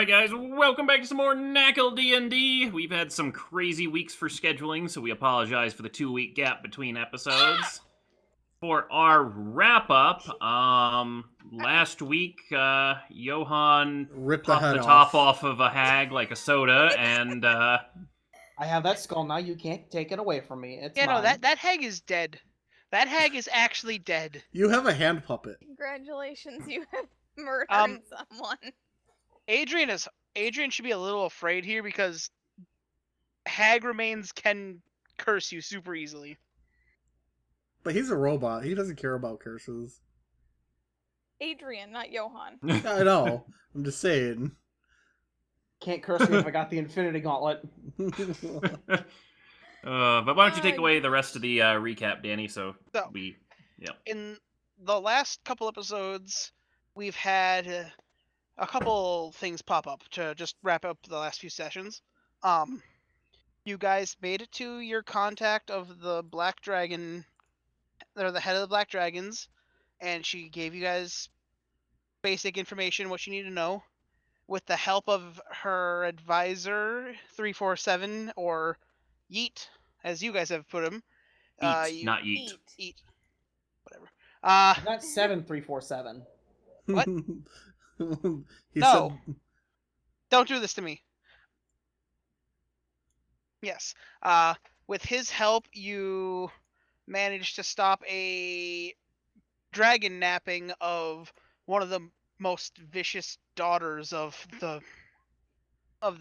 Alright guys, welcome back to some more NaCl DnD. We've had some crazy weeks for scheduling, so we apologize for the 2-week gap between episodes. For our wrap-up, last week, Johan Ripped the popped head the top off. off of a hag like a soda, and, I have that skull now. You can't take it away from me. It's Yeah, mine. no, that hag is dead. That hag is actually dead. You have a hand puppet. Congratulations, you have murdered someone. Adrian should be a little afraid here because hag remains can curse you super easily. But he's a robot. He doesn't care about curses. Adrian, not Johan. I know. I'm just saying. Can't curse me if I got the Infinity Gauntlet. but why don't you take away the rest of the recap, Danny, so we... Yeah. In the last couple episodes, we've had a couple things pop up to just wrap up the last few sessions. You guys made it to your contact of the Black Dragon, or the head of the Black Dragons, and she gave you guys basic information, what you need to know. With the help of her advisor, 347, or Yeet, as you guys have put him. Eat, not yeet. Eat. Whatever. Not 7347. What? He No. said... Don't do this to me. Yes. With his help, you managed to stop a dragon napping of one of the most vicious daughters of the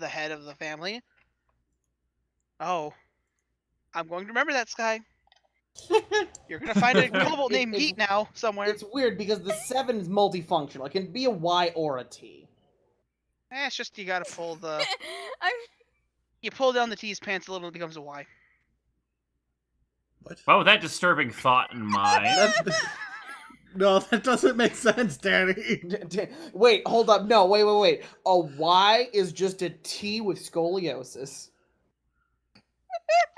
head of the family. Oh. I'm going to remember that, Sky. You're going to find a kobold named Yeet now, somewhere. It's weird because the 7 is multifunctional. It can be a Y or a T. It's just you gotta pull the... I'm... You pull down the T's pants a little, it becomes a Y. What? Well, with that disturbing thought in mind... No, that doesn't make sense, Danny. Wait, hold up. No, wait. A Y is just a T with scoliosis.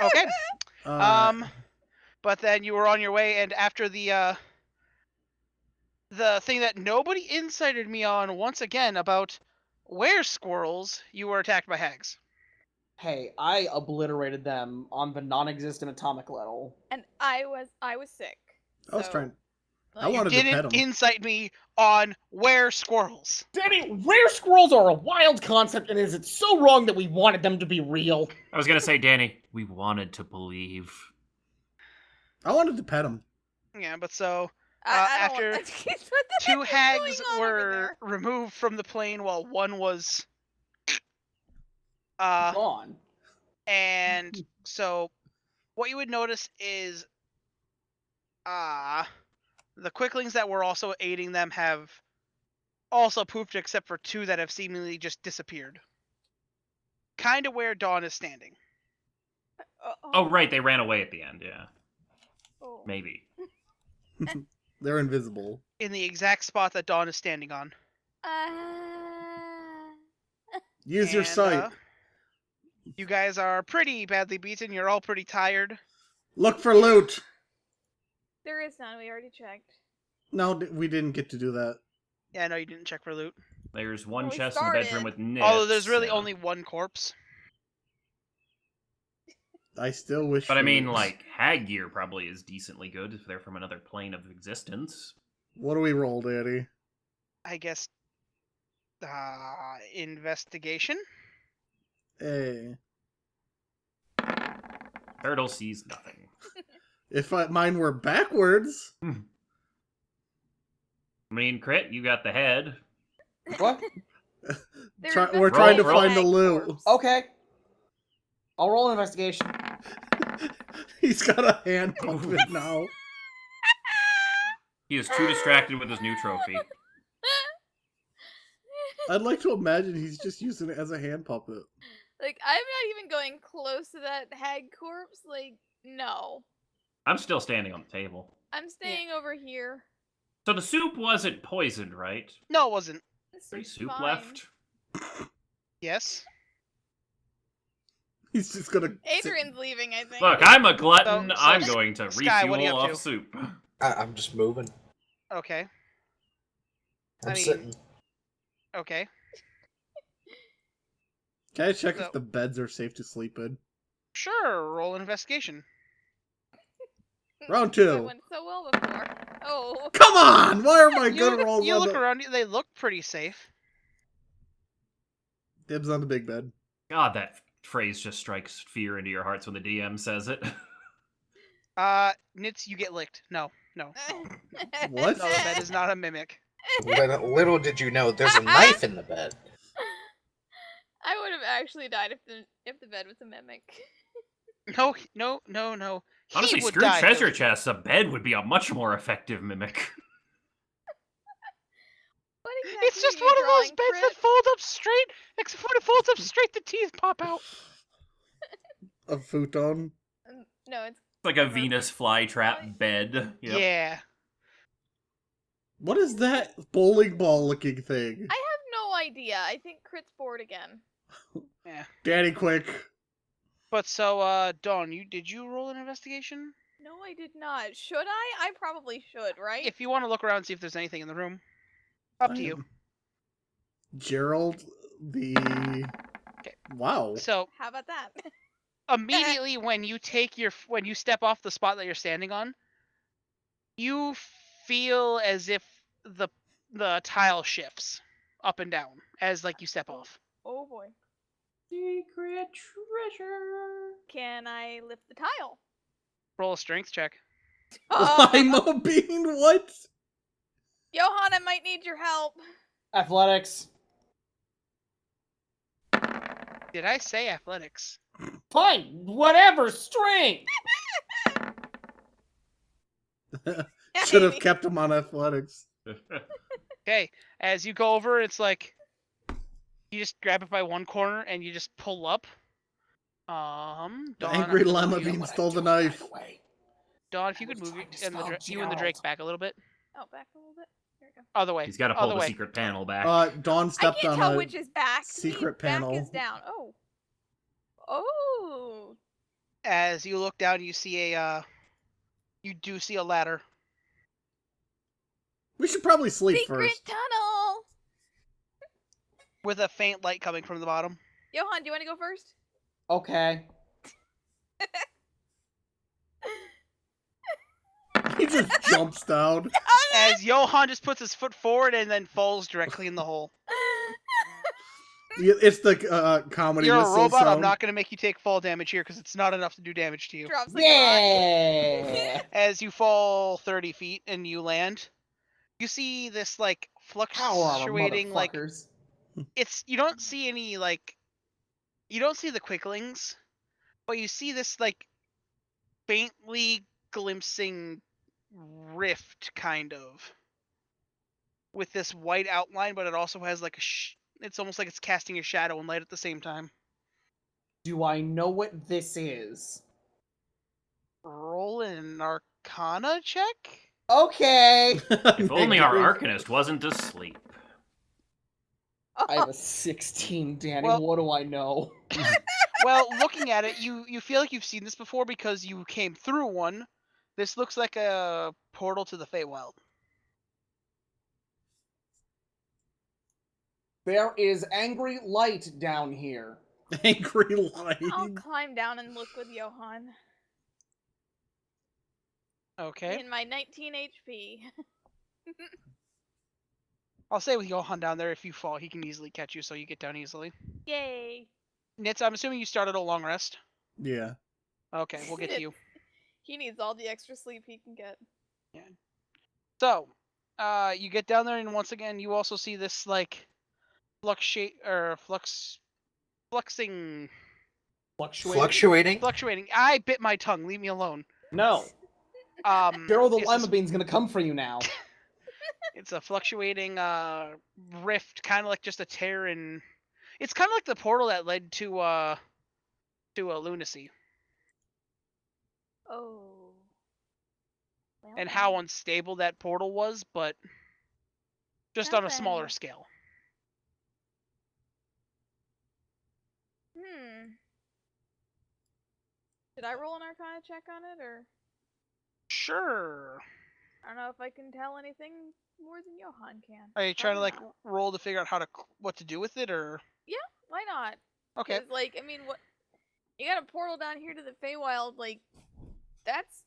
Okay. But then you were on your way, and after the thing that nobody incited me on once again about where squirrels, you were attacked by hags. Hey, I obliterated them on the non-existent atomic level. And I was sick. I was so, trying... I like, wanted to pet Didn't him. incite me on where squirrels. Danny, rare squirrels are a wild concept, and is it so wrong that we wanted them to be real? I was gonna say, Danny, we wanted to believe. I wanted to pet him. Yeah, but so I don't after want... what the two heck is hags going on over were there? removed from the plane while one was Gone. and so what you would notice is the quicklings that were also aiding them have also pooped, except for 2 that have seemingly just disappeared. Kind of where Dawn is standing. Oh, right, they ran away at the end, yeah. Oh. Maybe. They're invisible. In the exact spot that Dawn is standing on. Use your sight. You guys are pretty badly beaten. You're all pretty tired. Look for loot. There is none. We already checked. No, we didn't get to do that. Yeah, I know you didn't check for loot. There's one Well, we chest in the bedroom started. with Nitz. Although there's really only one corpse. I still wish... But I for mean, loot. like, hag gear probably is decently good if they're from another plane of existence. What do we roll, Danny? I guess... investigation? Hey. Turtle sees nothing. If mine were backwards... I mean, Crit, you got the head. What? We're trying to roll. find the loot. Corpse. Okay. I'll roll an investigation. He's got a hand puppet now. He is too distracted with his new trophy. I'd like to imagine he's just using it as a hand puppet. Like, I'm not even going close to that hag corpse. Like, no. I'm still standing on the table. I'm staying over here. So the soup wasn't poisoned, right? No, it wasn't. This Any is soup fine. left? Yes. He's just gonna... Adrian's leaving, I think. Look, I'm a glutton. So, I'm going to Sky, what are you refuel up off to? soup. I'm just moving. Okay. I'm I mean- sitting. Okay. Can I check So- if the beds are safe to sleep in? Sure, roll an investigation. Round That 2. went so well before. Oh. Come on! Why are my good You, rolls you on look the... around, they look pretty safe. Dibs on the big bed. God, that phrase just strikes fear into your hearts when the DM says it. Nitz, you get licked. No. What? No, that is not a mimic. Little did you know, there's a knife in the bed. I would have actually died if the bed was a mimic. No. He Honestly, would screw die, treasure Billy. chests. A bed would be a much more effective mimic. What exactly It's just are you one of those drawing, beds that Crit? fold up straight, except when it folds up straight, the teeth pop out. A futon. No, it's It's like a Venus flytrap bed. Yep. Yeah. What is that bowling ball looking thing? I have no idea. I think Crit's bored again. Danny, quick. But so, Dawn, did you roll an investigation? No, I did not. Should I? I probably should, right? If you want to look around and see if there's anything in the room, up to you. Gerald, the... Okay. Wow. So How about that? immediately when you step off the spot that you're standing on, you feel as if the tile shifts up and down as like you step off. Oh boy. Secret treasure. Can I lift the tile? Roll a strength check. Lima bean, what? Johan, I might need your help. Athletics. Did I say athletics? Fine, whatever, strength. Should have kept him on athletics. Okay, as you go over, it's like you just grab it by one corner and you just pull up. Dawn, The angry I'm gonna lima move you- bean stole the knife. Dawn, if you could move you and the Drake back a little bit. Oh, back a little bit. There we go. Other way. He's got to pull Other the way. secret panel back. Dawn I stepped can't on tell a which is back. To me, secret back panel. is down. Oh. Oh. As you look down, you see you do see a ladder. We should probably sleep Secret first. tunnel. With a faint light coming from the bottom. Johan, do you want to go first? Okay. He just jumps down. As Johan just puts his foot forward and then falls directly in the hole. It's the comedy You're a whistle robot. I'm sound. not going to make you take fall damage here because it's not enough to do damage to you. Drops like a rock. Yeah. As you fall 30 feet and you land, you see this like Power armor, fluctuating like motherfuckers. you don't see any like you don't see the quicklings, but you see this like faintly glimpsing rift kind of with this white outline, but it also has like it's almost like it's casting a shadow and light at the same time. Do I know what this is? Roll an Arcana check. Okay. If only our Arcanist wasn't asleep. I have a 16, Danny. Well- What do I know? Well, looking at it, you feel like you've seen this before because you came through one. This looks like a portal to the Feywild. There is angry light down here. Angry light. I'll climb down and look with Johan. Okay. In my 19 HP. I'll stay with Johan down there. If you fall, he can easily catch you, so you get down easily. Yay. Nitz, I'm assuming you started a long rest. Yeah. Okay, we'll get to you. He needs all the extra sleep he can get. So, you get down there, and once again, you also see this like fluxing. Fluctuating? I bit my tongue. Leave me alone. No. Daryl the it's Lima this- Bean's gonna come for you now. It's a fluctuating rift, kind of like just a tear in. It's kind of like the portal that led to a lunacy, Oh. Well and then. how unstable that portal was, but just on a smaller Nothing. scale. Should I roll an Arcana check on it, or Sure. I don't know if I can tell anything more than Johan can. Are you trying to Probably like not. roll to figure out what to do with it, or? Why not? Okay. 'Cause, like, I mean, what? You got a portal down here to the Feywild, like, that's...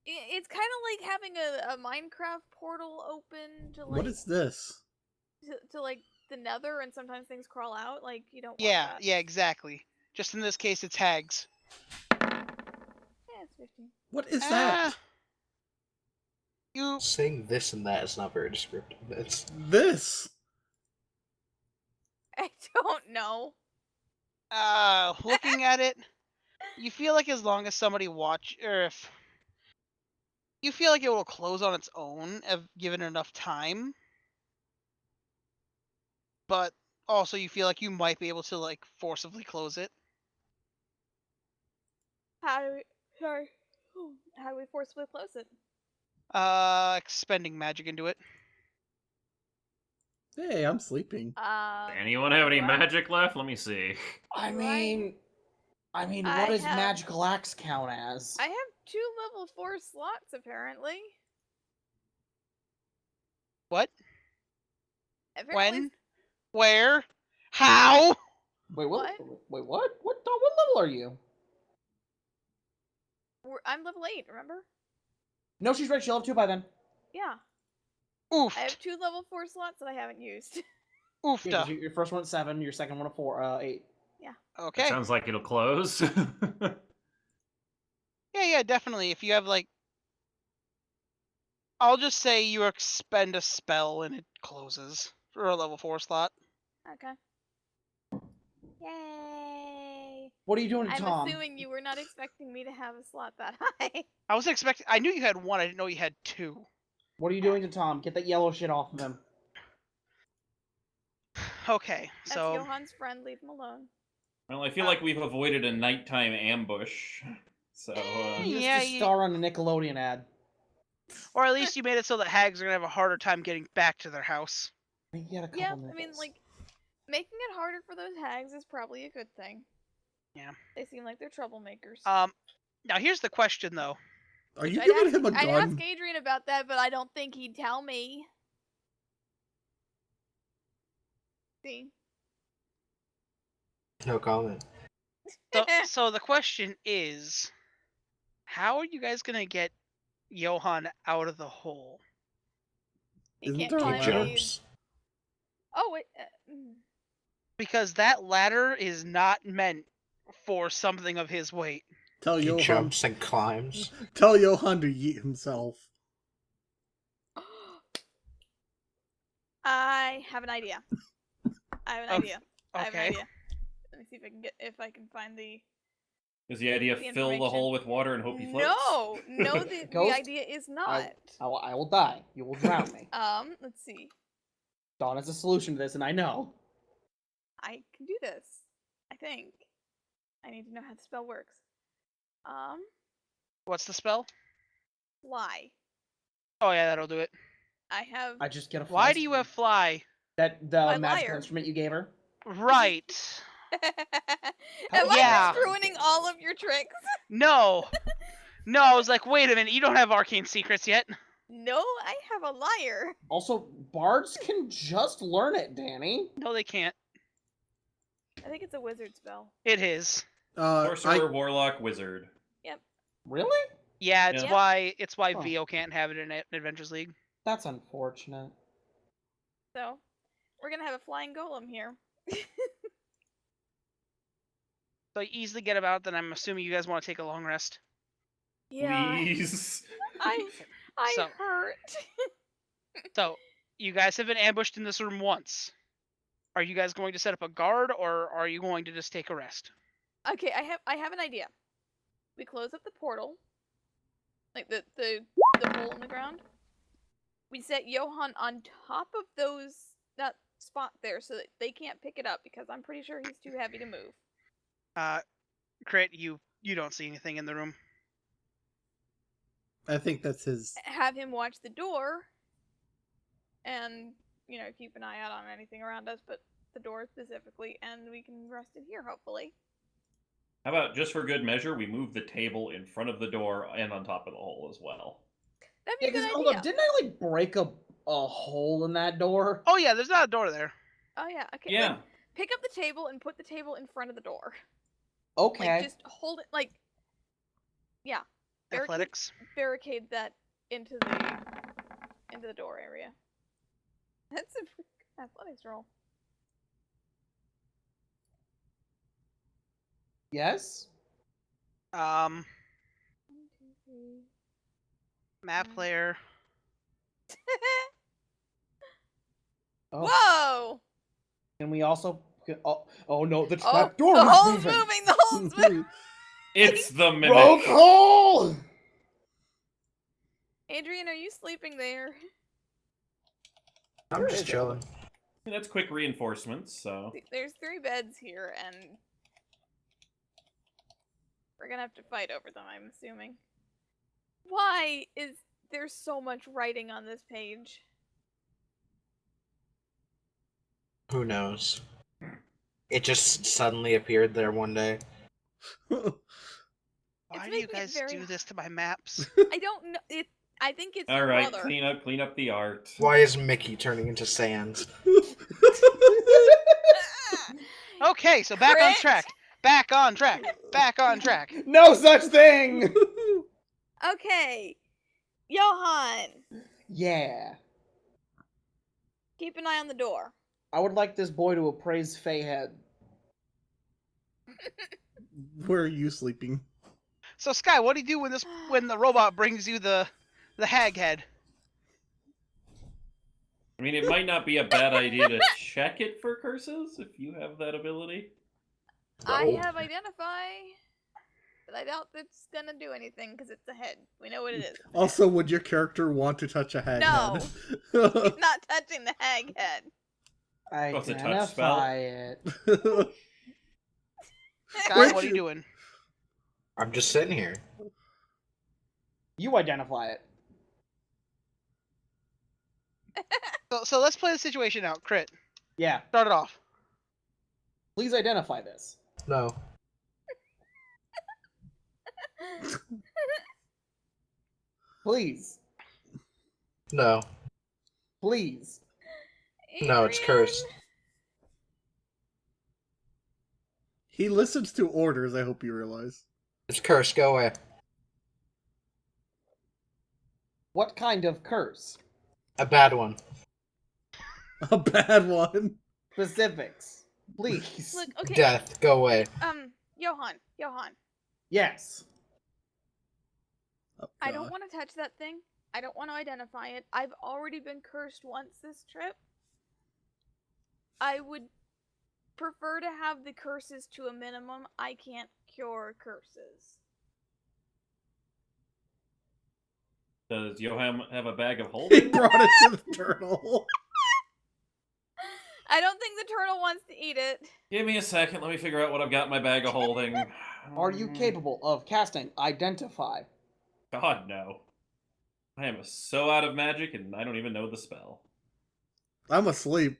It's kind of like having a Minecraft portal open to, like... What is this? To, like, the nether, and sometimes things crawl out, like, you don't want Yeah, that. yeah, exactly. Just in this case, it's hags. Yeah, it's 15. What is Ah, that? You Saying this and that is not very descriptive. It's This. I don't know. looking at it, you feel like as long as somebody or if you feel like it will close on its own if given enough time, but also you feel like you might be able to like forcibly close it. How do we... Sorry. How do we forcibly close it? Expending magic into it. Hey, I'm sleeping. Anyone have any what? magic left? Let me see. I Right. mean, I what does have- magical axe count as? I have 2 level 4 slots, apparently. What? Apparently When? Where? How? Wait, what? What? Wait, what? What level are you? I'm level 8, remember? No, she's right. She'll have 2 by then. Yeah. Oofed. I have 2 level 4 slots that I haven't used. Yeah, 'cause Oofta. your first one at 7, your second one at 8. Okay. It sounds like it'll close. Yeah, definitely. If you have like, I'll just say you expend a spell and it closes for a level 4 slot. Okay. Yay! What are you doing, I'm Tom? assuming you were not expecting me to have a slot that high. I was expecting. I knew you had 1. I didn't know you had 2. What are you doing to Tom? Get that yellow shit off of him. Okay, That's so Johan's friend, leave him alone. Well, I feel like we've avoided a nighttime ambush. So, You Yeah, just you- star on a Nickelodeon ad. or at least you made it so that hags are gonna have a harder time getting back to their house. I mean, you got a couple Yeah, nickels. I mean, like, making it harder for those hags is probably a good thing. Yeah. They seem like they're troublemakers. Now here's the question though. Are you I'd giving ask, him a I'd ask gun? Adrian about that, but I don't think he'd tell me. See? no comment. So the question is, how are you guys gonna get Johan out of the hole? He Isn't can't there a He climb ladder? these. jumps. Oh, wait. Because that ladder is not meant for something of his weight. Tell He Johan. jumps and climbs. Tell Johan to yeet himself. I have an idea. I have an idea. I have an Okay. idea. Let me see if I can find the... is the idea The fill the information. hole with water and hope he floats? No, the Ghost? idea is not. I will die. You will drown me. Let's see. Dawn has a solution to this, and I know. I can do this. I think. I need to know how the spell works. What's the spell? Fly. Oh yeah, that'll do it. I have... I just get a. Why fly do you spell. have fly? that the My magical lyre. instrument you gave her? Right. Am I Yeah. just ruining all of your tricks? No. No, I was like, wait a minute, you don't have arcane secrets yet. No, I have a lyre. Also, bards can just learn it, Danny. No, they can't. I think it's a wizard spell. It is. Sorcerer, warlock, wizard. Really? Yeah, it's Yeah. why Huh. VO can't have it in Adventures League. That's unfortunate. So, we're gonna have a flying golem here. So you easily get him out, then I'm assuming you guys want to take a long rest. Yeah, Please. I So- hurt. So, you guys have been ambushed in this room once. Are you guys going to set up a guard, or are you going to just take a rest? Okay, I have an idea. We close up the portal, like the hole in the ground. We set Johan on top of that spot there so that they can't pick it up because I'm pretty sure he's too heavy to move. Crit, you don't see anything in the room. I think that's his. Have him watch the door, and keep an eye out on anything around us, but the door specifically, and we can rest it here hopefully. How about, just for good measure, we move the table in front of the door and on top of the hole as well? That'd be Yeah, a good hold idea. up, didn't I break a hole in that door? Oh yeah, there's not a door there. Oh yeah, okay. Yeah. pick up the table and put the table in front of the door. Okay. Like, just hold it, like, yeah. Athletics. Barricade that into the door area. That's a athletics roll. Yes? 1, 2, 3. Map player. Oh. Whoa! Can we also... Oh no, the Oh, trap door the is hole's moving! moving! The hole's moving! It's the mimic. Rogue hole! Adrian, are you sleeping there? I'm just chilling. That's quick reinforcements, so. There's 3 beds here, and we're gonna have to fight over them, I'm assuming. Why is there so much writing on this page? Who knows? It just suddenly appeared there one day. Why do you making it guys very do this to my maps? I don't know. I think it's All your right, brother. clean up the art. Why is Mickey turning into sand? Okay, so back on Crit? track. Back on track. Back on track. No such thing! Okay, Johan, Yeah. keep an eye on the door. I would like this boy to appraise Feyhead. Where are you sleeping? So Sky, what do you do when the robot brings you the hag head? I mean, it might not be a bad idea to check it for curses if you have that ability. I No. have identify, but I doubt it's gonna do anything because it's a head. We know what it is. Also, would your character want to touch a hag No. head? He's not touching the hag head. What's a touch spell? Identify it. Sky, Where'd what are you you- doing? I'm just sitting here. You identify it. So let's play the situation out. Crit. Yeah. Start it off. Please identify this. No. Please. No. Please. No, it's Adrian. cursed. He listens to orders, I hope you realize. It's cursed. Go away. What kind of curse? A bad one. A bad one. Specifics. Please. Look, okay. Death. Go away. Johan. Yes. Oh, I don't God. want to touch that thing. I don't want to identify it. I've already been cursed once this trip. I would prefer to have the curses to a minimum. I can't cure curses. Does Johan have a bag of He holding? brought it to the turtle. I don't think the turtle wants to eat it. Give me a second. Let me figure out what I've got in my bag of holding. Are you capable of casting Identify? God, no. I am so out of magic, and I don't even know the spell. I'm asleep.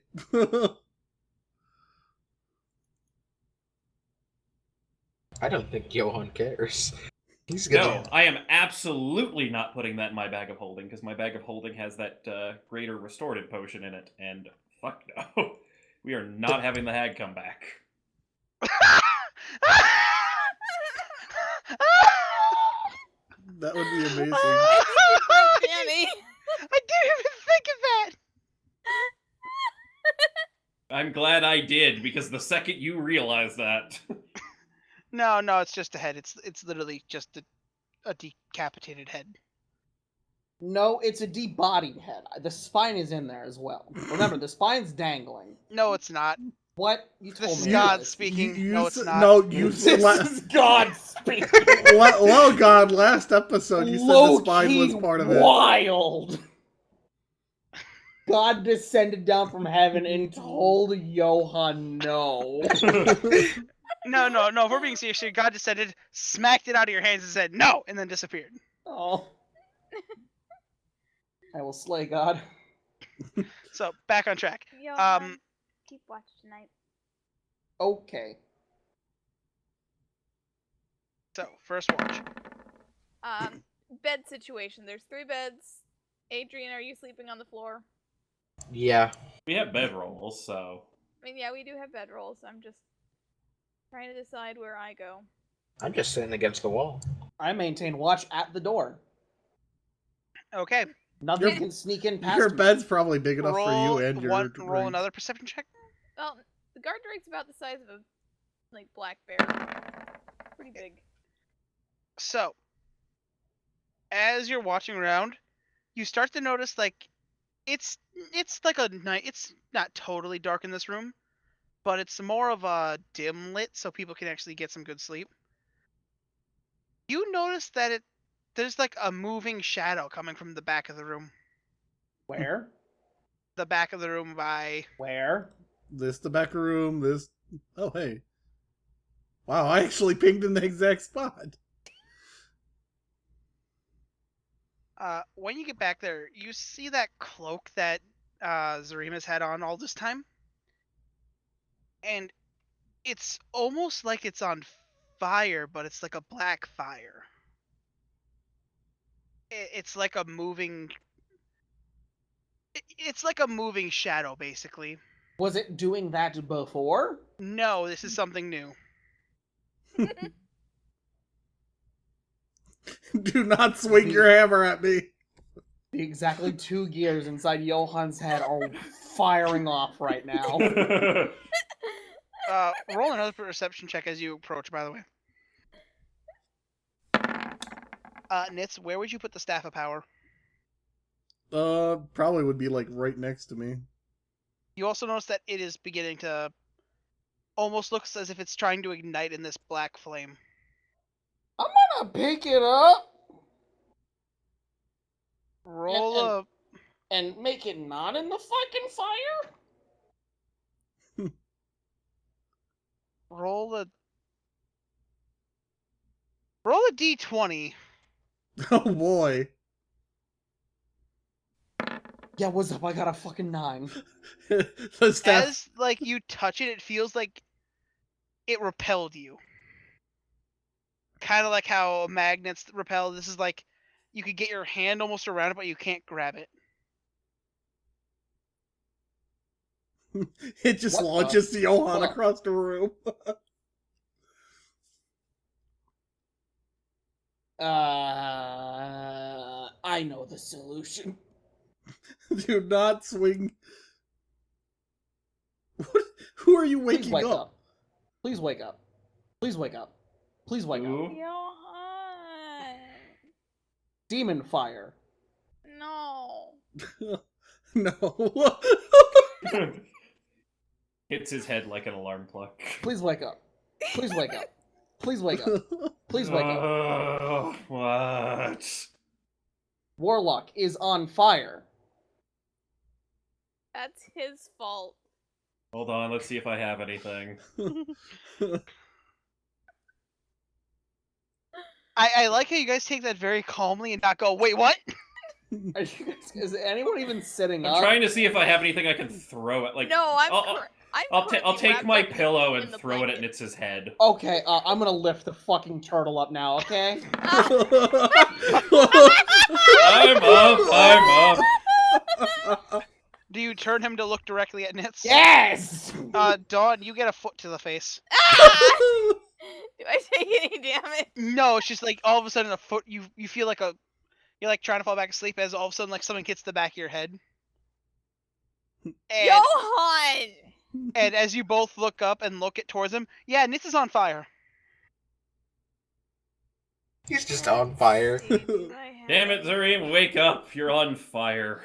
I don't think Johan cares. He's gonna. No, I am absolutely not putting that in my bag of holding, because my bag of holding has that greater restorative potion in it, and fuck no. We are not having the hag come back. That would be amazing. Danny. I didn't even think of that. I'm glad I did, because the second you realize that... No, it's just a head. It's literally just a decapitated head. No, it's a debodied head. The spine is in there as well. Remember, the spine's dangling. No, it's not. What? You This told is me. God this. speaking. No, it's not. No, you This is God speaking. Well, God, last episode you said the spine was Low-key part of it. wild. God descended down from heaven and told Johan no. No. If we're being serious here, God descended, smacked it out of your hands, and said no, and then disappeared. Oh. I will slay God. So back on track. Johan, keep watch tonight. Okay. So first watch. Bed situation. There's 3 beds. Adrian, are you sleeping on the floor? Yeah. We have bedrolls, so... I mean, yeah, we do have bedrolls. I'm just trying to decide where I go. I'm just sitting against the wall. I maintain watch at the door. Okay. Nothing Your- can sneak in past Your me. bed's probably big enough for Roll you and your roll drink. another perception check. Well, the guard drake's about the size of a black bear. Pretty big. So, as you're watching around, you start to notice it's like a night. It's not totally dark in this room, but it's more of a dim lit, so people can actually get some good sleep. You notice that there's like a moving shadow coming from the back of the room. Where? The back of the room by. Where? This the back room, this... Oh, hey. Wow, I actually pinged in the exact spot. When you get back there, you see that cloak that Zarima's had on all this time. And it's almost like it's on fire, but it's like a black fire. It's like a moving... It's like a moving shadow, basically. Was it doing that before? No, this is something new. Do not swing your hammer at me. The exactly 2 gears inside Johan's head are firing off right now. Roll another perception check as you approach, by the way. Nitz, where would you put the Staff of Power? Probably would be like right next to me. You also notice that it is beginning to almost looks as if it's trying to ignite in this black flame. I'm gonna pick it up Roll and make it not in the fucking fire? roll a d20. Oh boy. Yeah, what's up? I got a fucking 9. The staff... As you touch it, it feels like it repelled you. Kind of like how magnets repel. This is like you could get your hand almost around it, but you can't grab it. It just What launches the Johan fuck? across the room. I know the solution. Do not swing. What? Who are you Please waking wake up? up. Please wake up. Please wake up. Please wake up. Ooh. Johan! Demon fire. No. No. Hits his head like an alarm clock. Please wake up. Please wake up. Please wake up. Please wake up. Oh, what? Warlock is on fire. That's his fault. Hold on, let's see if I have anything. I like how you guys take that very calmly and not go, wait, what? Are you guys, is anyone even sitting I'm up? trying to see if I have anything I can throw at. Like, No, I'll currently take wrapped my up pillow in and the throw it at blanket. Nitz's head. Okay, I'm gonna lift the fucking turtle up now, okay? I'm up. Do you turn him to look directly at Nitz? Yes! Dawn, you get a foot to the face. Ah! Do I take any damage? No, it's just like all of a sudden a foot, you feel like you're like trying to fall back asleep as all of a sudden like something hits the back of your head. And, Johan! and as you both look up and look towards him, yeah, Nitz is on fire. He's just on fire. Damn it, Zareem, wake up. You're on fire.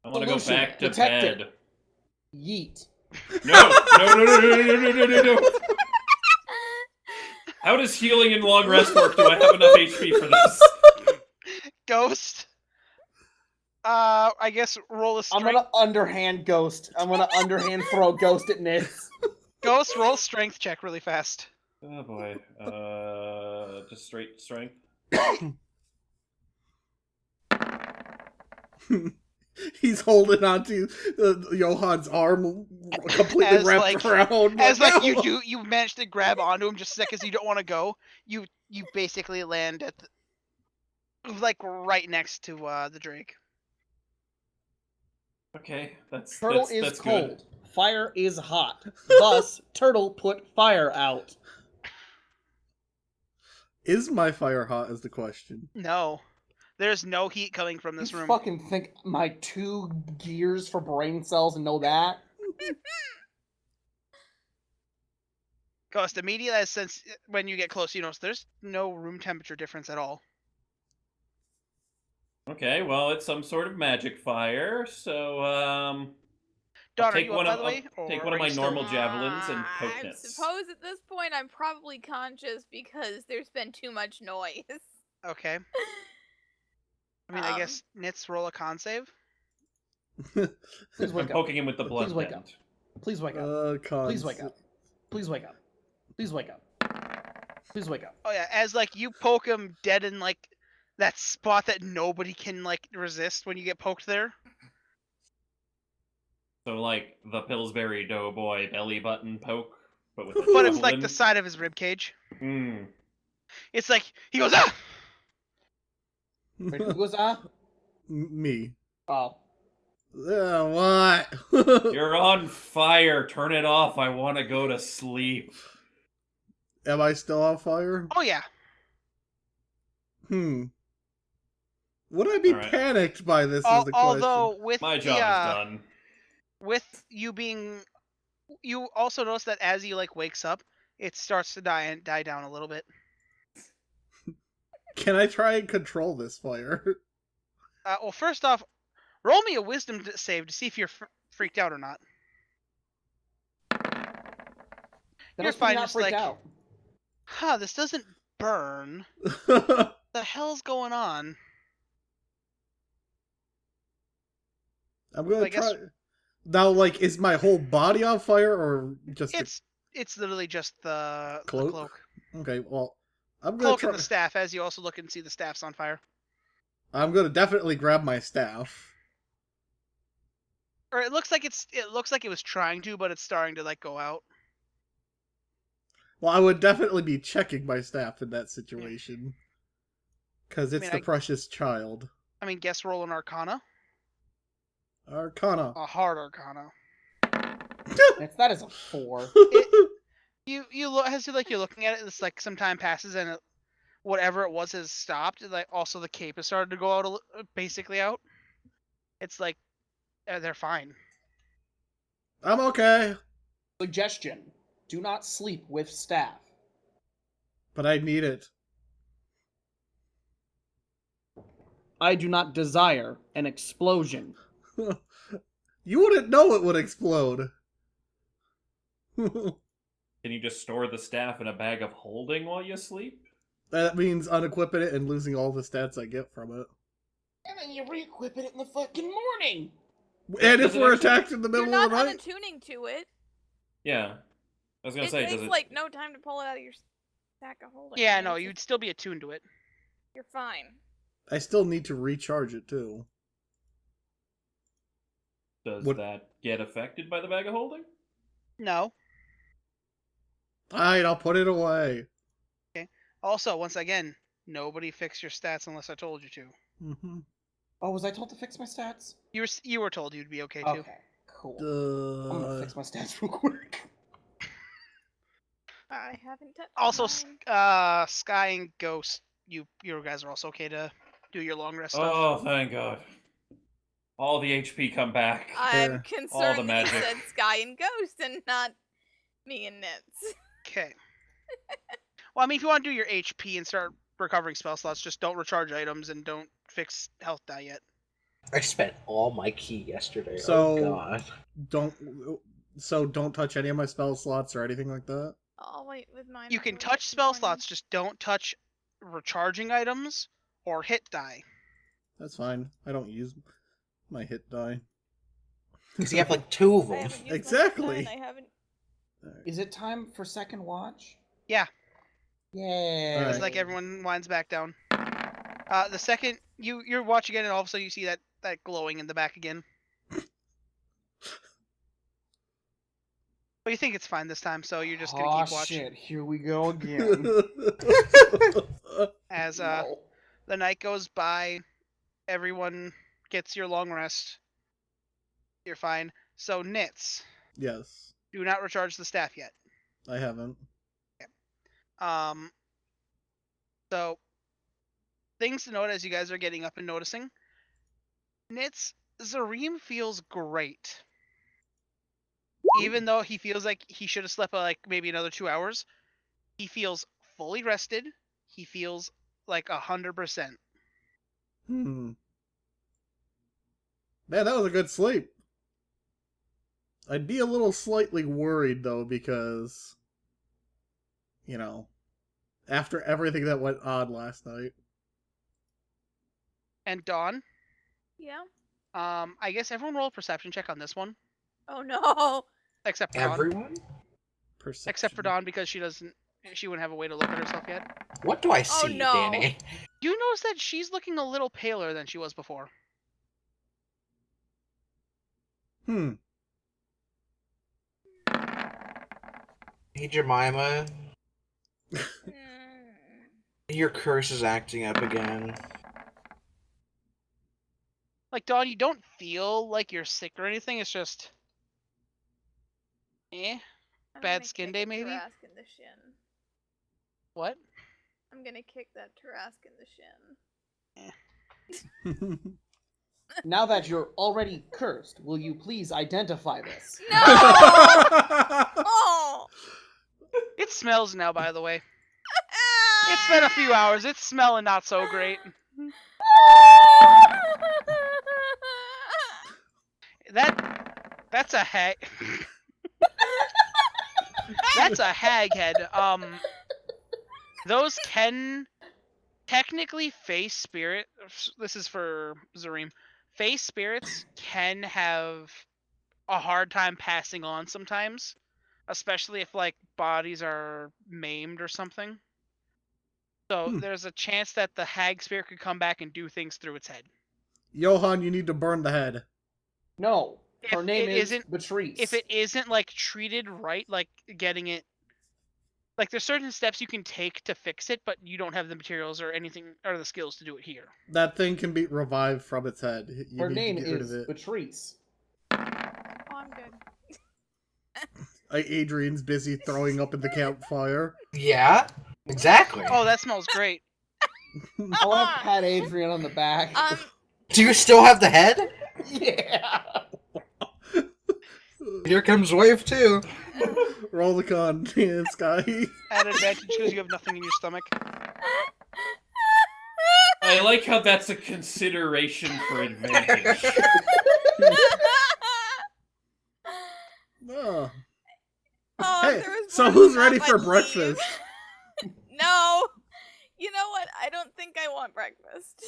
I want to go Solution back to detected. bed. Yeet. No. How does healing and long rest work? Do I have enough HP for this? Ghost. I guess roll a I'm strength. gonna underhand ghost. I'm gonna underhand throw ghost at Nitz. Ghost, roll a strength check really fast. Oh boy. Just straight strength. He's holding onto Johan's arm, completely As, wrapped like- around. As like you manage to grab onto him just because you don't want to go. You basically land at like right next to the Drake. Okay, that's Turtle that's is that's cold. good. Fire is hot. Thus, turtle put fire out. Is my fire hot is the question. No. There's no heat coming from You this room. fucking think my 2 gears for brain cells know that? Ghost, immediately since when you get close, you notice there's no room temperature difference at all. Okay, well, it's some sort of magic fire, so, Dawn, are take you one up, by of- the way? I'll take or one of are my you still- normal javelins and poke I Nitz. suppose at this point I'm probably conscious because there's been too much noise. Okay. I mean, I Um, guess Nitz roll a con save. Please I'm wake up. poking him with the blood Please wake dent. up. Please wake up. Cons. Please wake up. Please wake up. Please wake up. Please wake up. Oh yeah, as like you poke him dead in like that spot that nobody can like resist when you get poked there. So, like, the Pillsbury Doughboy belly button poke, but with a But it's like the javelin. side of his rib cage. Hmm. It's like he goes ah. Wait, who goes ah? Me. Oh. What? You're on fire. Turn it off. I want to go to sleep. Am I still on fire? Oh yeah. Would I be Alright. panicked by this? Is the question. Although with My the, job is done. with you being, you also notice that as he like wakes up, it starts to die down a little bit. Can I try and control this fire? Well, first off, roll me a wisdom save to see if you're freaked out or not. That You're was pretty fine, not just freaked like- out. Huh, this doesn't burn. I'm The hell's going on? gonna I guess- try. Now, like, is my whole body on fire or just It's literally just the Cloak? cloak. okay? Well, I'm gonna Cloak try. and the staff, as you also look and see the staff's on fire. I'm gonna definitely grab my staff. Or it looks like it was trying to, but it's starting to like go out. Well, I would definitely be checking my staff in that situation because it's mean, the precious child. I mean, guess roll an Arcana. Arcana. A hard Arcana. That is a 4. You look as you like you're looking at it. It's like some time passes and whatever it was has stopped. Like also the cape has started to go out basically out. It's like they're fine. I'm okay, Suggestion: do not sleep with staff. but I need it. I do not desire an explosion. You wouldn't know it would explode. Can you just store the staff in a bag of holding while you sleep? That means unequipping it and losing all the stats I get from it. And then you re-equip it in the fucking morning. And Does if it we're actually- attacked in the You're middle of not the night, unattuning to it. Yeah. I was gonna It say, takes does it... like no time to pull it out of your stack of holding. Yeah, man. no, It's you'd just- still be attuned to it. You're fine. I still need to recharge it too. Does What- that get affected by the bag of holding? No. Alright, I'll put it away. Also, once again, nobody fix your stats unless I told you to. Mm-hmm. Oh, was I told to fix my stats? You were told you'd be okay too. Okay, cool. I'm gonna fix my stats real quick. I haven't touched Also, mine. Sky and Ghost, you guys are also okay to do your long rest stuff. Oh, thank God. All the HP come back. I'm There. All the concerned that he magic. said Sky and Ghost and not me and Nitz. Okay. Well, I mean, if you want to do your HP and start recovering spell slots, just don't recharge items and don't fix health die yet. I spent all my key yesterday. So- Oh god. Don't touch any of my spell slots or anything like that. I'll wait with mine. You I'll can wait touch till spell morning. slots, just don't touch recharging items or hit die. That's fine. I don't use my hit die. Because you have like 2 of I them. haven't used my Exactly. gun, I haven't. Is it time for second watch? Yeah. Yay. Alright. It's like everyone winds back down. The second you're watching again, and all of a sudden you see that glowing in the back again. But you think it's fine this time, so you're just gonna keep watching. Shit, here we go again. As No. the night goes by, everyone gets your long rest. You're fine. So Nitz, Yes, Do not recharge the staff yet. I haven't. So things to note as you guys are getting up and noticing. Nitz, Zareem feels great. Even though he feels like he should have slept like maybe another 2 hours, he feels fully rested. He feels like 100%. Man, that was a good sleep. I'd be a little slightly worried though because, you know, after everything that went on last night. And Dawn, Yeah. I guess everyone roll a perception check on this one, Oh no. except for Dawn. Everyone? Perception. Except for Dawn because she wouldn't have a way to look at herself yet. What do I see, no. Danny? You notice that she's looking a little paler than she was before. Hey, Jemima. Mm. Your curse is acting up again. Like, Dawn, you don't feel like you're sick or anything. It's just... I'm Bad gonna skin kick day, a maybe? Tarask in the shin. What? I'm gonna kick that Tarask in the shin. Now that you're already cursed, will you please identify this? No! Oh! It smells now, by the way. It's been a few hours. It's smelling not so great. That's a hag. That's a hag head. Those can technically face spirit. This is for Zareem. Face spirits can have a hard time passing on sometimes, especially if like bodies are maimed or something. So there's a chance that the hag spirit could come back and do things through its head. Johan, you need to burn the head. No. Her If name it is isn't- Beatrice. If it isn't like treated right, like getting it, like there's certain steps you can take to fix it, but you don't have the materials or anything or the skills to do it here. That thing can be revived from its head. You Her need name to get rid is of it. Beatrice. Oh, I'm good. Adrian's busy throwing up in the campfire. Yeah, exactly. Oh, that smells great. I want to pat Adrian on the back. Do you still have the head? Yeah. Here comes wave 2. Roll the con, Sky. At advantage because you have nothing in your stomach. I like how that's a consideration for advantage. Oh. Oh, Hey, if there was so more who's stuff, ready for I'd leave. breakfast? No. You know what? I don't think I want breakfast.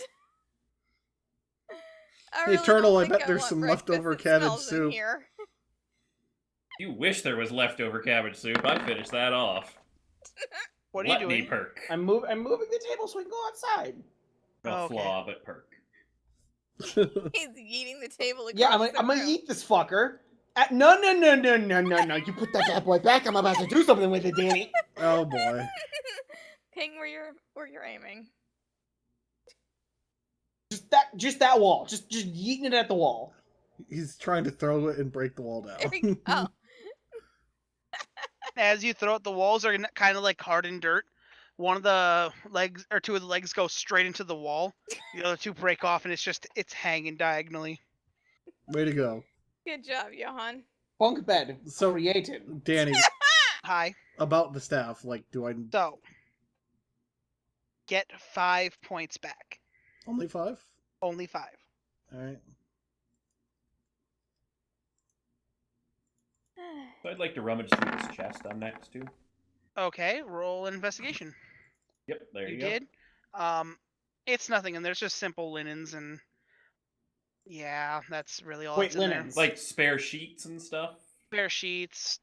Hey, Turtle, I don't think bet there's want some breakfast leftover that cabbage smells in soup. here. You wish there was leftover cabbage soup. I'd finish that off. What are you Gluttony doing? perk. I'm moving the table so we can go outside. No Oh, okay. flaw, but perk. He's eating the table. Yeah, I'm across the gonna room. eat this fucker. No. You put that bad boy back. I'm about to do something with it, Danny. Oh boy. Ping where you're aiming. Just that wall. Just yeeting it at the wall. He's trying to throw it and break the wall down. There we go. As you throw it, the walls are kind of like hardened dirt. One of the legs, or two of the legs, go straight into the wall. The other two break off, and it's hanging diagonally. Way to go. Good job, Johan. Bunk bed So- created. Danny, Hi. about the staff, like, do I... So, get 5 points back. Only 5? Only 5. Alright. So I'd like to rummage through this chest I'm next to. Okay, roll an investigation. Yep, there you You go. did. It's nothing, and there's just simple linens and yeah, that's really all. Wait, that's in there. linens. Like spare sheets and stuff. Spare sheets.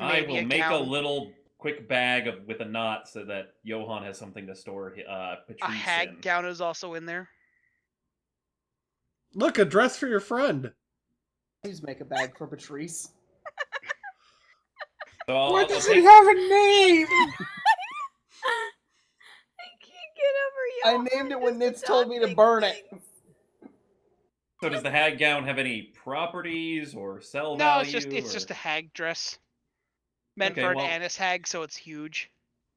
I Maybe will make a gown. little quick bag with a knot so that Johan has something to store Patrice A hag in. gown is also in there. Look, a dress for your friend. Please make a bag for Patrice. So I'll, Why I'll does take- it have a name? I can't get over I Johan named it when just Nitz told me to adopting burn it. things. So does the hag gown have any properties or sell No, value? it's just a hag dress. Meant Okay, for an well- anise hag, so it's huge.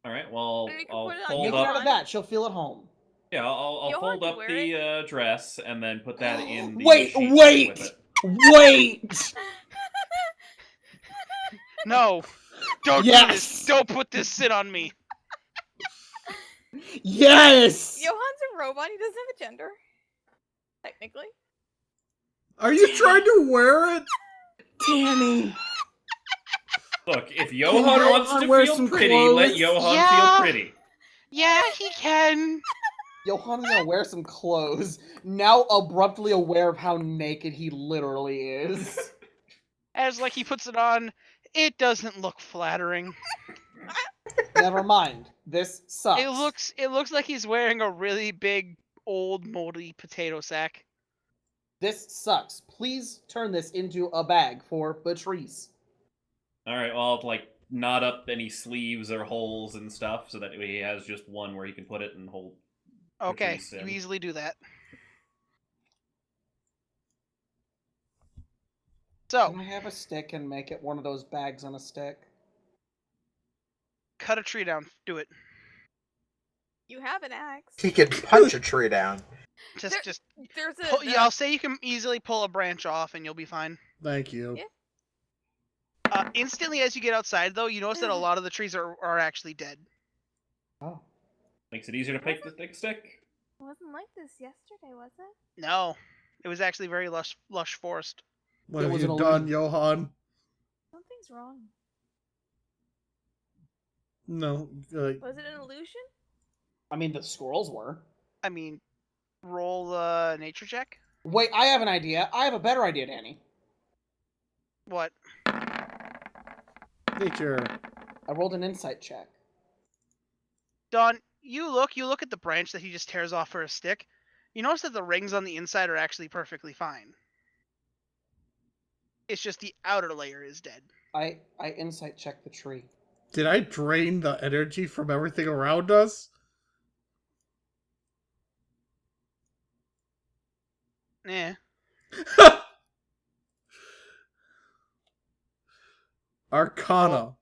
All right. Well, Maybe you can I'll put it on fold Make Johan. her up. out of that. She'll feel at home. Yeah, I'll Johan fold could up wear the dress and then put that in the Wait, sheet wait! with it. Wait! No! Don't do Yes! this! Don't put this sit on me! Yes! Johan's a robot. He doesn't have a gender. Technically. Are you trying to wear it? Danny. Look, if Johan wants Johan to wear feel some pretty, let clothes? Johan Yeah. feel pretty. Yeah, he can! Johan's gonna wear some clothes, now abruptly aware of how naked he literally is. As like he puts it on, it doesn't look flattering. Never mind. This sucks. It looks like he's wearing a really big, old, moldy potato sack. This sucks. Please turn this into a bag for Patrice. All right, well, I'll like knot up any sleeves or holes and stuff so that he has just one where he can put it and hold. Okay, Patrice you in. easily do that. So, Can I have a stick and make it one of those bags on a stick? cut a tree down. Do it. You have an axe. He could punch a tree down. Just There's a. pull, yeah, I'll say you can easily pull a branch off and you'll be fine. Thank you. Yeah. Instantly as you get outside, though, you notice that a lot of the trees are actually dead. Oh. Makes it easier to pick the thick stick. It wasn't like this yesterday, was it? No, it was actually very lush forest. What It have was you an done, illusion. Johan? Something's wrong. No. Was it an illusion? I mean, the squirrels were. I mean, roll a nature check. Wait, I have an idea. I have a better idea, Danny. What? Nature. I rolled an insight check. Don, you look at the branch that he just tears off for a stick. You notice that the rings on the inside are actually perfectly fine. It's just the outer layer is dead. I insight check the tree. Did I drain the energy from everything around us? Eh. Arcana.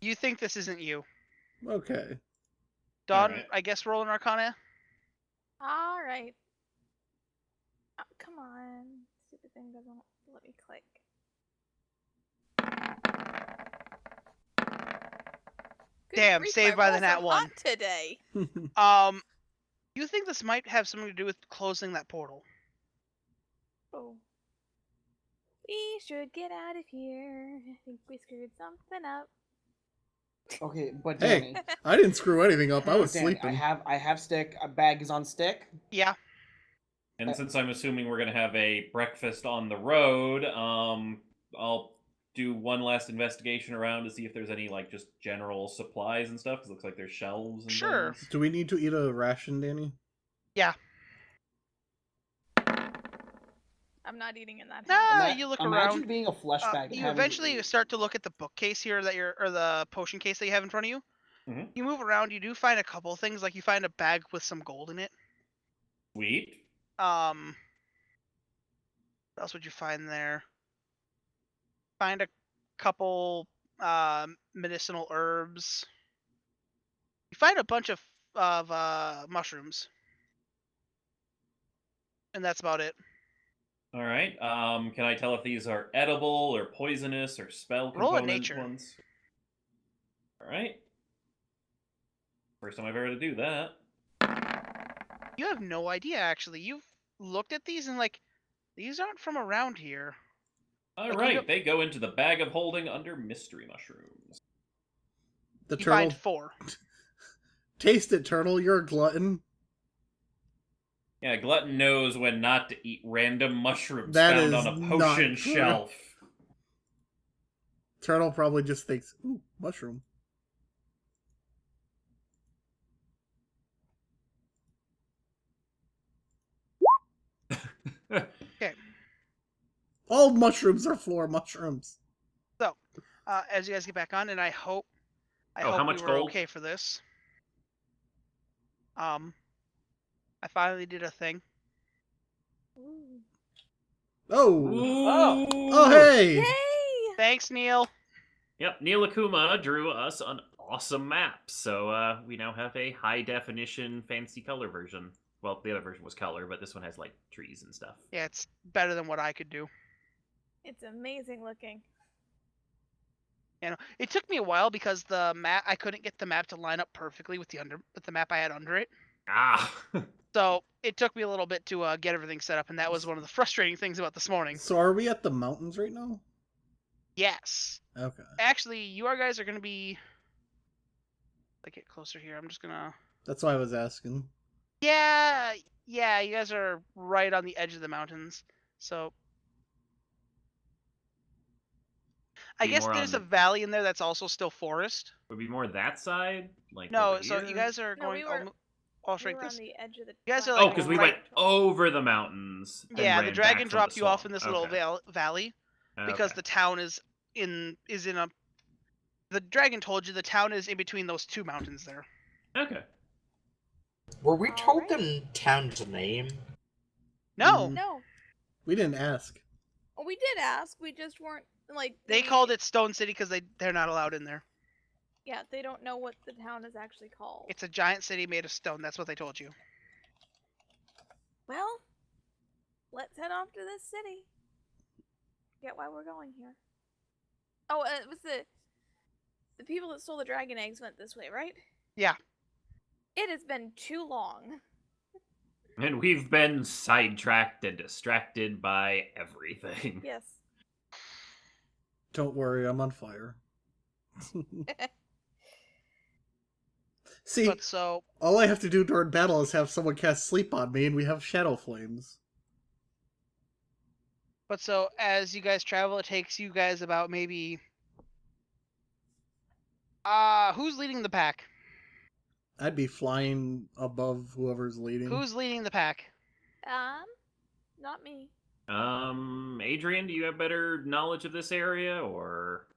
You think this isn't you. Okay. Don, Alright. I guess roll an arcana. Alright. Oh, come on. Stupid thing doesn't let me click. Good Damn, grief, saved my by the rolls nat are one. hot today. You think this might have something to do with closing that portal? Oh. We should get out of here. I think we screwed something up. Okay, but Hey, Danny, I didn't screw anything up. I was Danny, sleeping. I have stick. A bag is on stick. Yeah. And since I'm assuming we're gonna have a breakfast on the road, I'll do one last investigation around to see if there's any like just general supplies and stuff. 'Cause it looks like there's shelves and Sure. things. Do we need to eat a ration, Danny? Yeah. I'm not eating in that. Nah, Ima- you look Imagine around. being a flesh bag. And You having to eventually eat. start to look at the bookcase here or the potion case that you have in front of you. Mhm. You move around, you do find a couple things, like you find a bag with some gold in it. Sweet. What else would you find there? Find a couple medicinal herbs. You find a bunch of mushrooms. And that's about it. All right. Can I tell if these are edible or poisonous or spell Roll a component nature. ones? All right. First time I've ever to do that. You have no idea, actually. You've looked at these and like, these aren't from around here. All Like, you right, don't- they go into the bag of holding under mystery mushrooms. The You turtle. find 4. Taste it, turtle. You're a glutton. Yeah, Glutton knows when not to eat random mushrooms That found is on a not potion true. shelf. Turtle probably just thinks, ooh, mushroom. Okay. All mushrooms are floor mushrooms. As you guys get back on, and I hope Oh, how much we were gold? okay for this. I finally did a thing. Ooh. Oh! Ooh. Oh, hey! Yay! Thanks, Neil. Yep, Neil Akuma drew us an awesome map, so we now have a high-definition, fancy color version. Well, the other version was color, but this one has, like, trees and stuff. Yeah, it's better than what I could do. It's amazing looking. You know, it took me a while because the map I couldn't get the map to line up perfectly with the map I had under it. Ah! So it took me a little bit to get everything set up, and that was one of the frustrating things about this morning. So are we at the mountains right now? Yes. Okay. Actually, you guys are gonna be. Like, get closer here. I'm just gonna. That's why I was asking. Yeah, you guys are right on the edge of the mountains. So I Be guess more there's on a the- valley in there that's also still forest. Would be more that side? Like, No, over so here? you guys are No, going. we were- I'll We shrink were on this. the edge of the. You guys are, Oh, like, because we right- went over the mountains. and Yeah, the ran dragon back from dropped the you off swamp. in this little Okay. valley because Okay. the town is in a. The dragon told you the town is in between those two mountains there. Okay. Were we told Alright. the town's name? No, Mm. No, We didn't ask. we did ask. We just weren't like. they called it Stone City because they're not allowed in there. Yeah, they don't know what the town is actually called. It's a giant city made of stone. That's what they told you. Well, let's head off to this city. Get why we're going here. Oh, it was the people that stole the dragon eggs went this way, right? Yeah. It has been too long. And we've been sidetracked and distracted by everything. Yes. Don't worry, I'm on fire. See, But so all I have to do during battle is have someone cast sleep on me, and we have shadow flames. as you guys travel, it takes you guys about maybe. Who's leading the pack? I'd be flying above whoever's leading. Who's leading the pack? Not me. Adrian, do you have better knowledge of this area, or?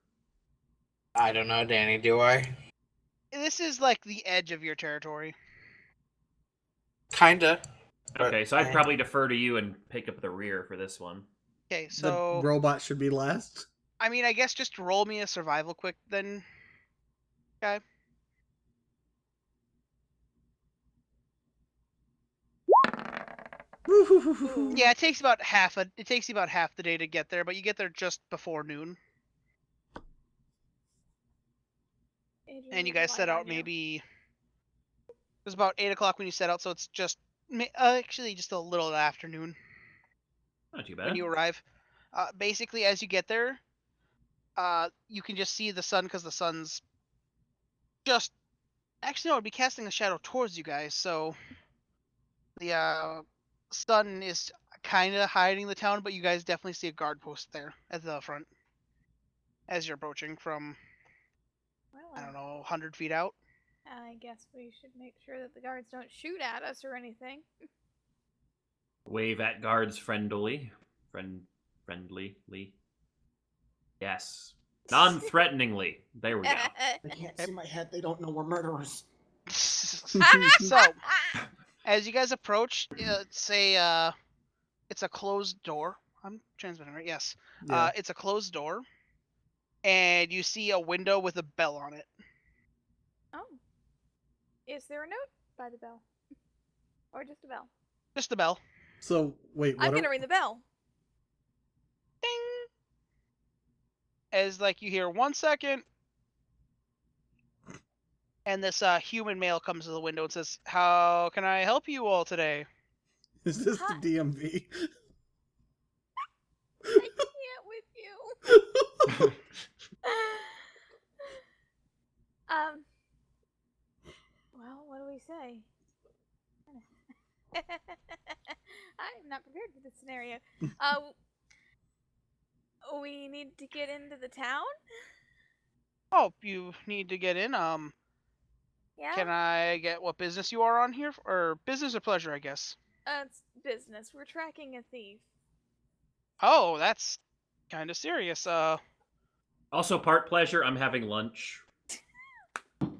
I don't know, Danny, do I? This is like the edge of your territory. Kinda. but Okay, so I'd I- probably defer to you and pick up the rear for this one. Okay, The so robot should be last. I mean, I guess just roll me a survival quick then. Okay. Ooh. Yeah, it takes you about half the day to get there, but you get there just before noon. Adrian, And you we guys rely set out on you. maybe. It was about 8 o'clock when you set out, so it's just actually just a little afternoon Not too bad. when you arrive. Basically, as you get there, you can just see the sun because the sun's just. Actually, no, it'd be casting a shadow towards you guys, so the sun is kind of hiding the town, but you guys definitely see a guard post there at the front as you're approaching from, Well, I don't know, 100 feet out. I guess we should make sure that the guards don't shoot at us or anything. Wave at guards friendly. Friendly. Yes. Non-threateningly. There we go. They can't see my head. They don't know we're murderers. So, as you guys approach, it's a closed door. I'm transmitting, right? Yes. Yeah. It's a closed door, and you see a window with a bell on it. Oh. Is there a note by the bell? Or just a bell? Just a bell. So wait, what? I'm gonna ring the bell. Ding. As like you hear 1 second, and this human male comes to the window and says, "How can I help you all today?" Is this the Hi. DMV? I can't with you. Well, what do we say? I'm not prepared for this scenario. We need to get into the town? Oh, you need to get in. Yeah? Can I get what business you are on here, or business or pleasure, I guess? It's business. We're tracking a thief. Oh, that's kind of serious. Also, part pleasure, I'm having lunch. Darn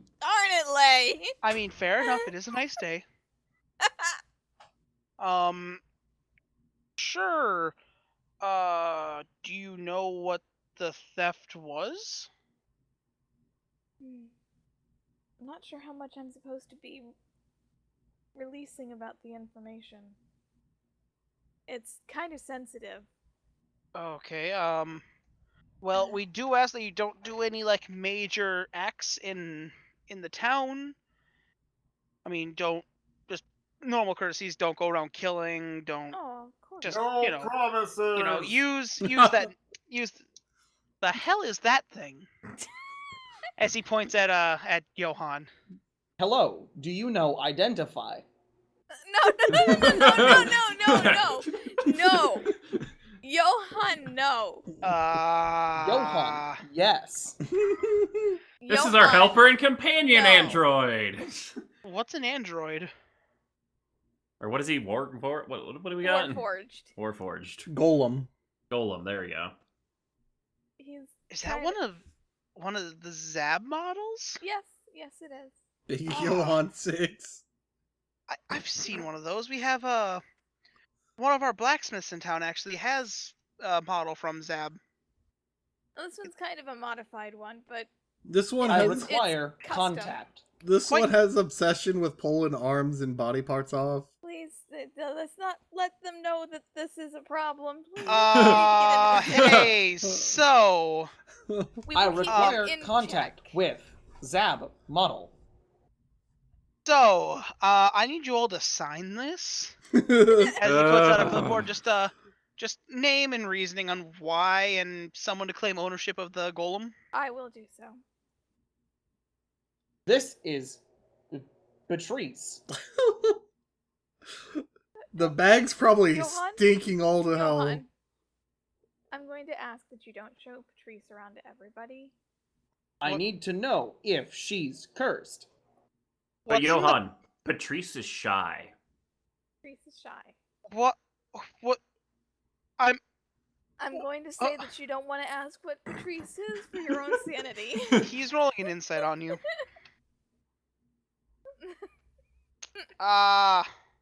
it, Lay! I mean, fair enough. It is a nice day. Sure. Do you know what the theft was? I'm not sure how much I'm supposed to be releasing about the information. It's kind of sensitive. Okay, well, we do ask that you don't do any, like, major acts in the town. I mean, don't, just normal courtesies, don't go around killing, don't Oh, of course. just, No promises. use the hell is that thing? As he points at Johan. Hello, do you know identify? No. No. Johan, no. Johan, yes. This is our helper and companion no. android. What's an android? Or what is he? What do we got? Warforged. Warforged. Golem. Golem. There you go. Is that one of the Zab models? Yes, it is. Big Ah. Johan 6. I've seen one of those. We have one of our blacksmiths in town actually has a model from Zab. This one's kind of a modified one, but This one I has require it's custom. contact. this one has obsession with pulling arms and body parts off. please, let's not let them know that this is a problem. Please. Hey, so We I will keep require it in contact check. with Zab model. I need you all to sign this. As he puts out a clipboard, just name and reasoning on why, and someone to claim ownership of the golem. I will do so. This is Patrice. The bag's probably Johan? stinking all to hell. Johan, I'm going to ask that you don't show Patrice around to everybody. I What? need to know if she's cursed. But What's in the- Johan, Patrice is shy. Patrice is shy. What? I'm going to say that you don't want to ask what Patrice is for your own sanity. He's rolling an insight on you.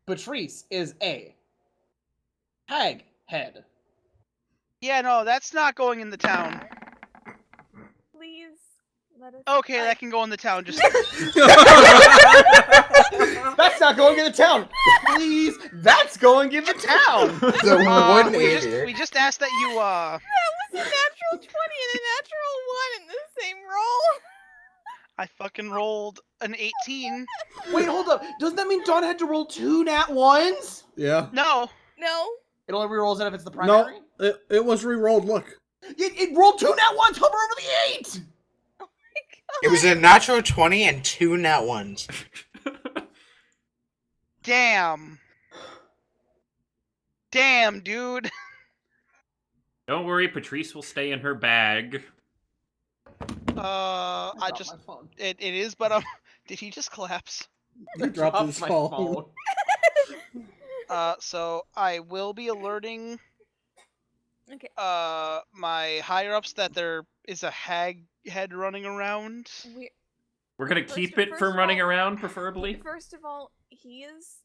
Patrice is a hag head. Yeah, no, that's not going in the town. Please let us. Okay, that can go in the town. Just That's not going in the town. Please, that's going in the town. The one we just asked that you That was a natural 20 and a natural 1 in the same roll. I fucking rolled an 18. Wait, hold up. Doesn't that mean Dawn had to roll 2 nat 1s? Yeah. No. No. It only rerolls it if it's the primary? No, it was re-rolled. Look. It rolled 2 nat 1s. Hover over the 8. Oh my god. It was a natural 20 and 2 nat 1s. Damn. Damn, dude. Don't worry, Patrice will stay in her bag. I Dropped just my phone. it is, but did he just collapse? He dropped his my phone. So I will be alerting Okay. my higher ups that there is a hag head running around. We're gonna First- keep it first from of running all- around, preferably. First of all, he is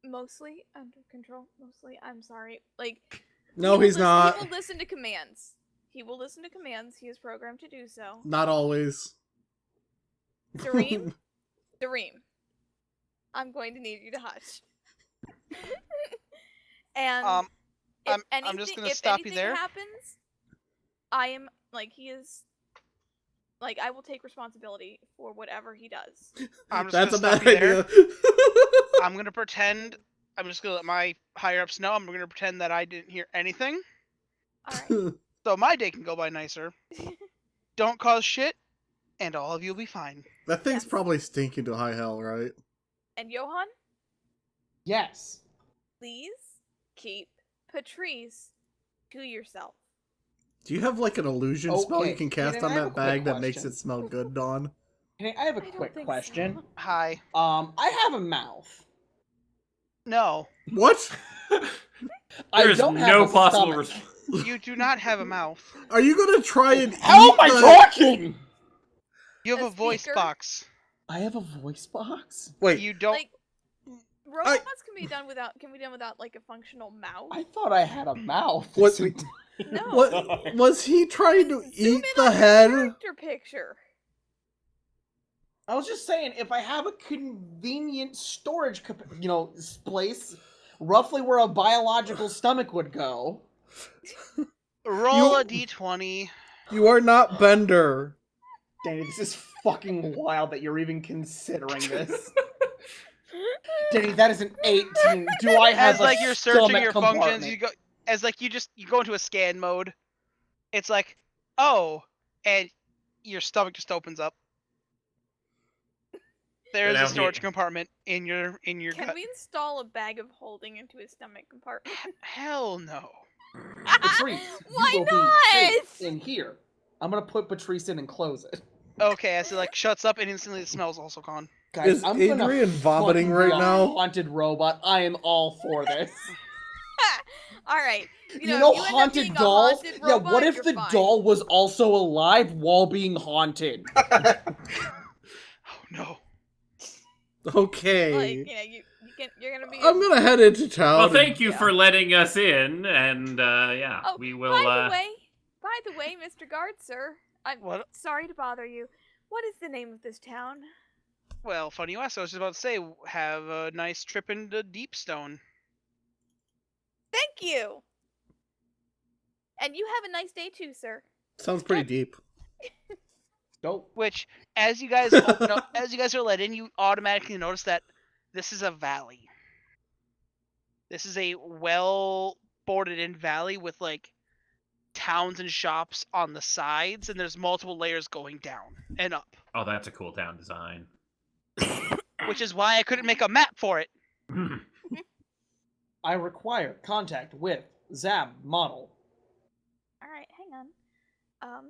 mostly under control. Mostly, I'm sorry. Like, No, he's not. He will listen to commands. He will listen to commands. He is programmed to do so. Not always. Dareem, I'm going to need you to hush. And if I'm just gonna if stop you anything there. happens, I am like he is. Like, I will take responsibility for whatever he does. I'm just That's a gonna bad stop you there. idea. I'm gonna pretend. I'm just gonna let my higher ups know. I'm gonna pretend that I didn't hear anything, Alright. so my day can go by nicer. Don't cause shit, and all of you will be fine. That thing's Yes. probably stinking to high hell, right? And Johan, Yes. please keep Patrice to yourself. Do you have like an illusion spell you Okay, can cast Kaden, on I have that a quick bag that makes question. it smell good, Dawn? Hey, I have a I don't quick think question. so. Hi. I have a mouth. No, What? I There's don't have no a possible stomach. you do not have a mouth. Are you gonna try and How eat am I the- talking? You have A a voice speaker? box. I have a voice box? Wait, You don't. Like, robots can be done without like a functional mouth. I thought I had a mouth. What- No. What was he trying to Zoom eat in the on your head? character picture. I was just saying, if I have a convenient storage, place, roughly where a biological stomach would go. Roll a d20. You are not Bender. Danny, this is fucking wild that you're even considering this. Danny, that is an 18. Do I have As like you're searching stomach your compartment? functions, you go into a scan mode. It's like, oh, and your stomach just opens up. There is But a out storage here- compartment in your Can gut. we install a bag of holding into his stomach compartment? Hell no. Patrice, Why you will not? be safe in here. I'm gonna put Patrice in and close it. Okay, as it like shuts up and instantly the smell's also gone. Guys, Is I'm gonna Adrian vomiting fucking right be a now? Haunted robot. I am all for this. All right. You know, you end up haunted being a dolls. haunted Yeah, robot, what if you're the fine. doll was also alive while being haunted? Oh no. Okay. Like, you're gonna be. I'm gonna head into town. Well, thank you Yeah. for letting us in, and yeah, Oh, we will. By the way, Mr. Guard, sir, I'm What? sorry to bother you. What is the name of this town? Well, funny you ask. I was just about to say, have a nice trip into Deepstone. Thank you. And you have a nice day too, sir. Sounds pretty deep. Dope. Which, as you guys open up, as you guys are let in, you automatically notice that this is a valley. This is a well boarded in valley with like towns and shops on the sides, and there's multiple layers going down and up. Oh, that's a cool town design. Which is why I couldn't make a map for it. I require contact with Zab model. All right, hang on.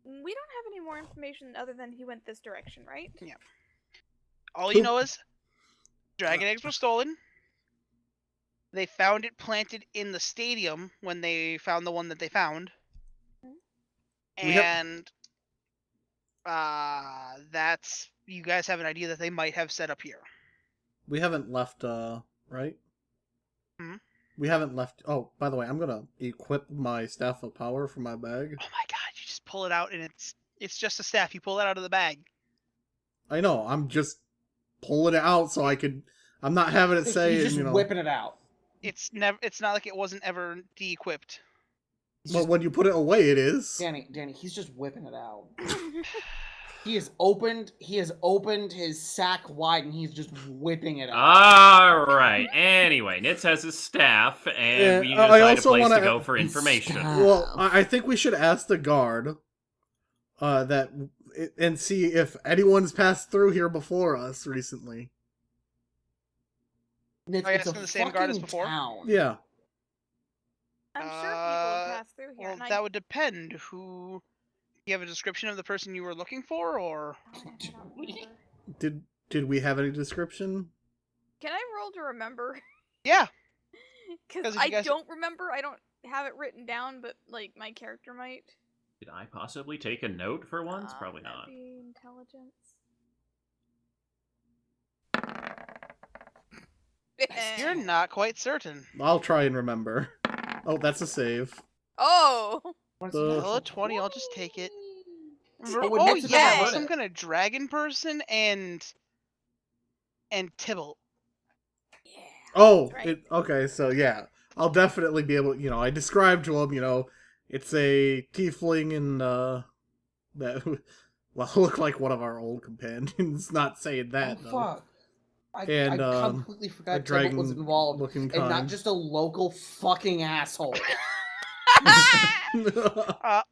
We don't have any more information other than he went this direction, right? All you know is dragon eggs were stolen. They found it planted in the stadium when they found the one that they found. We have- And that's, you guys have an idea that they might have set up here. We haven't left, right? Hmm? We haven't left. Oh, by the way, I'm gonna equip my staff of power from my bag. Oh my god, you just pull it out and it's just a staff. You pull it out of the bag. I know. I'm just pulling it out so I could. I'm not having it say. He's just you know. whipping it out. It's not like it wasn't ever de-equipped. He's Well, just, when you put it away, it is. Danny, he's just whipping it out. He has opened his sack wide and he's just whipping it out. All right. Anyway, Nitz has his staff, and Yeah, we need I to decide a also place to wanna- go for information. Stop. Well, I think we should ask the guard, and see if anyone's passed through here before us recently. It's, Are you it's a asking the same guard as fucking before? town. Yeah. I'm sure people have passed through here. Well, and that would depend. Who? You have a description of the person you were looking for, or? I don't remember. Did we have any description? Can I roll to remember? Yeah. 'Cause Because if you I guys- don't remember. I don't have it written down, but like my character might. Did I possibly take a note for once? Probably That'd not. be intelligence. You're not quite certain. I'll try and remember. Oh, that's a save. Oh. What's The- the Roll a 20, I'll just take it. Oh, Oh Nitz is yeah, gonna some hurt kind of dragon person and Tybalt. Yeah. Oh, Right. okay, so yeah. I'll definitely be able, I described to him, it's a tiefling and, that, well, look like one of our old companions, not saying that, Oh though. fuck! And, I completely forgot Tybalt was dragon involved, looking and not kind. just a local fucking asshole.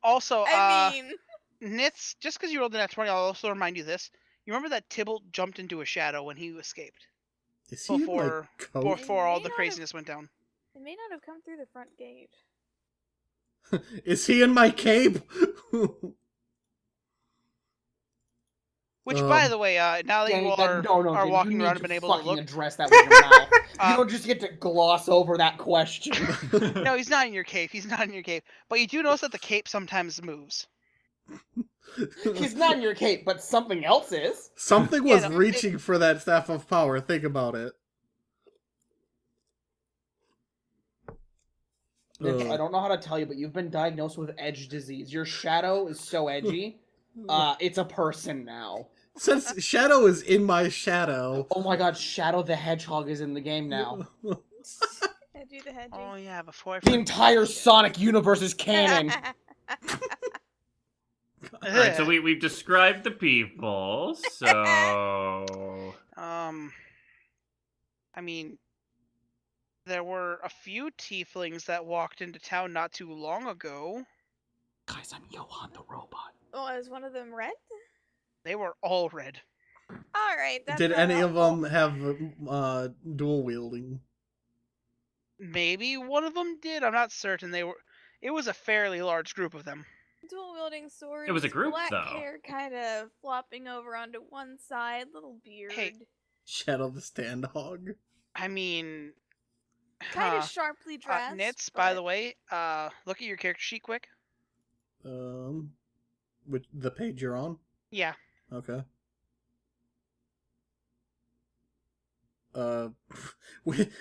Also, I mean, Nitz, just because you rolled a nat 20, I'll also remind you this. You remember that Tybalt jumped into a shadow when he escaped? Is he in my Before- coat? Before all may the not have- craziness went down. they may not have come through the front gate. Is he in my cape? Which, by Um, the way, now that Danny, you all that- are no, are Danny, walking you need around to and been able to fucking look, address that with your mouth. Uh, You don't just get to gloss over that question. no, he's not in your cape. He's not in your cape. But you do notice that the cape sometimes moves. He's not in your cape, but something else is. Something Yeah, was no, reaching for that staff of power. Think about it. Nitz, I don't know how to tell you, but you've been diagnosed with edge disease. Your shadow is so edgy. It's a person now. Since Shadow is in my shadow. Oh my god, Shadow the Hedgehog is in the game now. Hedgie the Hedgie. Oh yeah, before I The entire Sonic universe is canon. Alright, so we've described the people, so... I mean, there were a few tieflings that walked into town not too long ago. Guys, I'm Johan the robot. Oh, is one of them red? They were all red. Alright, that's Did not any of helpful. them have dual wielding? Maybe one of them did. I'm not certain. It was a fairly large group of them. Dual wielding swords. It was a group, black though. hair kind of flopping over onto one side, little beard. Shadow the Standhog. I mean, Kind of sharply dressed. Nitz, by the way, look at your character sheet quick. With the page you're on? Yeah. Okay.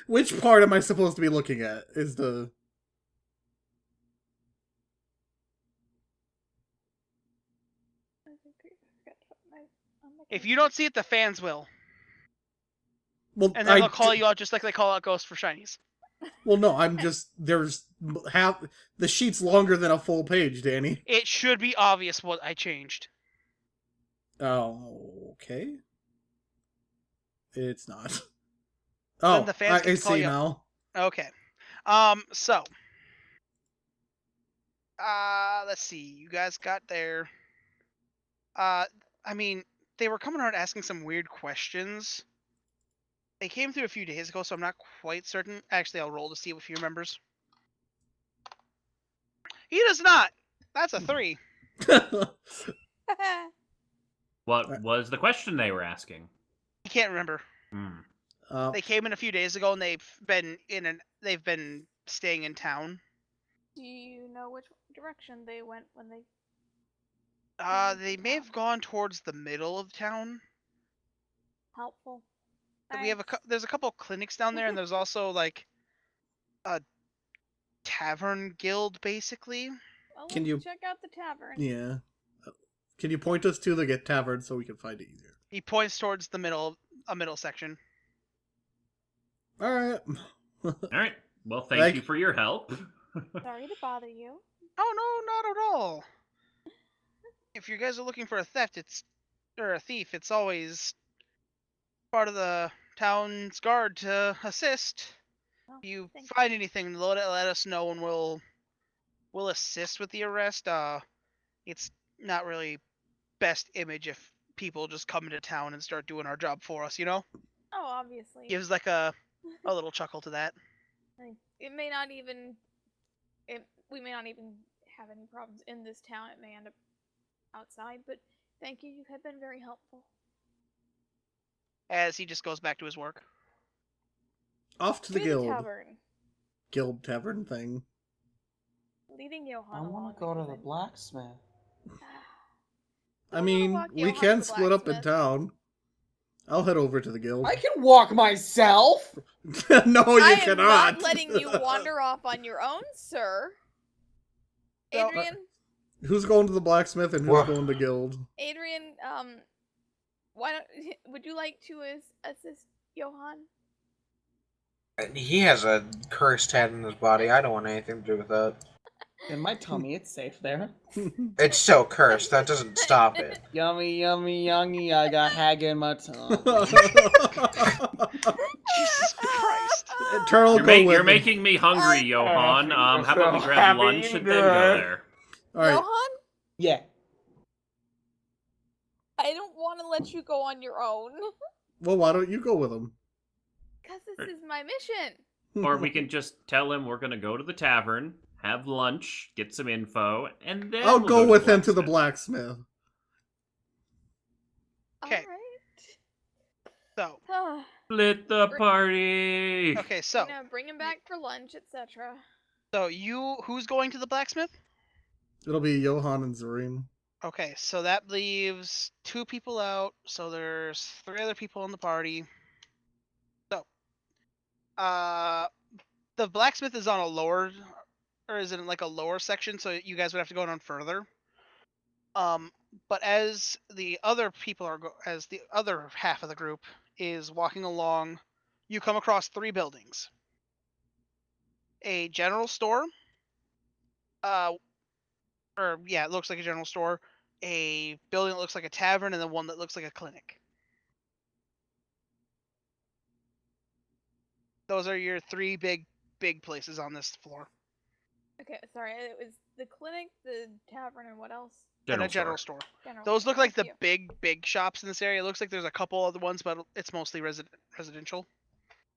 Which part am I supposed to be looking at? Is the... If you don't see it, the fans will. Well, And then they'll call you out just like they call out ghosts for shinies. Well, no, I'm just... There's half... The sheet's longer than a full page, Danny. It should be obvious what I changed. Oh, okay. It's not. Then Oh, the fans I can call see you- now. Okay. So. Let's see. You guys got there. I mean, they were coming around asking some weird questions. They came through a few days ago, so I'm not quite certain. Actually, I'll roll to see if he remembers. He does not. That's a 3. What was the question they were asking? He can't remember. They came in a few days ago, and they've been staying in town. Do you know which direction they went when they... They may have gone towards the middle of town. Helpful. We have there's a couple of clinics down there, and there's also like a tavern guild, basically. Well, Can let's you- check out the tavern? Yeah. Can you point us to the tavern so we can find it easier? He points towards the middle section. Alright. Alright, well, thank you for your help. Sorry to bother you. Oh no, not at all. If you guys are looking for a thief, it's always part of the town's guard to assist. Well, If you thank find anything, let us know, and we'll assist with the arrest. It's not really best image if people just come into town and start doing our job for us, you know? Oh, obviously. Gives like a little chuckle to that. It may not even... we may not even have any problems in this town. It may end up outside, but thank you. You have been very helpful. As he just goes back to his work. Off to the To guild. tavern. Guild tavern thing. Leading Johan I along. want to go to the because blacksmith. I mean, we can split up in town. I'll head over to the guild. I can walk myself. No, you I am cannot. not letting you wander off on your own, sir. So- Adrian, Who's going to the blacksmith and who's Wha- going to guild? Adrian, why don't would you like to assist Johan? He has a cursed head in his body. I don't want anything to do with that. In my tummy, it's safe there. It's so cursed. That doesn't stop it. Yummy, yummy, yummy. I got hag in my tongue. Jesus Christ. Turtle, You're making me hungry, Johan. How about we grab lunch and then go there? Alright, Johan, Yeah. I don't want to let you go on your own. well, why don't you go with him? Because this is my mission. Or we can just tell him we're gonna go to the tavern, have lunch, get some info, and then I'll we'll go to with the him to the blacksmith. Okay. Alright. So, Split the party. okay, so Bring him back for lunch, etc. who's going to the blacksmith? It'll be Johan and Zareem. Okay, so that leaves 2 people out. So there's 3 other people in the party. So, the blacksmith is on a lower, or is it in like a lower section? So you guys would have to go down further. But as the other people are, as the other half of the group is walking along, you come across 3 buildings: a general store, or yeah, it looks like a general store, a building that looks like a tavern, and then one that looks like a clinic. Those are your 3 big places on this floor. Okay, sorry. It was the clinic, the tavern, and what else? And a general store. General Those store, look like the thank you. big shops in this area. It looks like there's a couple other ones, but it's mostly residential.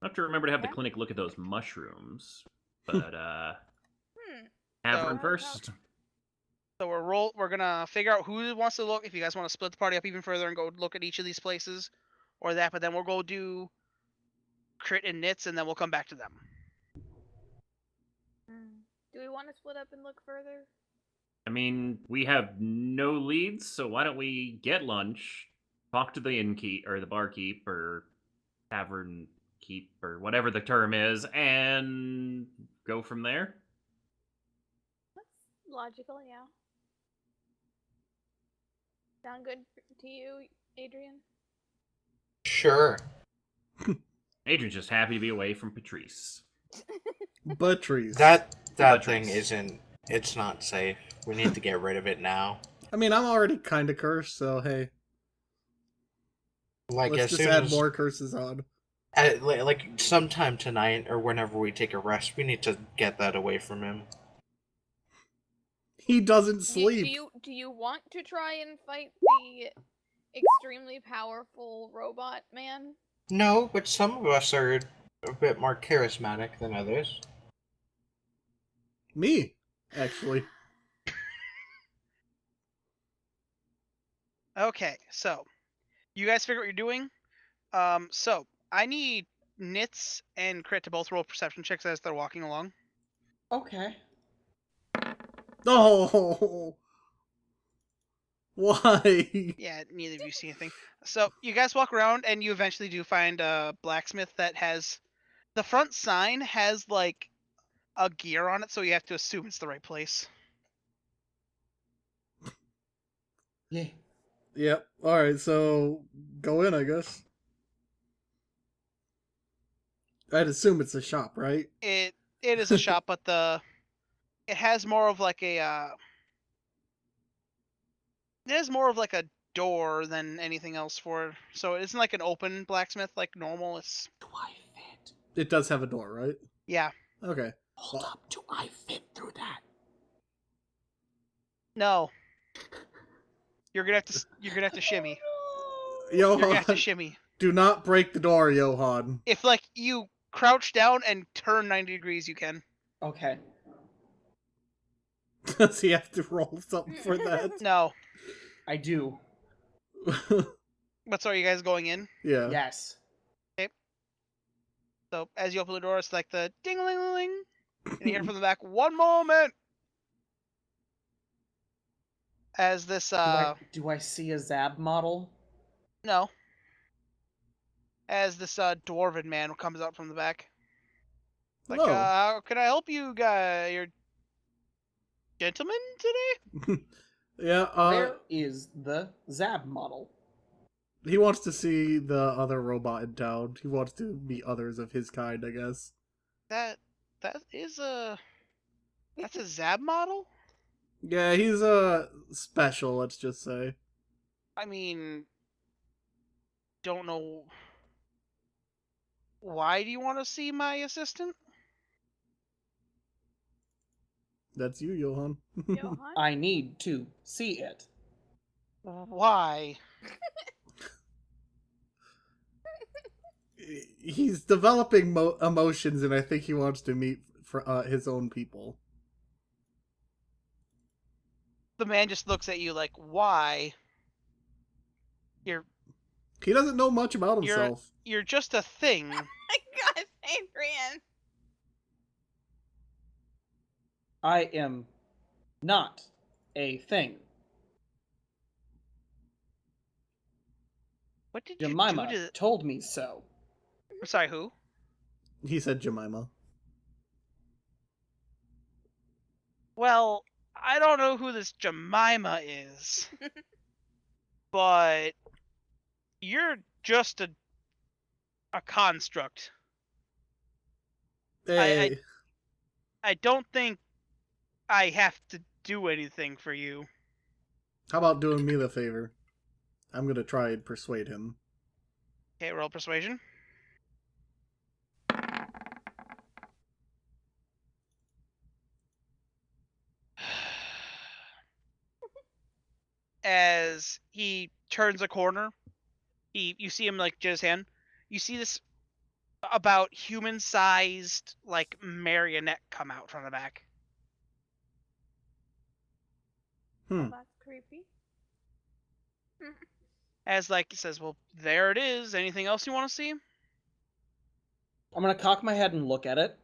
I have to remember to have the Okay. clinic look at those mushrooms. But So- tavern first. So we're gonna figure out who wants to look. If you guys want to split the party up even further and go look at each of these places, or that, but then we'll go do Crit and Nitz, and then we'll come back to them. Do we want to split up and look further? I mean, we have no leads, so why don't we get lunch, talk to the innkeep or the barkeep or tavern keep or whatever the term is, and go from there? That's logical, yeah. Sound good to you, Adrian? Sure. Adrian's just happy to be away from Patrice. Buttress. That Buttress. thing isn't. It's not safe. We need to get rid of it now. I mean, I'm already kind of cursed, so hey. Like Let's as just soon add as more curses on. like sometime tonight or whenever we take a rest, we need to get that away from him. He doesn't Do sleep. you want to try and fight the extremely powerful robot man? No, but some of us are a bit more charismatic than others. Me, actually. Okay, so you guys figure what you're doing. So I need Nitz and Crit to both roll perception checks as they're walking along. Okay. Oh, why? Yeah, neither of you see anything. So you guys walk around, and you eventually do find a blacksmith that has the front sign has like a gear on it, so you have to assume it's the right place. Yeah. Yep. All right. So go in, I guess. I'd assume it's a shop, right? It is a shop, but it has more of like a it has more of like a door than anything else for it. So it isn't like an open blacksmith like normal. It's Do I fit? It does have a door, right? yeah. Okay. Hold up. Do I fit through that? No. You're gonna have to shimmy. You're gonna have to Johan, shimmy. do not break the door, Johan. If like you crouch down and turn 90 degrees, you can. Okay. Does he have to roll something for that? No. I do. But so are you guys going in? Yeah. Yes. So as you open the door, it's like the ding-a-ling-a-ling, and you hear from the back, "One moment." As this Do I see a Zab model? no. As this dwarven man comes out from the back. Like, Hello. how can I help you guys? You're gentlemen today? Yeah. Where is the Zab model? He wants to see the other robot in town. He wants to meet others of his kind, I guess. That is that's a Zab model? Yeah, he's special, let's just say. I mean, don't know. Why do you want to see my assistant? That's you, Johan. Johan? I need to see it. Why? He's developing emotions, and I think he wants to meet his own people. The man just looks at you like, why? He doesn't know much about himself. You're just a thing. My gosh, Adrian! I am not a thing. What did you Jemima do to... told me so. Sorry, who? He said Jemima. Well, I don't know who this Jemima is, but you're just a construct. Hey, I don't think I have to do anything for you. how about doing me the favor? I'm gonna try and persuade him. Okay, roll persuasion. As he turns a corner, you see him like jizz his hand. You see this about human-sized like marionette come out from the back. Oh, that's creepy. As like he says, "Well, there it is. Anything else you want to see?" I'm gonna cock my head and look at it.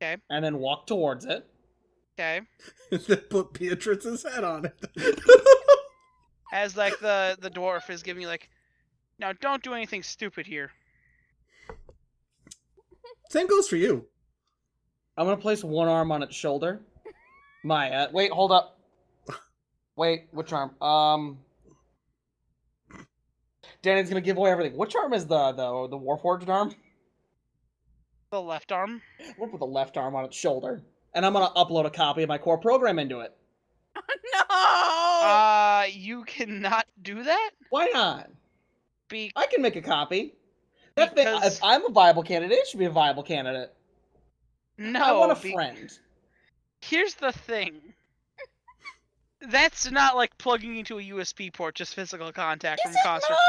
Okay. And then walk towards it. Okay. Then put Beatrice's head on it. As like the dwarf is giving you like, now don't do anything stupid here. Same goes for you. I'm gonna place one arm on its shoulder. Wait, hold up. Wait, which arm? Danny's gonna give away everything. Which arm is the Warforged arm? The left arm. We'll put the left arm on its shoulder. And I'm gonna upload a copy of my core program into it. No! You cannot do that. Why not? Be I can make a copy. That thing, Because- if I'm a viable candidate, it should be a viable candidate. no. I want a friend. Here's the thing. That's not like plugging into a USB port, just physical contact from Is it construct.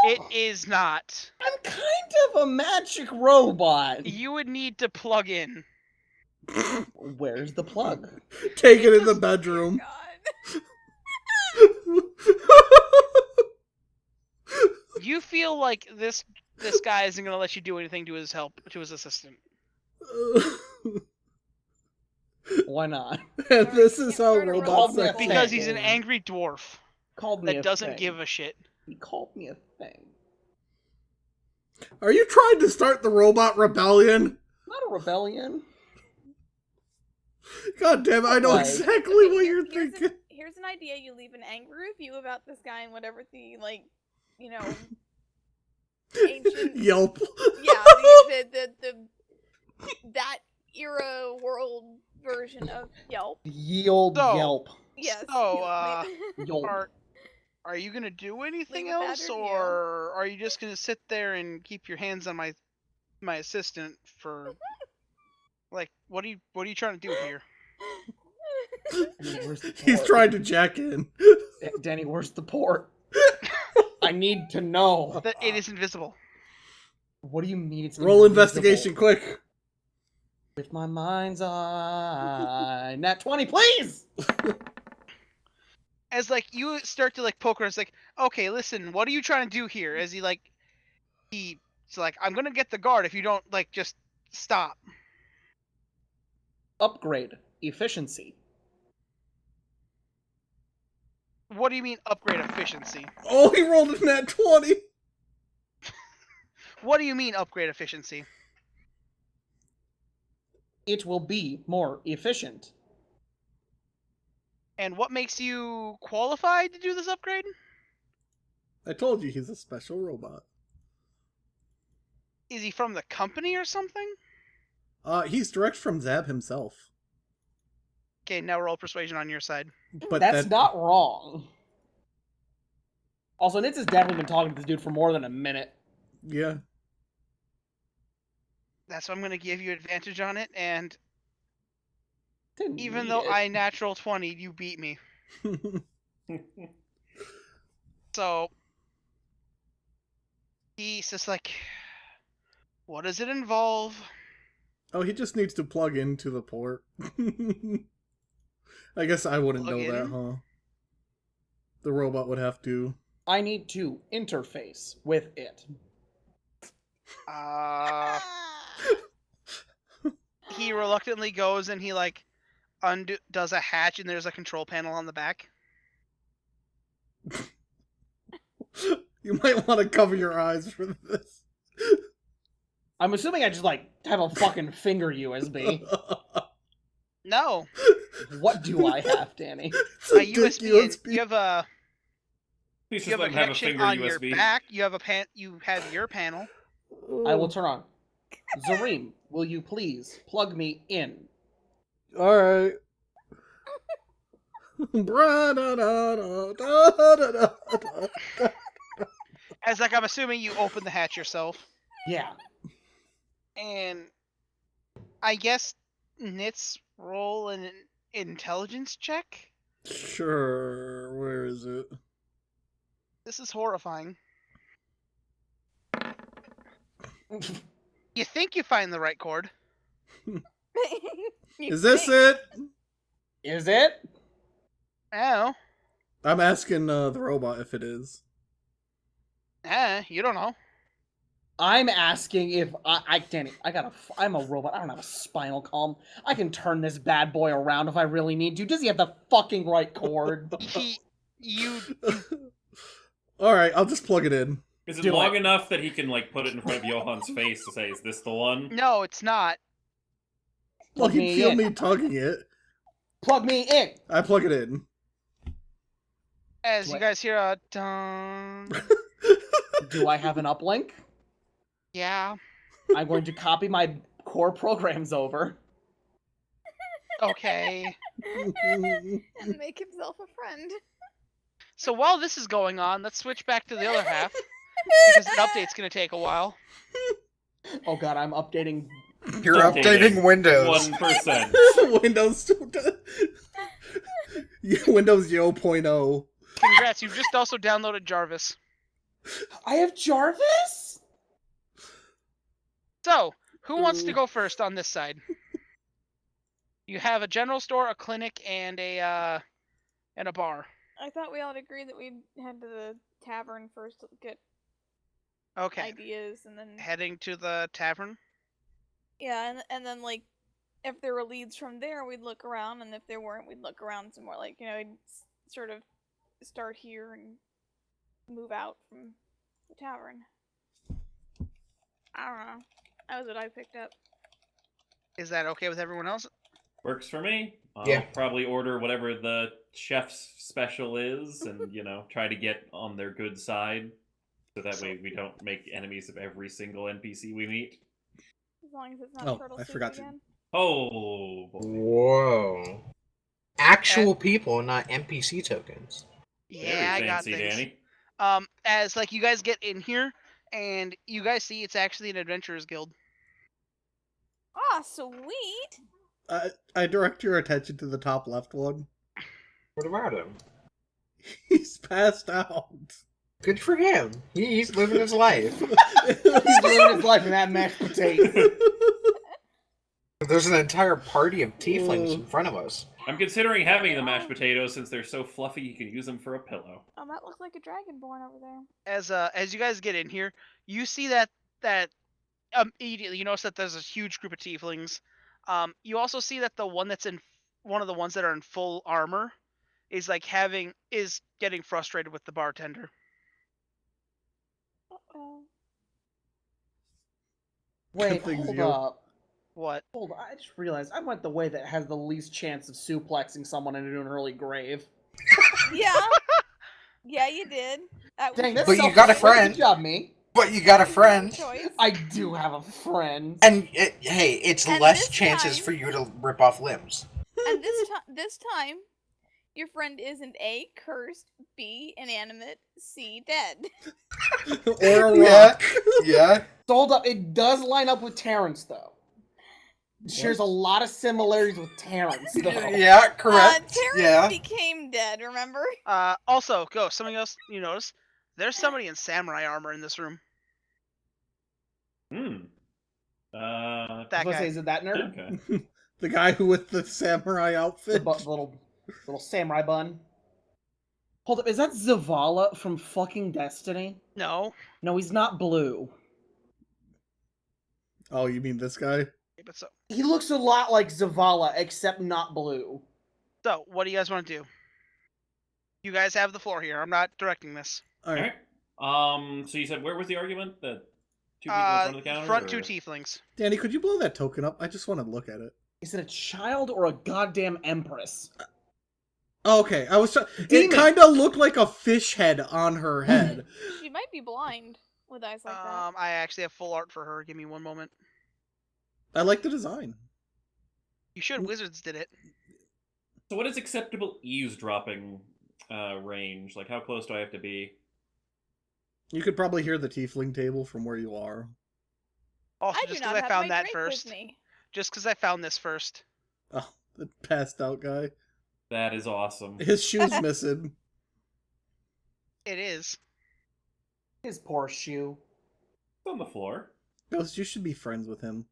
not, It though? is not. I'm kind of a magic robot. You would need to plug in. Where's the plug? Take it in the bedroom. God. You feel like this guy isn't gonna let you do anything to his assistant. Why not? And this is how Can't robots Called me a sex thing. Because he's an happen. angry dwarf Called me that a doesn't thing. give a shit. He called me a thing. Are you trying to start the robot rebellion? Not a rebellion. God damn it, I know Like- exactly Okay, what you're here's thinking. Here's an idea. You leave an angry review about this guy and whatever the, like, you know, ancient... Yelp. Yeah, the that era world version of Yelp. Ye old So- Yelp. Yes. So, Yelp. Are you gonna do anything Leave a bad else, review. or are you just gonna sit there and keep your hands on my assistant for like what are you trying to do here? Danny, where's the He's port? trying to jack in. Danny, where's the port? I need to know. That it is invisible. What do you mean it's Roll invisible? investigation quick. With my mind's eye. Nat 20, please! As like you start to like poke her, it's like, okay, listen, what are you trying to do here? As he's like, I'm gonna get the guard if you don't like just stop. Upgrade. Efficiency. What do you mean upgrade efficiency? Oh, he rolled a nat 20. What do you mean upgrade efficiency? It will be more efficient. And what makes you qualified to do this upgrade? I told you he's a special robot. Is he from the company or something? He's direct from Zab himself. Okay, now roll persuasion on your side. But That's that, not wrong. Also, Nitz has definitely been talking to this dude for more than a minute. yeah. That's why I'm gonna give you advantage on it, and Didn't even need though it. I natural 20, you beat me. So he's just like, what does it involve? Oh, he just needs to plug into the port. I guess I wouldn't Plug know that, in? huh? The robot would have to. I need to interface with it. He reluctantly goes and he like does a hatch, and there's a control panel on the back. You might want to cover your eyes for this. I'm assuming I just like have a fucking finger USB. No. What do I have, Danny? It's a A dick USB. USB. You have a Please you just have a let him have a connection finger on USB. your back. You have your panel. I will turn on. Zareem, will you please plug me in? All right. As like I'm assuming you open the hatch yourself. Yeah. And I guess Nitz roll an intelligence check. Sure. Where is it? This is horrifying. You think you find the right chord. Is this it? Is it? Oh, I'm asking the robot if it is. you don't know. I'm asking if Danny, I'm a robot. I don't have a spinal column. I can turn this bad boy around if I really need to. Does he have the fucking right chord? You All right, I'll just plug it in. Is it Do long it. enough that he can like put it in front of Johan's face to say, "Is this the one?" no, it's not. Well, Plug he'd me feel in. me tugging it. Plug me in. I plug it in. As you What? guys hear a dun. Do I have an uplink? Yeah. I'm going to copy my core programs over. Okay. And make himself a friend. So while this is going on, let's switch back to the other half because an update's gonna take a while. Oh god, I'm updating. You're Updating. updating Windows. 1%. Windows. Windows 0.0. Congrats, you've just also downloaded Jarvis. I have Jarvis? So, who wants to go first on this side? You have a general store, a clinic, and a bar. I thought we all agreed that we'd head to the tavern first to get Okay. ideas, and then Heading to the tavern. yeah, and then like if there were leads from there, we'd look around, and if there weren't, we'd look around some more. Like we'd sort of start here and move out from the tavern. I don't know. That was what I picked up. Is that okay with everyone else? Works for me. I'll Yeah. probably order whatever the chef's special is, and try to get on their good side, so that way we don't make enemies of every single NPC we meet. As long as it's not Oh, turtle I soup forgot to- again. Oh boy. Whoa. Actual people, not NPC tokens. Yeah, I Very got fancy, things. Danny. As like you guys get in here, and you guys see it's actually an adventurers guild. Ah, sweet. I direct your attention to the top left one. What about him? He's passed out. Good for him. He's living his life. He's living his life in that mashed potato. There's an entire party of tieflings in front of us. I'm considering having the mashed potatoes since they're so fluffy you can use them for a pillow. Oh, that looks like a dragonborn over there. As you guys get in here, you see that immediately you notice that there's a huge group of tieflings. You also see that the one that's in one of the ones that are in full armor is getting frustrated with the bartender. Uh-oh. Wait, things hold you- up. What? Hold on, I just realized I went the way that has the least chance of suplexing someone into an early grave. Yeah. Yeah, you did. That Dang, was that's But you got a self-defense. friend. Good job, me. But you got a your friend. choice. I do have a friend. And hey, it's And less this chances time- for you to rip off limbs. And this time, your friend isn't A, cursed, B, inanimate, C, dead. Or a Yeah. rock. Yeah. So hold up, it does line up with Terrence, though. It shares a lot of similarities with Terrence, though. Yeah, correct. Terrence Yeah. became dead, remember? Also, go. Something else you notice. There's somebody in samurai armor in this room. Hmm. That I was gonna guy. say, is it that nerd? Okay. The guy who with the samurai The outfit. little samurai bun. Hold up, is that Zavala from fucking Destiny? No. No, he's not blue. Oh, you mean this guy? But so, He looks a lot like Zavala, except not blue. what do you guys want to do? You guys have the floor here. I'm not directing this. All right. Alright. So you said where was the argument? That two people in front of the counter? Front two or- tieflings. Danny, could you blow that token up? I just want to look at it. Is it a child or a goddamn empress? Oh, okay, I was trying. It Demon. kind of looked like a fish head on her head. She might be blind with eyes like that. I actually have full art for her. Give me one moment. I like the design. You should. Wizards did it. So what is acceptable eavesdropping range? Like how close do I have to be? You could probably hear the tiefling table from where you are. Also, I do just not because I have found my that drink first. with me. Just because I found this first. Oh, the passed out guy. That is awesome. His shoe's missing. It is. His poor shoe. It's on the floor. Ghost, you should be friends with him.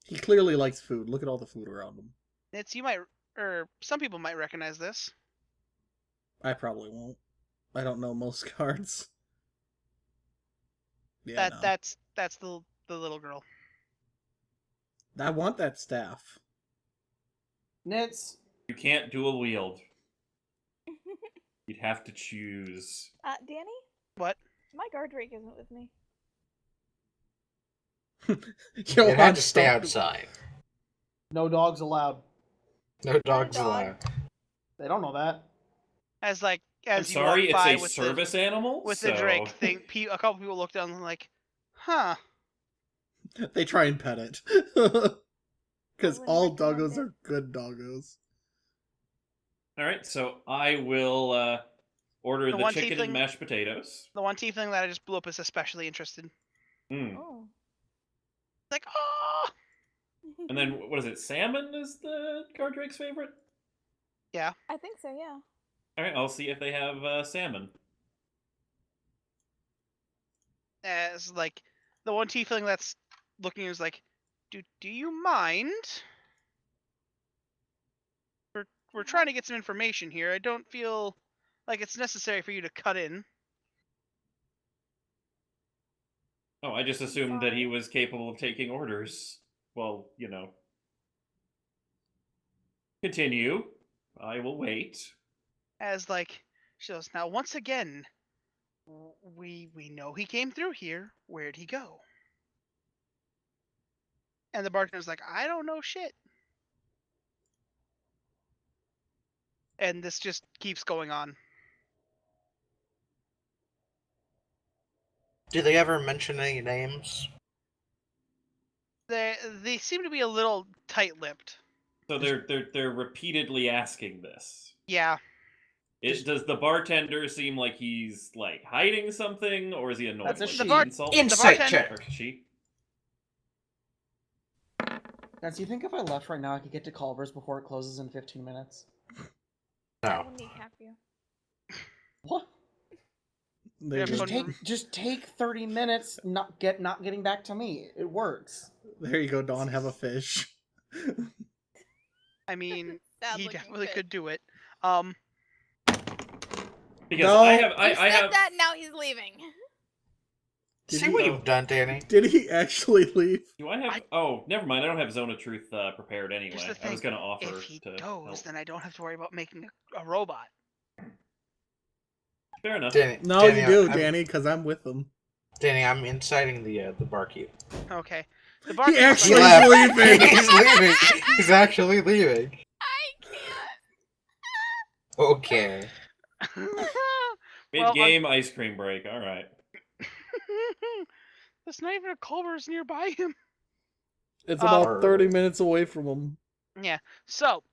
He clearly likes food. Look at all the food around him. Nitz, you might, or some people might recognize this. I probably won't. I don't know most cards. Yeah, no. That's the little girl. I want that staff. Nitz. You can't dual wield. You'd have to choose. Danny? What? My guard drake isn't with me. Yo, It had to stay outside. No dogs allowed. No dogs dog. allowed. They don't know that. As I'm you sorry, walk it's by a with service animal. the so... drake thing, a couple people look down and like, huh? They try and pet it. Because wouldn't all recommend doggos it. are good doggos. All right, so I will order The the one chicken tiefling- and mashed potatoes. The one tiefling that I just blew up is especially interested. Mm. Oh. It's like, oh! And then what is it? Salmon is the guard drake's favorite. I think so, yeah. All right, I'll see if they have salmon. As like, the one tiefling that's looking is like, do you mind? We're trying to get some information here. I don't feel like it's necessary for you to cut in. Oh, I just assumed that he Fine. was capable of taking orders. Well, you know. Continue. I will wait. As like, she goes, now once again, we know he came through here. Where'd he go? And the bartender's like, I don't know shit. And this just keeps going on. Do they ever mention any names? They seem to be a little tight-lipped. So they're repeatedly asking this. Yeah. Does the bartender seem like he's like hiding something, or is he annoyed? That's a Like, she. is he insulted? Insight bartender- check. Or she? Guys, do you think if I left right now I could get to Culver's before it closes in 15 minutes? I No. will kneecap you. What? They Yeah, just- but- Just take 30 minutes not getting back to me. It works. There you go, Dawn. Have a fish. I mean, Sad he looking definitely fish. could do it. Because No. I have You I said have that, now he's leaving. Did See he- what you've done, Danny? Did he actually leave? do I have oh never mind, I don't have Zone of Truth prepared Here's anyway. the I was thing, gonna offer if he to goes, help. then I don't have to worry about making a robot. Fair enough. Danny, No, Danny, you do, I'm- Danny, because I'm with them. Danny, I'm inciting the barkeep. Okay. The He bartender's actually like, left. leaving. He's leaving. He's actually leaving. I can't. Okay. Mid game ice cream break. All right. There's not even a Culver's nearby him. It's about Arr. 30 minutes away from him. Yeah. So,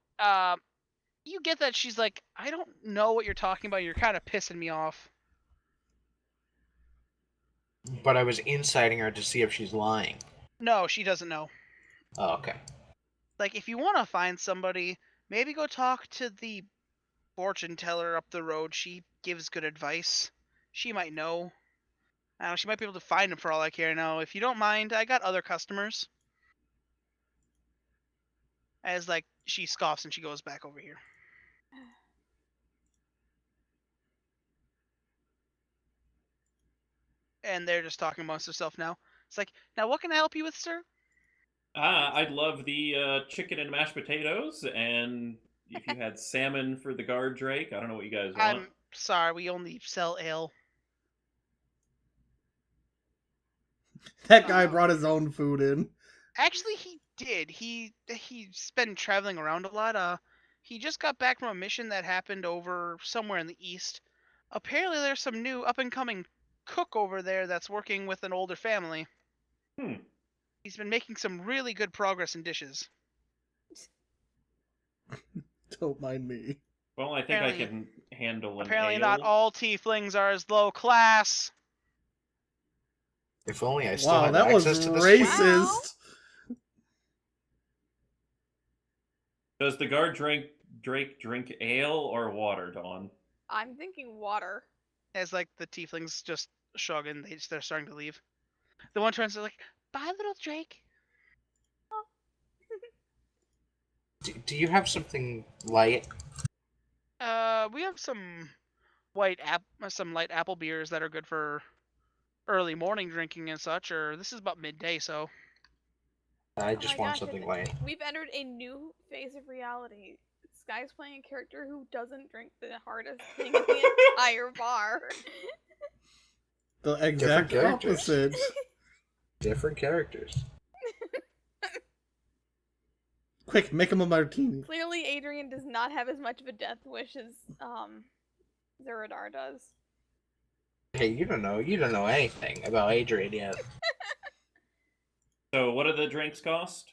you get that she's like, I don't know what you're talking about. You're kind of pissing me off. But I was inciting her to see if she's lying. No, she doesn't know. Oh, okay. Like, if you want to find somebody, maybe go talk to the fortune teller up the road. She gives good advice. She might know. I don't know, she might be able to find him for all I care now. If you don't mind, I got other customers. As, like, she scoffs and she goes back over here. And they're just talking amongst themselves now. It's like, now what can I help you with, sir? I'd love the chicken and mashed potatoes, and if you had salmon for the guard drake. I don't know what you guys want. sorry, we only sell ale. That guy brought his own food in. Actually, he did. He's been traveling around a lot. He just got back from a mission that happened over somewhere in the east. Apparently, there's some new up-and-coming cook over there that's working with an older family. He's been making some really good progress in dishes. Don't mind me. Well, I think I can handle an Apparently, ale. not all tieflings are as low class. If only I still Wow, had that was access to this. racist. Does the guard drink ale or water, Dawn? I'm thinking water. As like the tieflings just shrug and they're starting to leave. The one turns to like, "Bye, little Drake." Do you have something light? We have some light apple beers that are good for early morning drinking and such. Or this is about midday, so I Oh just my want gosh, something light. We've entered a new phase of reality. Sky's playing a character who doesn't drink the hardest thing in the entire bar. The exact characters. opposite. Different characters. Quick, make him a martini. Clearly, Adrian does not have as much of a death wish as Zeradar does. Hey, you don't know anything about Adrian yet. So, what do the drinks cost?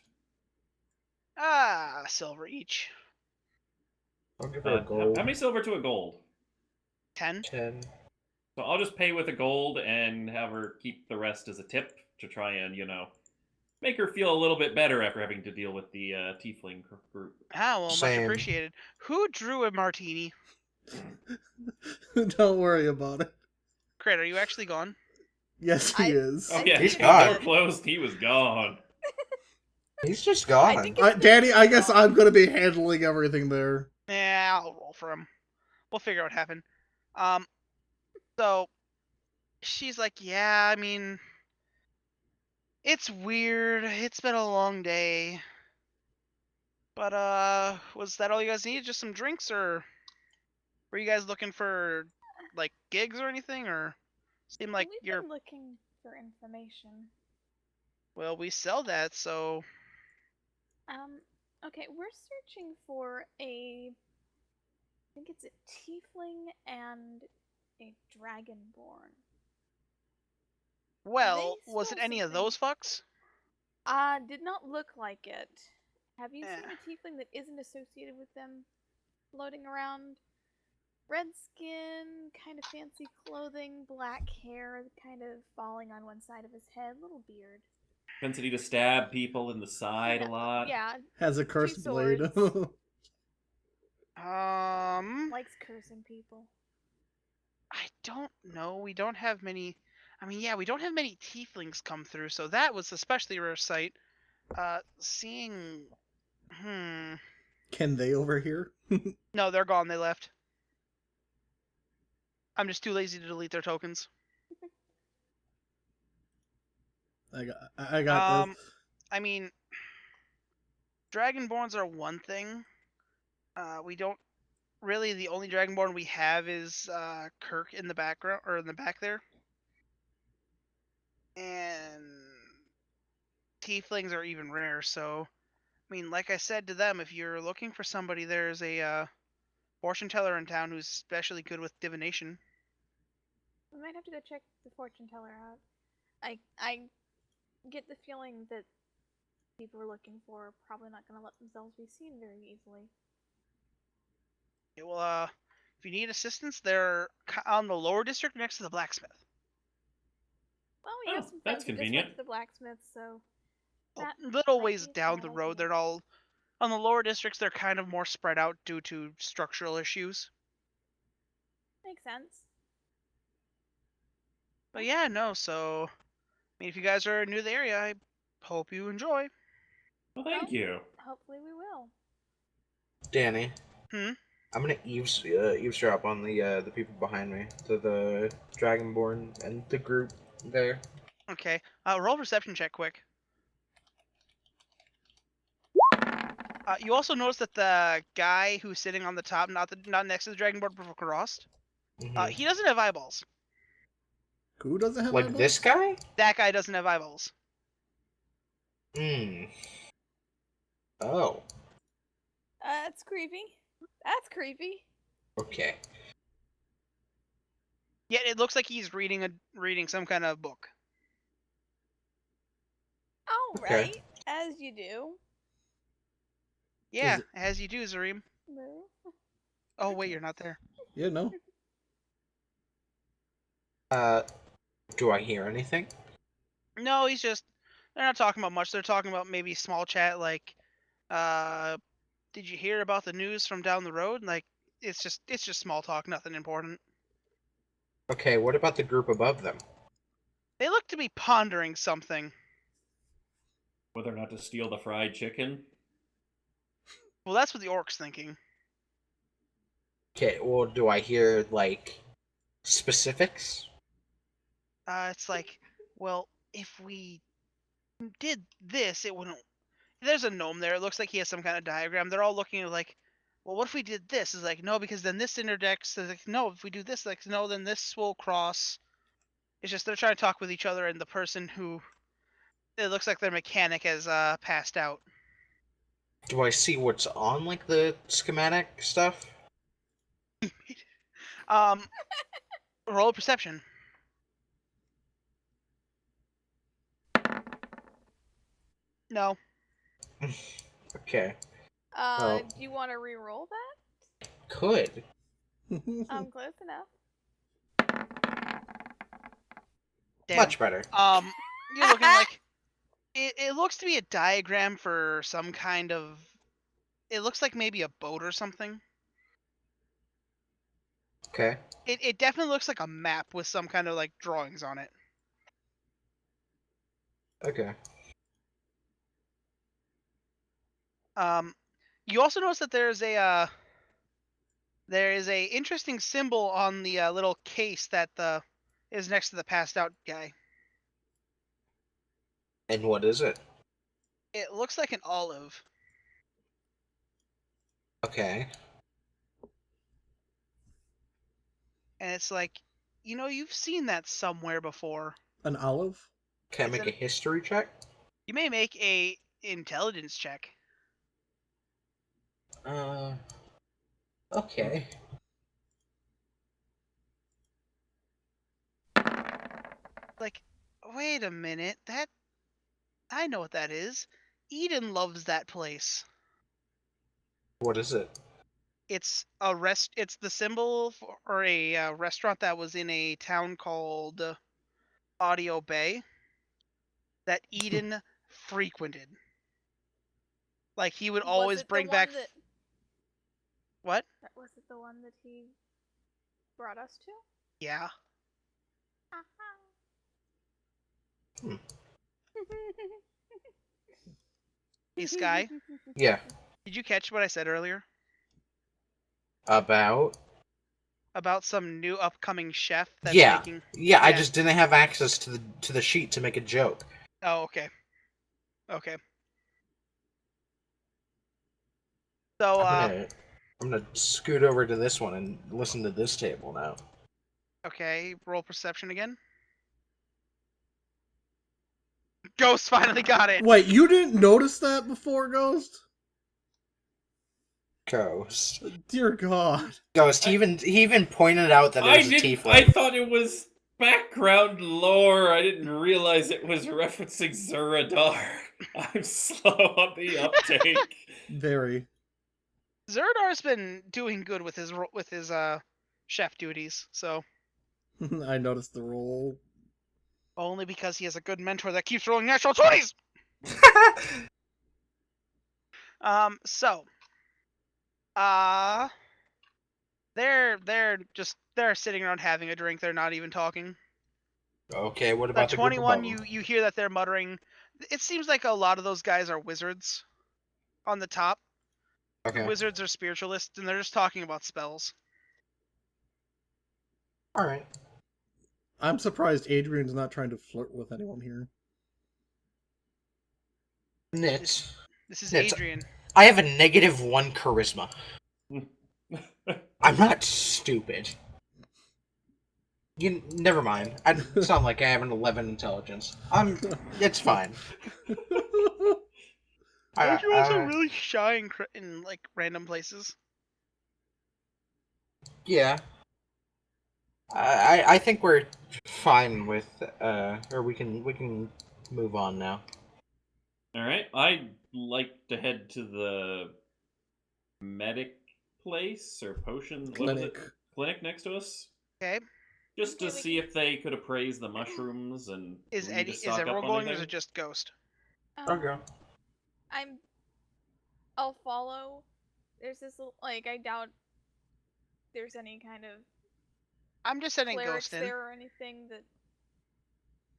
silver each. I'll give her a How gold. many silver to a gold? 10. 10. So I'll just pay with a gold and have her keep the rest as a tip to try and, make her feel a little bit better after having to deal with the tiefling group. Well, Same. much appreciated. Who drew a martini? Don't worry about it. Crit, are you actually gone? Yes, he is. Oh yeah, He's the gone. door closed. He was gone. He's just gone. I think it's Danny, I guess I'm gonna be handling everything there. Yeah, I'll roll for him. We'll figure out what happened. So she's like, yeah, I mean, it's weird. It's been a long day. But was that all you guys needed? Just some drinks, or were you guys looking for like gigs or anything, or seem like We've you're been looking for information. well, we sell that, so Okay, we're searching for I think it's a tiefling and a dragonborn. well, They was it sell any of something. those fucks? Did not look like it. Have you seen Eh. a tiefling that isn't associated with them floating around? Red skin, kind of fancy clothing, black hair, kind of falling on one side of his head, little beard. Propensity to stab people in the side a lot. Yeah, Has a cursed blade. swords. I likes cursing people. don't know. We don't have many. I mean, yeah, we don't have many tieflings come through, so that was especially a rare sight. Seeing. Can they over here? No, they're gone. They left. I'm just too lazy to delete their tokens. I got this. I mean, Dragonborns are one thing. We don't really. The only Dragonborn we have is Kirk in the background or in the back there, and Tieflings are even rare. So, I mean, like I said to them, if you're looking for somebody, there's a fortune teller in town who's especially good with divination. We might have to go check the fortune teller out. I get the feeling that people we're looking for are probably not going to let themselves be seen very easily. Okay, well, if you need assistance, they're on the lower district next to the blacksmith. Well, we have Oh, some that's friends who just convenient. went to the blacksmith, so that Little might ways be a down the small road. idea. They're all on the lower districts. They're kind of more spread out due to structural issues. Makes sense. But yeah, no. So, I mean, if you guys are new to the area, I hope you enjoy. Well, thank you. Hopefully we will. Danny. Hmm? I'm gonna eavesdrop on the people behind me, to the Dragonborn and the group there. Okay. Roll perception check quick. You also notice that the guy who's sitting on the top, not next to the Dragonborn, but across, Mhm. He doesn't have eyeballs. Who doesn't have Like eyeballs? this guy? That guy doesn't have eyeballs. Hmm. Oh. That's creepy. That's creepy. Okay. Yet it looks like he's reading some kind of book. All Okay. right, as you do. Yeah, it- as you do, Zareem. No. Oh wait, you're not there. Yeah, no. Do I hear anything? No, he's just. They're not talking about much. They're talking about maybe small chat like, did you hear about the news from down the road? Like, it's just small talk, nothing important. Okay, what about the group above them? They look to be pondering something. Whether or not to steal the fried chicken. Well, that's what the orc's thinking. Okay, well, do I hear, like, specifics? It's like, well, if we did this, it wouldn't. There's a gnome there. It looks like he has some kind of diagram. They're all looking at like, well, what if we did this? It's like, no, because then this interdects. It's like, no, if we do this, like, no, then this will cross. It's just they're trying to talk with each other, and the person who it looks like their mechanic has passed out. Do I see what's on, like, the schematic stuff? Roll perception. No. Okay. Oh. Do you want to re-roll that? Could. Close enough. Damn. Much better. You're looking like it looks to be a diagram for some kind of. It looks like maybe a boat or something. Okay. It definitely looks like a map with some kind of like drawings on it. Okay. You also notice that there is a interesting symbol on the little case that is next to the passed out guy. And what is it? It looks like an olive. Okay. And it's like, you've seen that somewhere before. An olive? Can I It's make a history check? You may make a intelligence check. Okay. Like, wait a minute, I know what that is. Eden loves that place. What is it? It's the symbol for a restaurant that was in a town called Audio Bay that Eden frequented. Like he would always bring back. What? Was it the one that he brought us to? Yeah. Hmm. Hey, Sky. Yeah. Did you catch what I said earlier About? about some new upcoming chef that's Yeah. making? Yeah, I just didn't have access to the sheet to make a joke. Oh, okay. Okay. So, I'm gonna scoot over to this one and listen to this table now. okay, roll perception again. Ghost finally got it. Wait, you didn't notice that before, Ghost? Ghost. Dear God. Ghost. He even pointed out that it was a tiefling. I thought it was background lore. I didn't realize it was referencing Zuradar. I'm slow on the uptake. Very. Zerdar's been doing good with his chef duties, so I noticed the roll. only because he has a good mentor that keeps rolling natural 20s. They're sitting around having a drink. They're not even talking. Okay, what The about the 21, group above them? you hear that they're muttering. It seems like a lot of those guys are wizards. On the top, Okay. wizards are spiritualists, and they're just talking about spells. All right. I'm surprised Adrian's not trying to flirt with anyone here. Nitz. This is Nitz. Adrian. I have a -1 charisma. I'm not stupid. You never mind. It's not like I have an 11 intelligence. It's fine. Aren't you also I- really shy in like random places? Yeah. I think we're fine with or we can move on now. All right, I'd like to head to the medic place or potion. What was it? Clinic. Clinic next to us. Okay. Just to Okay, we see if they could appraise the mushrooms and Is we need to is stock up everyone on going, or is anything. it just Ghost? Okay. I'll follow. There's this like I doubt there's any kind of I'm just sending clerics Ghost in. there or anything that.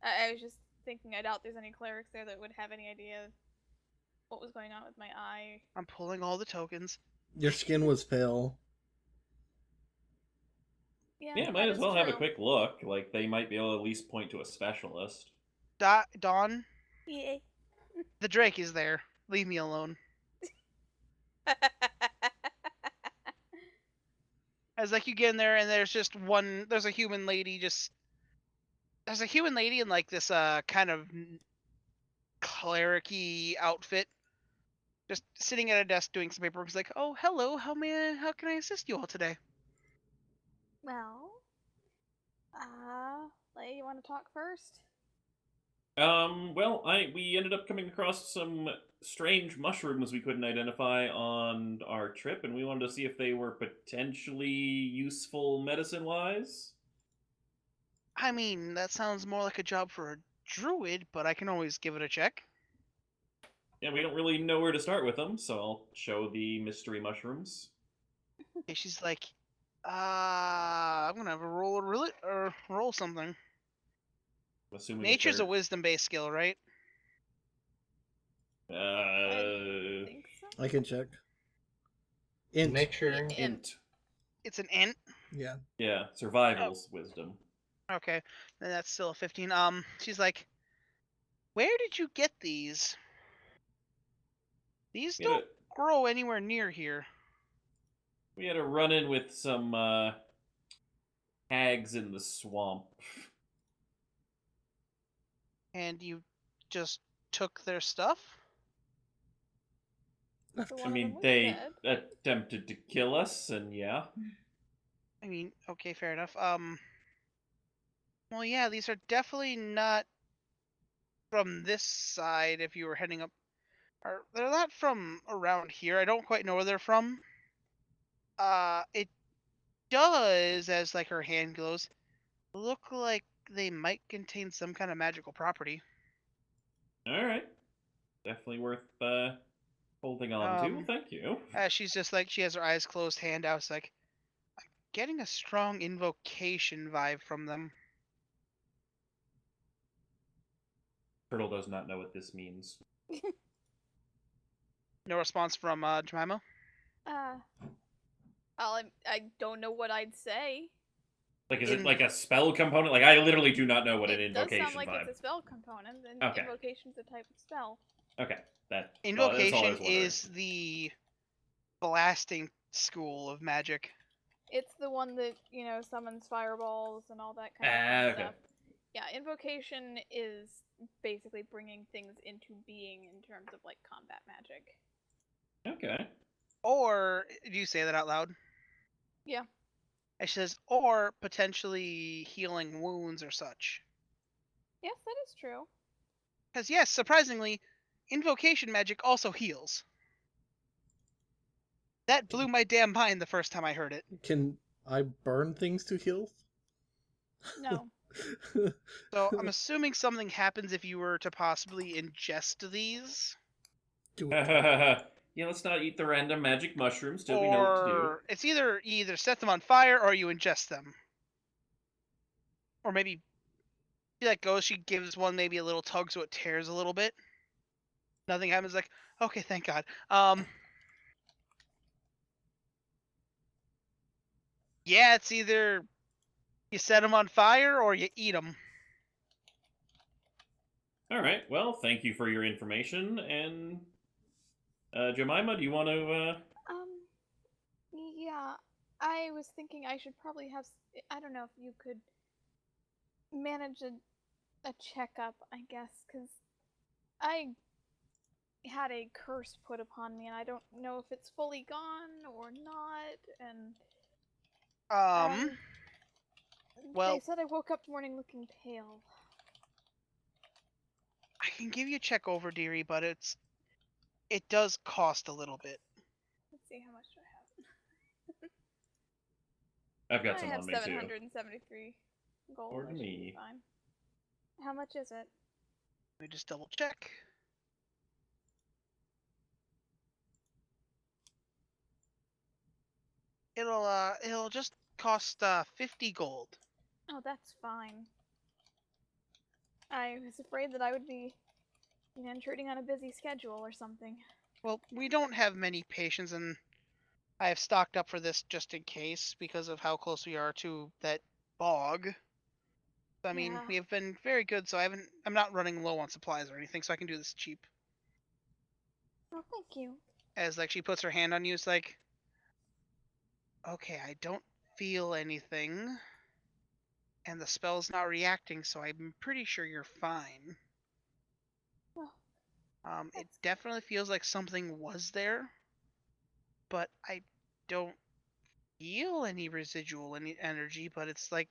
I was just thinking. I doubt there's any clerics there that would have any idea what was going on with my eye. I'm pulling all the tokens. Your skin was pale. Yeah, might that as is well have a true. quick look. Like they might be able to at least point to a specialist. Dawn, Yeah. the Drake is there. Leave me alone. As like you get in there and there's just one. There's a human lady just. There's a human lady in like this kind of cleric-y outfit, just sitting at a desk doing some paperwork. It's like, oh hello, how can I assist you all today? Well, Lay, you want to talk first? Well, we ended up coming across some strange mushrooms we couldn't identify on our trip, and we wanted to see if they were potentially useful medicine-wise. I mean, that sounds more like a job for a druid, but I can always give it a check. Yeah, we don't really know where to start with them, so I'll show the mystery mushrooms. Okay, she's like, I'm gonna have a roll something. I'm assuming Nature's a they're, wisdom-based skill, right? I think so. I can check. Int. Nature. int. It's an int. Yeah. Yeah, survival's wisdom. Okay, then that's still a 15. She's like, where did you get these? These We had don't grow anywhere near here. We had a run-in with some hags in the swamp. And you just took their stuff? So I one of mean, them was they dead. attempted to kill us, and yeah. I mean, okay, fair enough. Well, yeah, these are definitely not from this side if you were heading up. Or they're not from around here. I don't quite know where they're from. It does, as like her hand glows, look like they might contain some kind of magical property. All right, definitely worth holding on to. Thank you. She's just like, she has her eyes closed, hand out. It's like, I'm getting a strong invocation vibe from them. Turtle does not know what this means. No response from Jemima. I don't know what I'd say. Like, is it like a spell component? Like, I literally do not know what an It does invocation sound like vibe. it's a spell component, and Okay. invocation's a type of spell. Okay, that's all I Invocation was wondering. is the blasting school of magic. It's the one that, summons fireballs and all that kind of fun Okay. stuff. Yeah, invocation is basically bringing things into being in terms of, like, combat magic. Okay. Or, do you say that out loud? Yeah. It says, or potentially healing wounds or such. Yes, that is true. Because, yes, surprisingly, invocation magic also heals. That blew my damn mind the first time I heard it. Can I burn things to heal? No. So, I'm assuming something happens if you were to possibly ingest these. Do it. Yeah, let's not eat the random magic mushrooms till we know what to do. Or it's either you either set them on fire or you ingest them. Or maybe she like goes, she gives one maybe a little tug so it tears a little bit. Nothing happens, like, okay, thank God. Yeah, it's either you set them on fire or you eat them. All right. Well, thank you for your information. And Jemima, do you want to? Yeah. I was thinking I should probably have. I don't know if you could manage a checkup, I guess, because I had a curse put upon me, and I don't know if it's fully gone or not, and Well, they said I woke up this morning looking pale. I can give you a check over, dearie, but it does cost a little bit. Let's see, how much do I have? I've got I some have on me too. 773 gold. Or I should be me. fine. How much is it? Let me just double check. It'll just cost 50 gold. Oh, that's fine. I was afraid that I would be, intruding on a busy schedule or something. Well, we don't have many patients, and I have stocked up for this just in case because of how close we are to that bog. I mean, Yeah. we have been very good, so I'm not running low on supplies or anything, so I can do this cheap. Oh, thank you. As like she puts her hand on you, it's like, okay, I don't feel anything, and the spell's not reacting, so I'm pretty sure you're fine. Well, It definitely feels like something was there, but I don't feel any residual energy, but it's like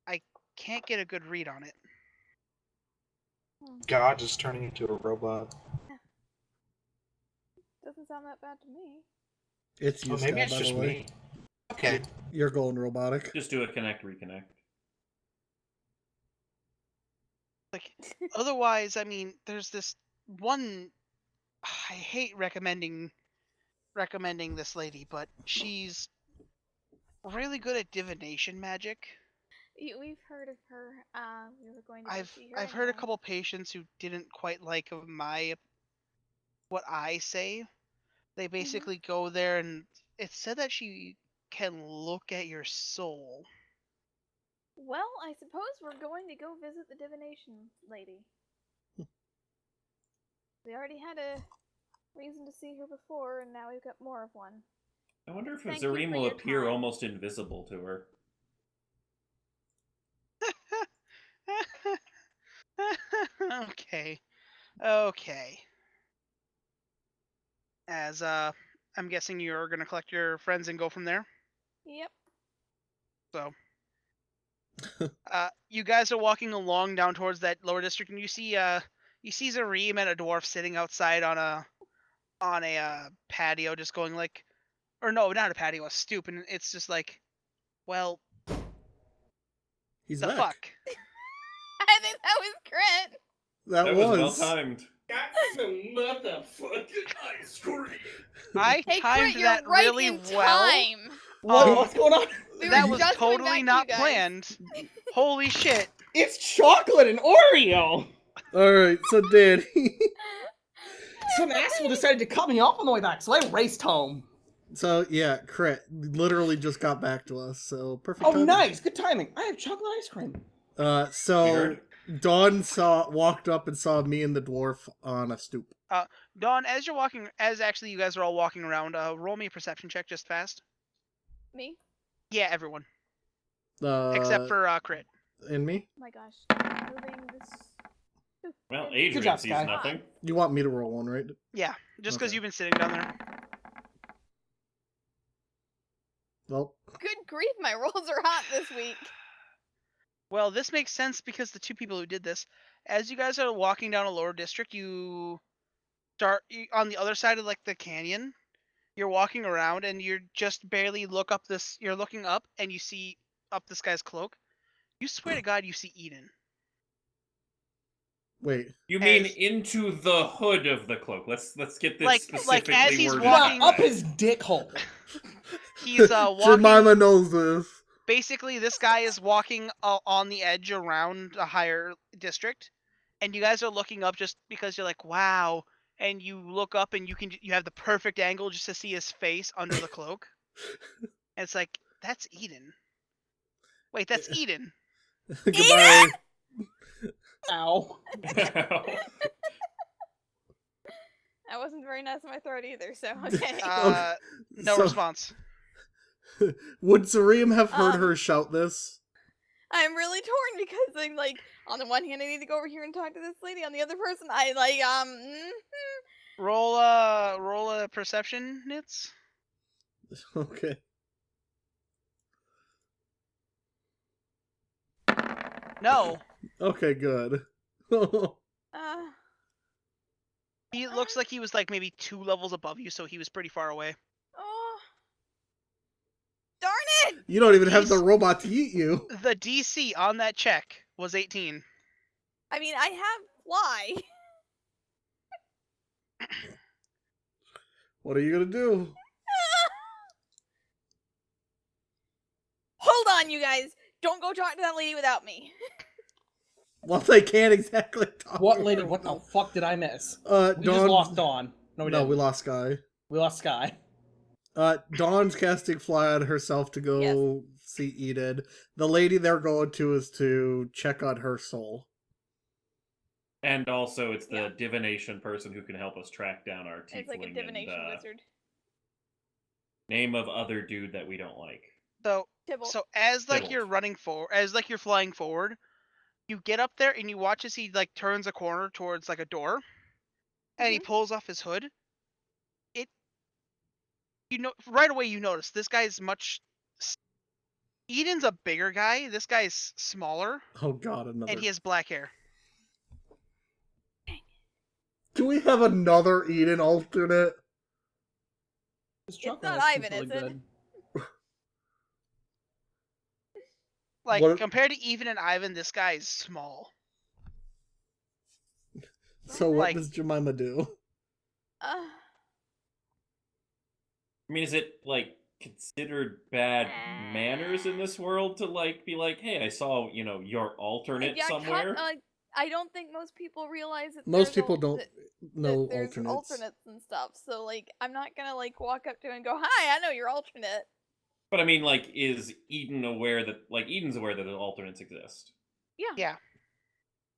I can't get a good read on it. God is turning into a robot. doesn't sound that bad to me. It's you, Oh, maybe Scott, it's by just the way. me. Okay. You're going robotic. Just do a connect, reconnect. Like, otherwise, I mean, there's this one. I hate recommending this lady, but she's really good at divination magic. We've heard of her. We were going to go see her I've heard a anyway. couple patients who didn't quite like what I say. They basically go there, and it's said that she can look at your soul. Well, I suppose we're going to go visit the divination lady. We already had a reason to see her before, and now we've got more of one. I wonder if Thank you Zareem for will your appear time. almost invisible to her. Okay. As I'm guessing you're gonna collect your friends and go from there. Yep. So, you guys are walking along down towards that lower district, and you see Zareem and a dwarf sitting outside on a patio, just going like, or no, not a patio, a stoop, and it's just like, well, He's the back. fuck. I think that was Crit. That was was. well timed. Got some motherfucking ice cream. I Hey, timed Crit, that you're right really in well. time. What's going on? We That were was just coming totally back not to you guys. planned. Holy shit. It's chocolate and Oreo. Alright, so Danny. Some asshole decided to cut me off on the way back, so I raced home. So, yeah, Crit literally just got back to us, so perfect Oh, timing. nice. Good timing. I have chocolate ice cream. So Weird. Dawn walked up and saw me and the dwarf on a stoop. Dawn, as actually you guys are all walking around, roll me a perception check just fast. Me? Yeah, everyone. Uh, Except for Crit. And me? Oh my gosh. Moving this. Well, Good Adrian job, sees Sky. nothing. You want me to roll one, right? Yeah, just because Okay. you've been sitting down there. Well, Good grief, my rolls are hot this week. Well, this makes sense because the two people who did this, as you guys are walking down a lower district, you start on the other side of like the canyon. You're walking around and you're just barely you're looking up and you see up this guy's cloak. You swear to God you see Eden. wait. You mean As- into the hood of the cloak? Let's get this Like specifically as he's worded walking- that Up way. his dick hole. He's walking. Jemima knows this. Basically, this guy is walking on the edge around a higher district, and you guys are looking up just because you're like, wow. And you look up and you have the perfect angle just to see his face under the cloak. And it's like, that's Eden. Wait, that's Eden. Goodbye. Ow. That wasn't very nice in my throat either, so okay. No So- response. Would Zareem have heard her shout this? I'm really torn because I'm like, on the one hand, I need to go over here and talk to this lady. On the other person, I like, Roll a perception, Nitz. Okay. No. Okay, good. He looks like he was like maybe 2 levels above you, so he was pretty far away. oh, darn it! You don't even have the He's- robot to eat you. The DC on that check was 18. I mean, I have fly. What are you gonna do? Hold on, you guys. Don't go talk to that lady without me. Well, they can't exactly talk. What to lady? her. What the fuck did I miss? We We just lost Dawn. No, we No, didn't. we lost Sky. We lost Sky. Dawn's casting fly on herself to go see Eden. The lady they're going to is to check on her soul. And also, it's the divination person who can help us track down our tiefling. It's like a divination wizard. Name of other dude that we don't like. Tibble. So as like Tibble. you're running forward, as like you're flying forward, you get up there and you watch as he like turns a corner towards like a door, and he pulls off his hood. Right away you notice this guy's much. Eden's a bigger guy. This guy's smaller, Oh God, another. and he has black hair. Do we have another Eden alternate? This It's chocolate not ice Ivan, cream's is it? good. Like What- compared to Even and Ivan, this guy's small. So what Like- does Jemima do? I mean, is it, like, considered bad manners in this world to, like, be like, hey, I saw, your alternate somewhere? I don't think most people realize that Most there's people don't know that there's alternates. and stuff. So like, I'm not gonna like walk up to him and go, "Hi, I know your alternate." But I mean, like, is Eden aware that, like, Eden's aware that the alternates exist? Yeah.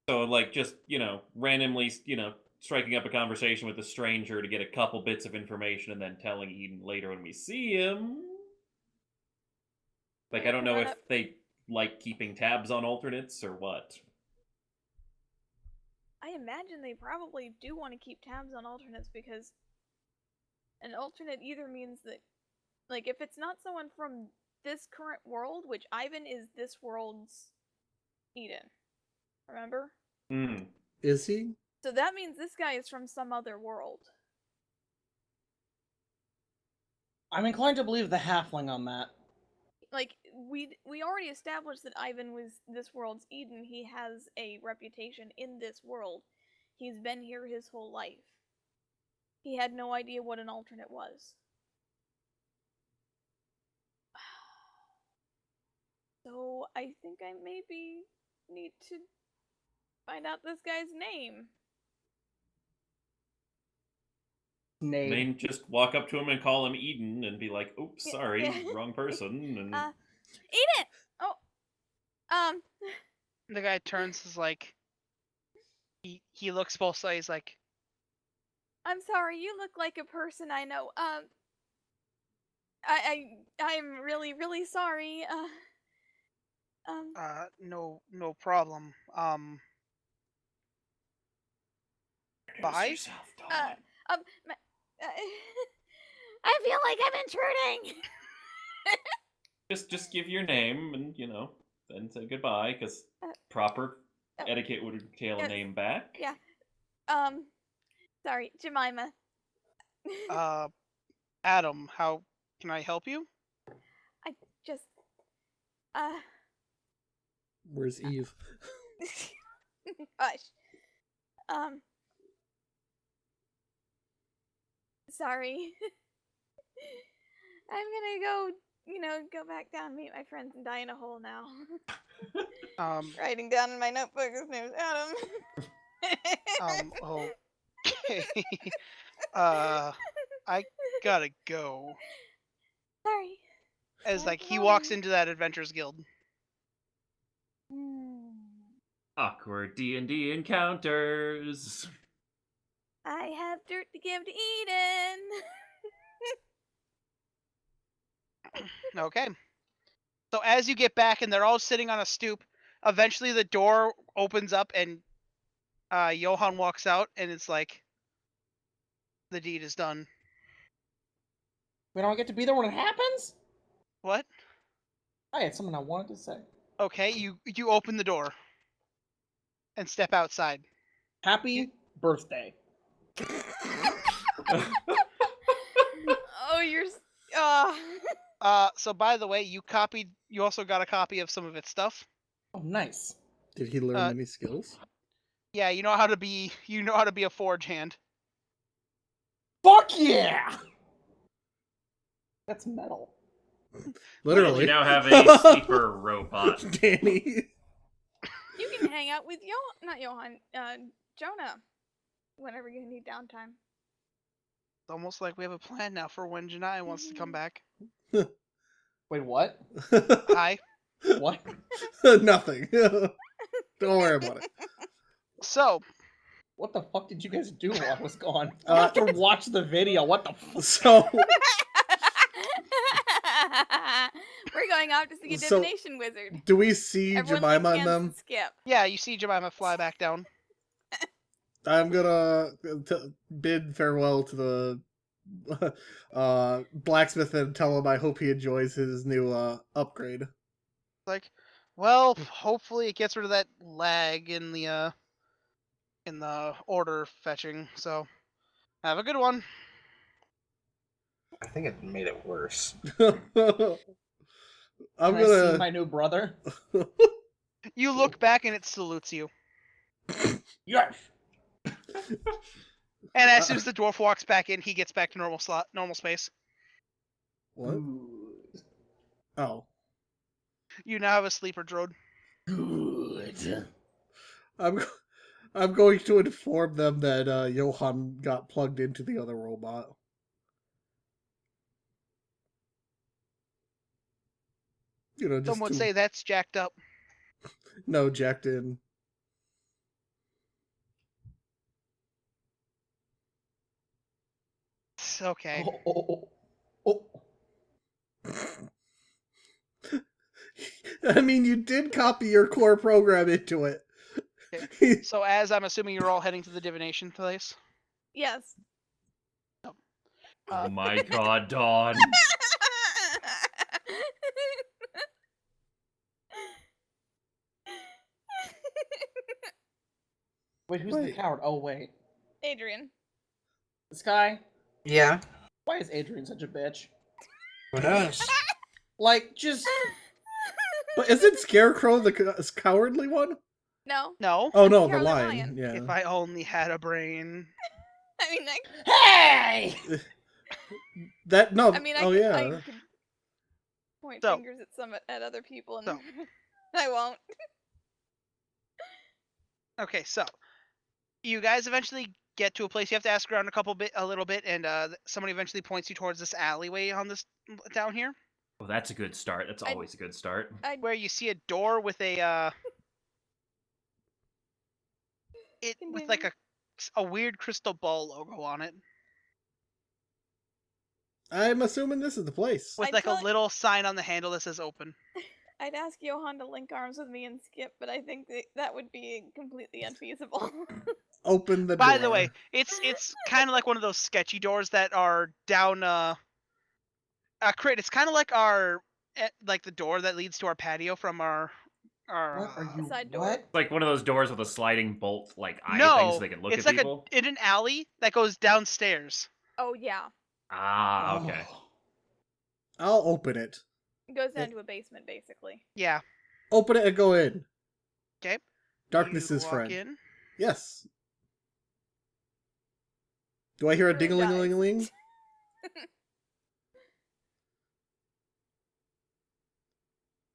So, like, just, randomly, striking up a conversation with a stranger to get a couple bits of information and then telling Eden later when we see him. Like, I don't know if they like keeping tabs on alternates or what. I imagine they probably do want to keep tabs on alternates because an alternate either means that, like, if it's not someone from this current world, which Ivan is this world's Eden, remember? Is he? So that means this guy is from some other world. I'm inclined to believe the halfling on that. Like, we already established that Ivan was this world's Eden. He has a reputation in this world. He's been here his whole life. He had no idea what an alternate was. So I think I maybe need to find out this guy's name. I Nade. mean, just walk up to him and call him Eden and be like, oops, Yeah, sorry, yeah. wrong person. And Eden! Oh, The guy turns his like. He looks both sides like. I'm sorry, you look like a person I know. I'm really, really sorry. No problem. Introduce Bye? yourself, Dawn. I feel like I'm intruding. Just give your name and, then say goodbye, because proper etiquette would entail a name back. Yeah. Sorry, Jemima. Adam, how can I help you? I just, Where's Eve? Hush. Sorry. I'm gonna go, go back down, meet my friends, and die in a hole now. Writing down in my notebook, his name's Adam. Okay. I gotta go. Sorry. As like he Well, walks into that Adventurers Guild. Awkward D&D encounters. I have dirt to give to Eden. Okay. So as you get back and they're all sitting on a stoop, eventually the door opens up and Johan walks out and it's like, the deed is done. We don't get to be there when it happens? What? I had something I wanted to say. Okay, you open the door and step outside. Happy birthday. Oh, you're. So by the way, you also got a copy of some of its stuff. Oh, nice. Did he learn any skills? Yeah, you know how to be a forge hand. Fuck yeah! That's metal. Literally. You now have a sleeper robot. Danny. You can hang out with Jonah, whenever you need downtime. It's almost like we have a plan now for when Janai wants to come back. Wait, what? Hi. What? Nothing. Don't worry about it. So, What the fuck did you guys do while I was gone? I have to watch the video. What the fuck? So, We're going out to see a So- divination wizard. do we see Everyone Jemima leave and hands them? and skip. yeah, you see Jemima fly back down. I'm gonna bid farewell to the blacksmith and tell him I hope he enjoys his new upgrade. Like, well, hopefully it gets rid of that lag in the order fetching. So, have a good one. I think it made it worse. I'm Can I see gonna. my new brother? You look back and it salutes you. Yes. And as soon as the dwarf walks back in, he gets back to normal space. What? Good. Oh. You now have a sleeper droid. Good. I'm going to inform them that Johan got plugged into the other robot. You know, just Some would say that's jacked up. no, jacked in. It's okay. Oh. I mean, you did copy your core program into it. So as I'm assuming you're all heading to the divination place. Yes. Oh my god, Dawn. Wait, who's the Wait. coward? Oh, wait. Adrian. This guy? Yeah. Why is Adrian such a bitch? Who knows? Like, just... But isn't Scarecrow the cowardly one? No. No. Oh no, the Cowardly lion. lion. Yeah. If I only had a brain. I mean, Hey! That no. I oh yeah. I could point So- fingers at other people, and So- I won't. Okay, so you guys eventually get to a place. You have to ask around a little bit, and somebody eventually points you towards this alleyway on this down here, Well, that's a good start. That's I- always a good start. where you see a door with a with like a weird crystal ball logo on it, I'm assuming this is the place. with I'd like a tell- little sign on the handle that says open. I'd ask Johan to link arms with me and skip, but I think that would be completely unfeasible. Open the door. By the way, it's kind of like one of those sketchy doors that are down crit. It's kind of like like the door that leads to our patio from our What are you... Side door. What? It's like one of those doors with a sliding bolt, like eye No, thing, so they can look it's at like people. in an alley that goes downstairs. Oh yeah, Ah, okay. Oh. I'll open it. it goes down to a basement basically. Yeah. Open it and go in. Okay. Darkness You is walk friend. in. Yes. Do I hear a Really ding-a-ling-a-ling-a-ling?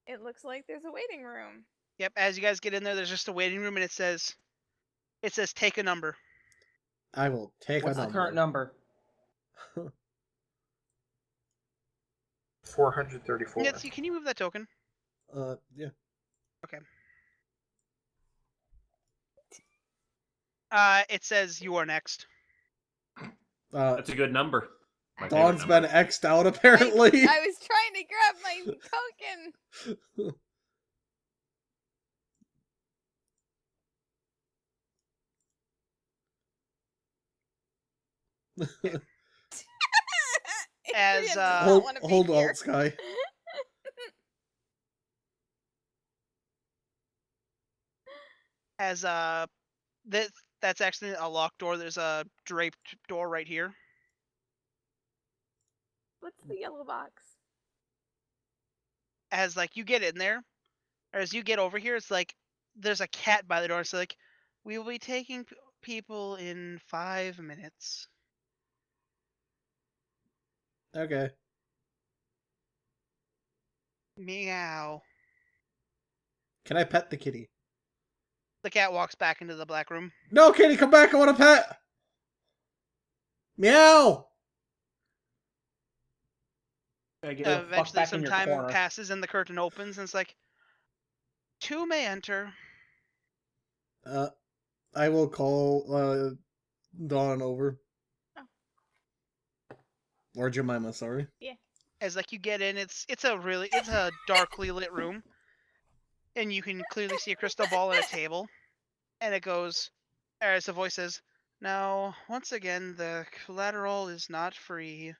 It looks like there's a waiting room. Yep. As you guys get in there, there's just a waiting room, and it says take a number. I will take What's a the number. current number? 434. Nitz, can you move that token? Yeah. It says you are next. That's a good number. My favorite Dawn's number. been X'd out apparently. I was trying to grab my token. As, Adrian does not hold wanna be hold here. Alt Sky. As that's actually a locked door. There's a draped door right here. What's the yellow box? As like you get in there, or as you get over here, it's like there's a cat by the door. It's like, we will be taking people in 5 minutes. Okay. Meow. Can I pet the kitty? The cat walks back into the black room. No, kitty, come back! I want to pet. Meow. Gotta get the fuck Eventually, back in some your time corner. passes and the curtain opens, and it's like, 2 may enter. I will call Dawn over. Oh. Or Jemima, sorry. As like you get in, it's a darkly lit room, and you can clearly see a crystal ball and a table, and it goes, as the voice says, "Now, once again, the collateral is not free.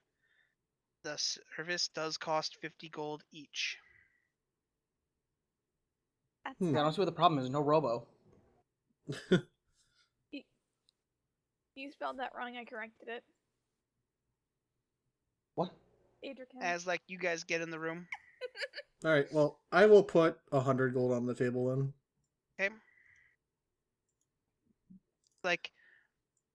The service does cost 50 gold each." That's I Hmm. don't fine. see what the problem is. No robo. You spelled that wrong. I corrected it. What? Adrian. As like you guys get in the room. Alright, well, I will put 100 gold on the table then. Okay. Like,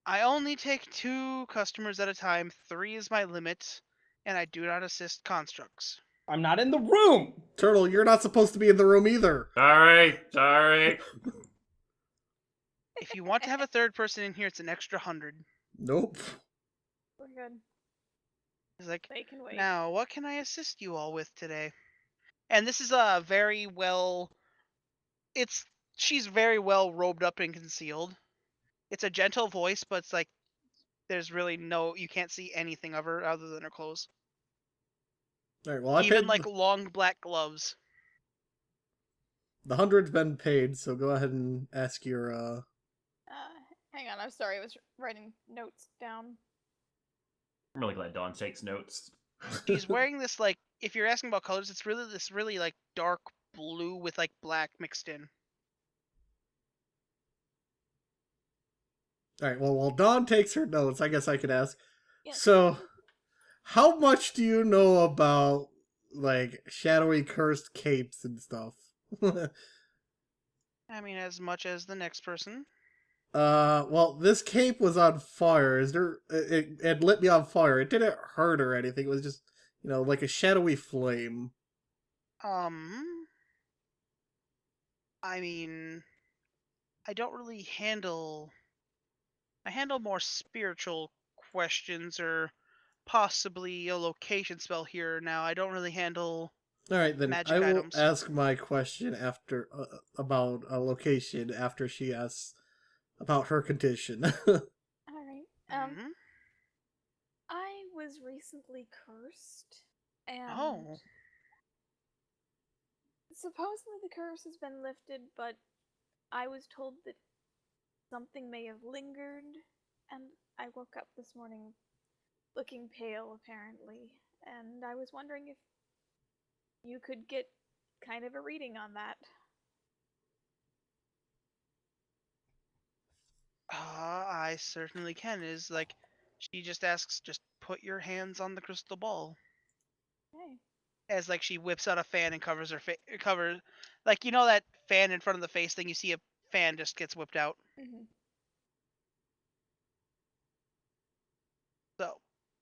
I only take 2 customers at a time. 3 is my limit, and I do not assist constructs. I'm not in the room. Turtle, you're not supposed to be in the room either. Sorry. If you want to have a third person in here, it's an extra 100. Nope. We're good. It's like, They can wait. now, what can I assist you all with today? And this is a very well... She's very well robed up and concealed. It's a gentle voice, but it's like, there's really you can't see anything of her other than her clothes. Alright, well, I Even paid like long black gloves. the 100's been paid, so go ahead and ask your Hang on. I'm sorry. I was writing notes down. I'm really glad Dawn takes notes. She's wearing this, like, if you're asking about colors, it's really this really like dark blue with like black mixed in. Alright, well, while Dawn takes her notes, I guess I could ask. Yes. So, how much do you know about, like, shadowy cursed capes and stuff? I mean, as much as the next person. Well, this cape was on fire. It lit me on fire. It didn't hurt or anything. It was just, like a shadowy flame. I mean, I don't really handle... I handle more spiritual questions or possibly a location spell here or now. I don't really handle Alright, then magic I will items. ask my question after, about a location after she asks about her condition. Alright. Mhm. I was recently cursed, and Oh. supposedly the curse has been lifted, but I was told that something may have lingered, and I woke up this morning looking pale, apparently, and I was wondering if you could get kind of a reading on that. I certainly can. Is like, she just asks, just put your hands on the crystal ball. Okay. As like she whips out a fan and covers her like, you know that fan in front of the face thing, you see a fan just gets whipped out. Mm-hmm. So,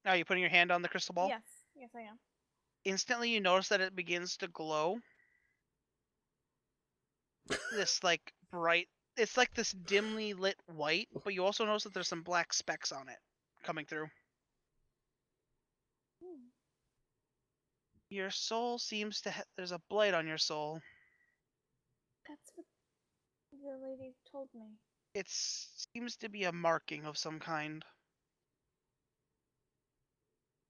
are you putting your hand on the crystal ball? Yes, I am. Instantly you notice that it begins to glow. This like bright, it's like this dimly lit white, but you also notice that there's some black specks on it coming through. Your soul seems to there's a blight on your soul. That's what the lady told me. It seems to be a marking of some kind.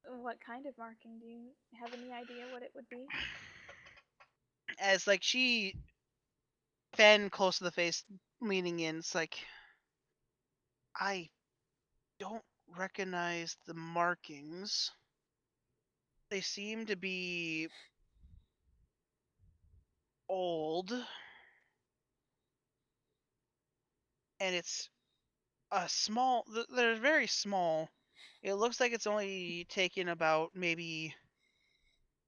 What kind of marking? Do you have any idea what it would be? As like she fan close to the face, leaning in, it's like, I don't recognize the markings. They seem to be old, and it's a small. They're very small. It looks like it's only taken about maybe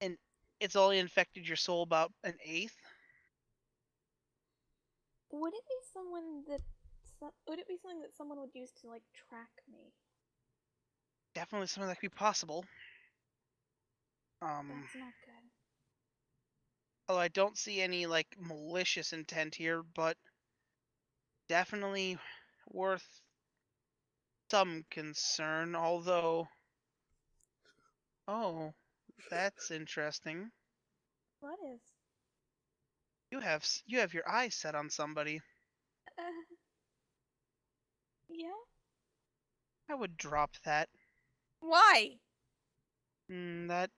an. It's only infected your soul about an eighth. Would it be someone that? Would it be something that someone would use to like track me? Definitely something that could be possible. That's not good. Although I don't see any like malicious intent here, but definitely worth some concern. Although, oh, that's interesting. What is? You have your eyes set on somebody. Yeah. I would drop that. Why? That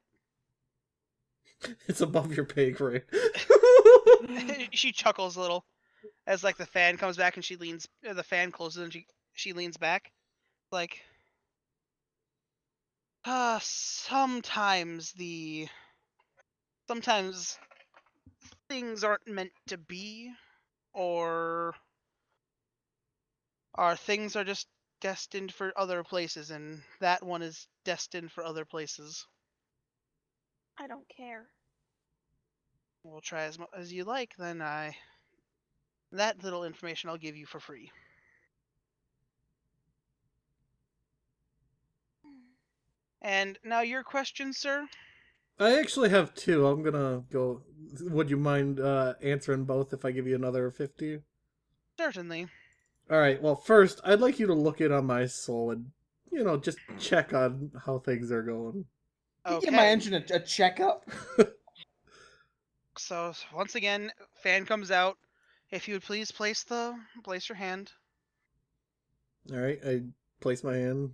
It's above your pay grade. she chuckles a little as like the fan comes back and she leans. The fan closes and she leans back, like. Sometimes things aren't meant to be, or things are just destined for other places, and that one is destined for other places. I don't care. We'll try as much as you like, then that little information I'll give you for free. And now your question, sir? I actually have two. I'm gonna go. Would you mind answering both if I give you another 50? Certainly. Alright, well, first, I'd like you to look in on my soul and, just check on how things are going. Okay. Give my engine a checkup. So once again, fan comes out. If you would please place your hand. Alright, I place my hand.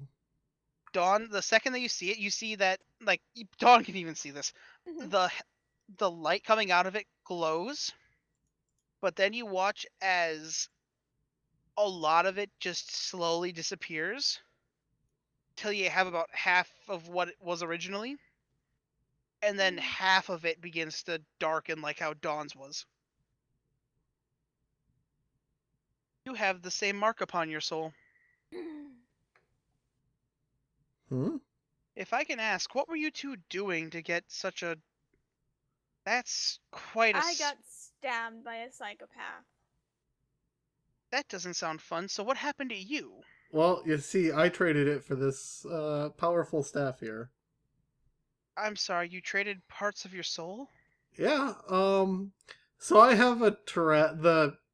Dawn, the second that you see it, you see that like Dawn can even see this. The light coming out of it glows, but then you watch as a lot of it just slowly disappears till you have about half of what it was originally, and then half of it begins to darken like how Dawn's was. You have the same mark upon your soul. If I can ask, what were you two doing to get such a... That's quite a... I got stabbed by a psychopath. That doesn't sound fun, so what happened to you? Well, you see, I traded it for this powerful staff here. I'm sorry, you traded parts of your soul? Yeah, so I have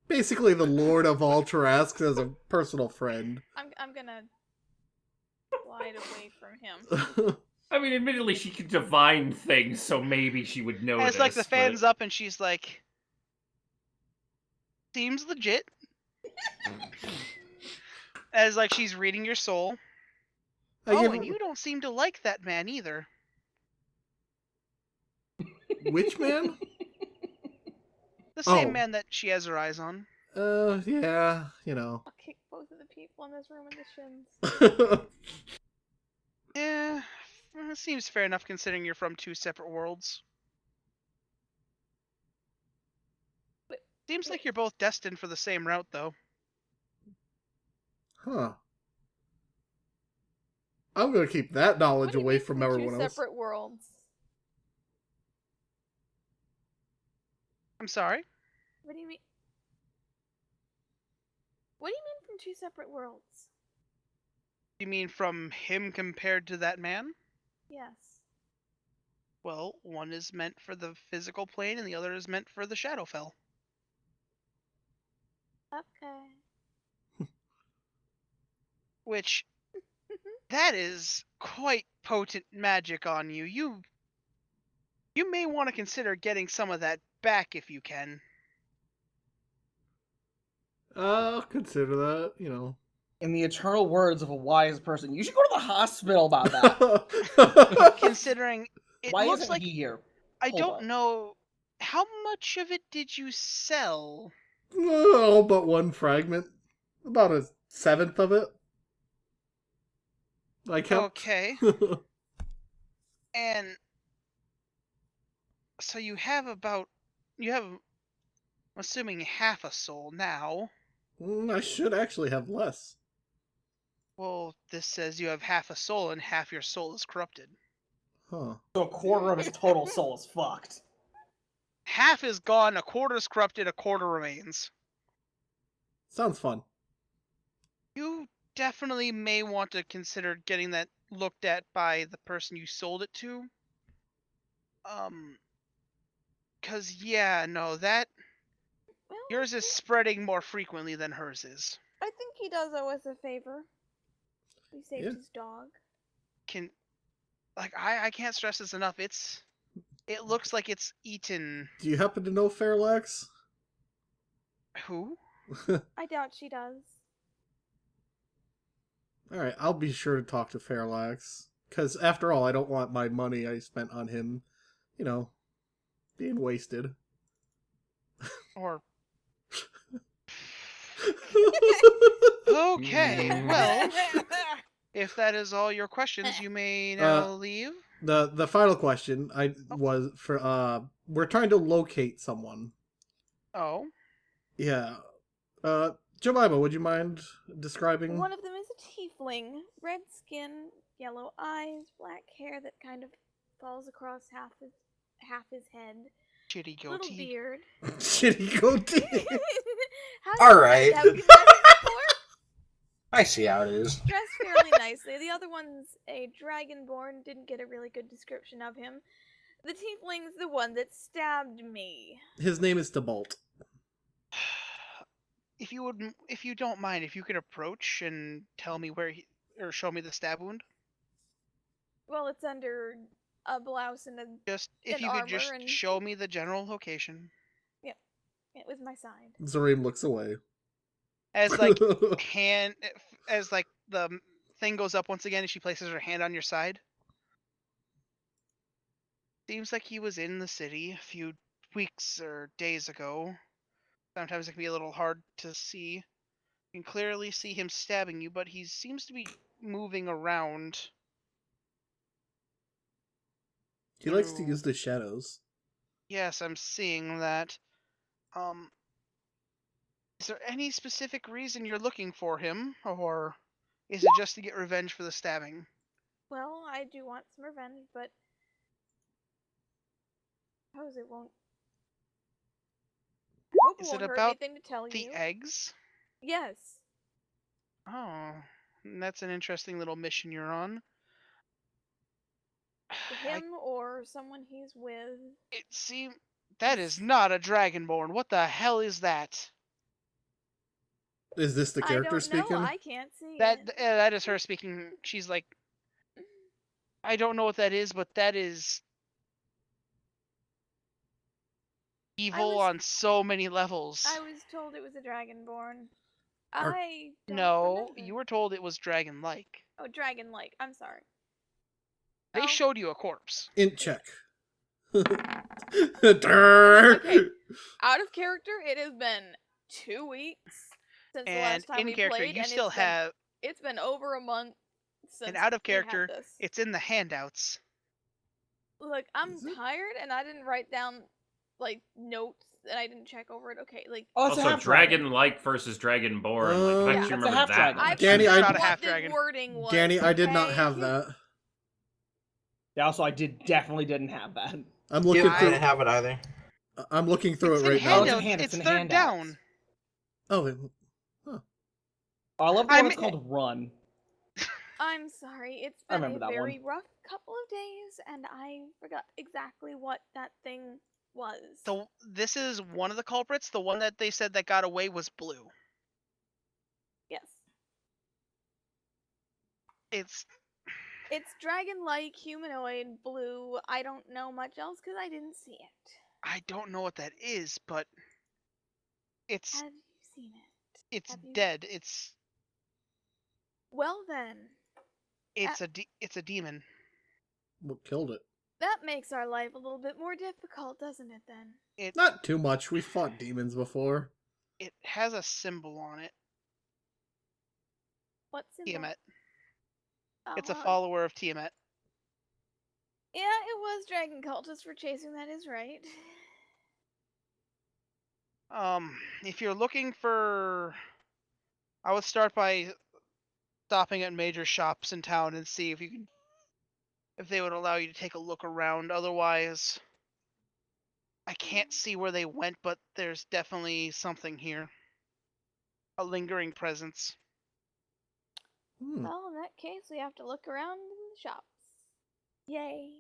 basically the Lord of all Tarrasques as a personal friend. I'm gonna glide away from him. I mean, admittedly, she could divine things, so maybe she would notice. As like the fan's but... up and she's like, seems legit. As like she's reading your soul. And you don't seem to like that man either. Which man? The same man that she has her eyes on. Yeah, I'll kick both of the people in this room in the shins. Yeah, it seems fair enough considering you're from two separate worlds. Seems like you're both destined for the same route, though. Huh. I'm gonna keep that knowledge away from everyone else. Two separate worlds. I'm sorry? What do you mean? What do you mean from two separate worlds? You mean from him compared to that man? Yes. Well, one is meant for the physical plane and the other is meant for the Shadowfell. Okay. Which, that is quite potent magic on you. You may want to consider getting some of that back if you can. I'll consider that, In the eternal words of a wise person, you should go to the hospital about that. Considering it Why looks isn't like he here? I Hold don't on. know how much of it did you sell? All but one fragment. About a seventh of it. I kept. Okay. And so you have I'm assuming half a soul now. I should actually have less. Well, this says you have half a soul and half your soul is corrupted. Huh. So a quarter of his total soul is fucked. Half is gone, a quarter is corrupted, a quarter remains. Sounds fun. You definitely may want to consider getting that looked at by the person you sold it to. Cause yeah, no, that Well, yours is spreading more frequently than hers is. I think he does owe us a favor. We saved Yeah. his dog. I can't stress this enough. It looks like it's eaten. Do you happen to know Fairlax? Who? I doubt she does. Alright, I'll be sure to talk to Fairlax. Because after all, I don't want my money I spent on him, being wasted. Or okay, well, if that is all your questions, you may now leave. The final question was for we're trying to locate someone. Oh, Yeah. Jemima, would you mind describing? One of them is a tiefling. Red skin, yellow eyes, black hair that kind of falls across half his head. shitty Little goatee. beard. Shitty goatee. All right. Have you met him before? I see how it is. Dressed fairly nicely. The other one's a dragonborn. Didn't get a really good description of him. The tiefling's the one that stabbed me. His name is Debolt. If you don't mind, if you could approach and tell me or show me the stab wound. Well, it's under a blouse and Just if And you could just armor and- show me the general location. it was my side. Zareem looks away. As like as like the thing goes up once again and she places her hand on your side. Seems like he was in the city a few weeks or days ago. Sometimes it can be a little hard to see. You can clearly see him stabbing you, but he seems to be moving around. He likes to use the shadows. Yes, I'm seeing that. Is there any specific reason you're looking for him, or is it just to get revenge for the stabbing? Well, I do want some revenge, but I suppose it won't. I hope it Is won't it hurt about anything to tell The you. eggs? Yes. Oh, that's an interesting little mission you're on. Him or someone he's with. It seems that is not a dragonborn. What the hell is that? Is this the character I don't know. speaking? I can't see That it. that is her speaking. She's like, I don't know what that is, but that is evil was- on so many levels. I was told it was a dragonborn. Or- I don't No, remember. you were told it was dragon-like. Oh, dragon-like. I'm sorry. They Oh. showed you a corpse. Int check. Okay. Out of character, it has been 2 weeks since the And last time in we character, played, you and still have. it's been over a month since. And out of we had character, this. it's in the handouts. Look, I'm Is it? tired, and I didn't write down like notes, and I didn't check over it. Okay, like Oh, it's a Also, half dragon. dragon-like versus dragonborn. Like, Yeah, I it's actually a remember half that dragon. one. I Danny, forgot I- Not a half what the dragon. wording was. Danny, I did not okay? have that. Yeah, also, I definitely didn't have that. I'm looking Yeah, I through. didn't have it either. I'm looking through It's it in right now. Oh, it's in handouts. hand- It's it's in third handouts. down. Oh, I love the I one that's mean- called Run. I'm sorry. It's I been remember a that one. very rough couple of days, and I forgot exactly what that thing was. This is one of the culprits. The one that they said that got away was blue. Yes. It's It's dragon-like, humanoid, blue. I don't know much else because I didn't see it. I don't know what that is, but it's Have you seen it? have you- dead. It's Well then, It's a demon. What killed it? that makes our life a little bit more difficult, doesn't it then? Not too much. We fought demons before. It has a symbol on it. What symbol? Tiamat. Oh, It's a well, follower of Tiamat. Yeah, it was dragon cultists for chasing, that is right. If you're looking for, I would start by stopping at major shops in town and see if they would allow you to take a look around. Otherwise, I can't see where they went, but there's definitely something here. A lingering presence. Well, in that case, we have to look around in the shops. Yay.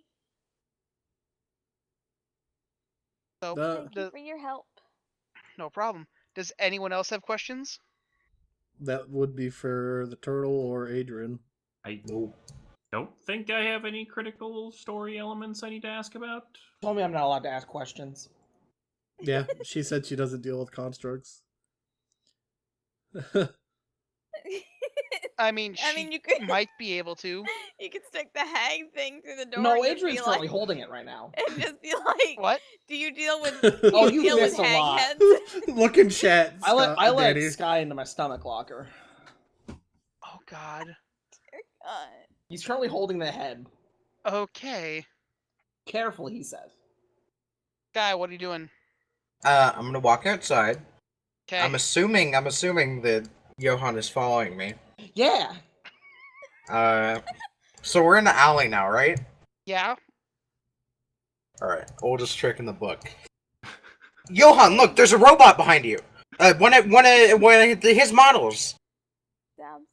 So, Thank you for your help. no problem. Does anyone else have questions? That would be for the turtle or Adrian. I don't think I have any critical story elements I need to ask about. Told me I'm not allowed to ask questions. Yeah, she said she doesn't deal with constructs. I mean, you could might be able to. you could stick the hang thing through the door. No, and just Adrian's be currently like, holding it right now. and just be like, What? do you deal with? Oh, you you deal with missed a hang lot. heads? Look in chat. I let Danny. Sky into my stomach locker. Oh, God. God. He's currently holding the head. Okay. Careful, he says. Guy, what are you doing? I'm gonna walk outside. Okay. I'm assuming that Johan is following me. Yeah. So we're in the alley now, right? Yeah? Alright, oldest trick in the book. Johan, look, there's a robot behind you! One of his models! Sounds.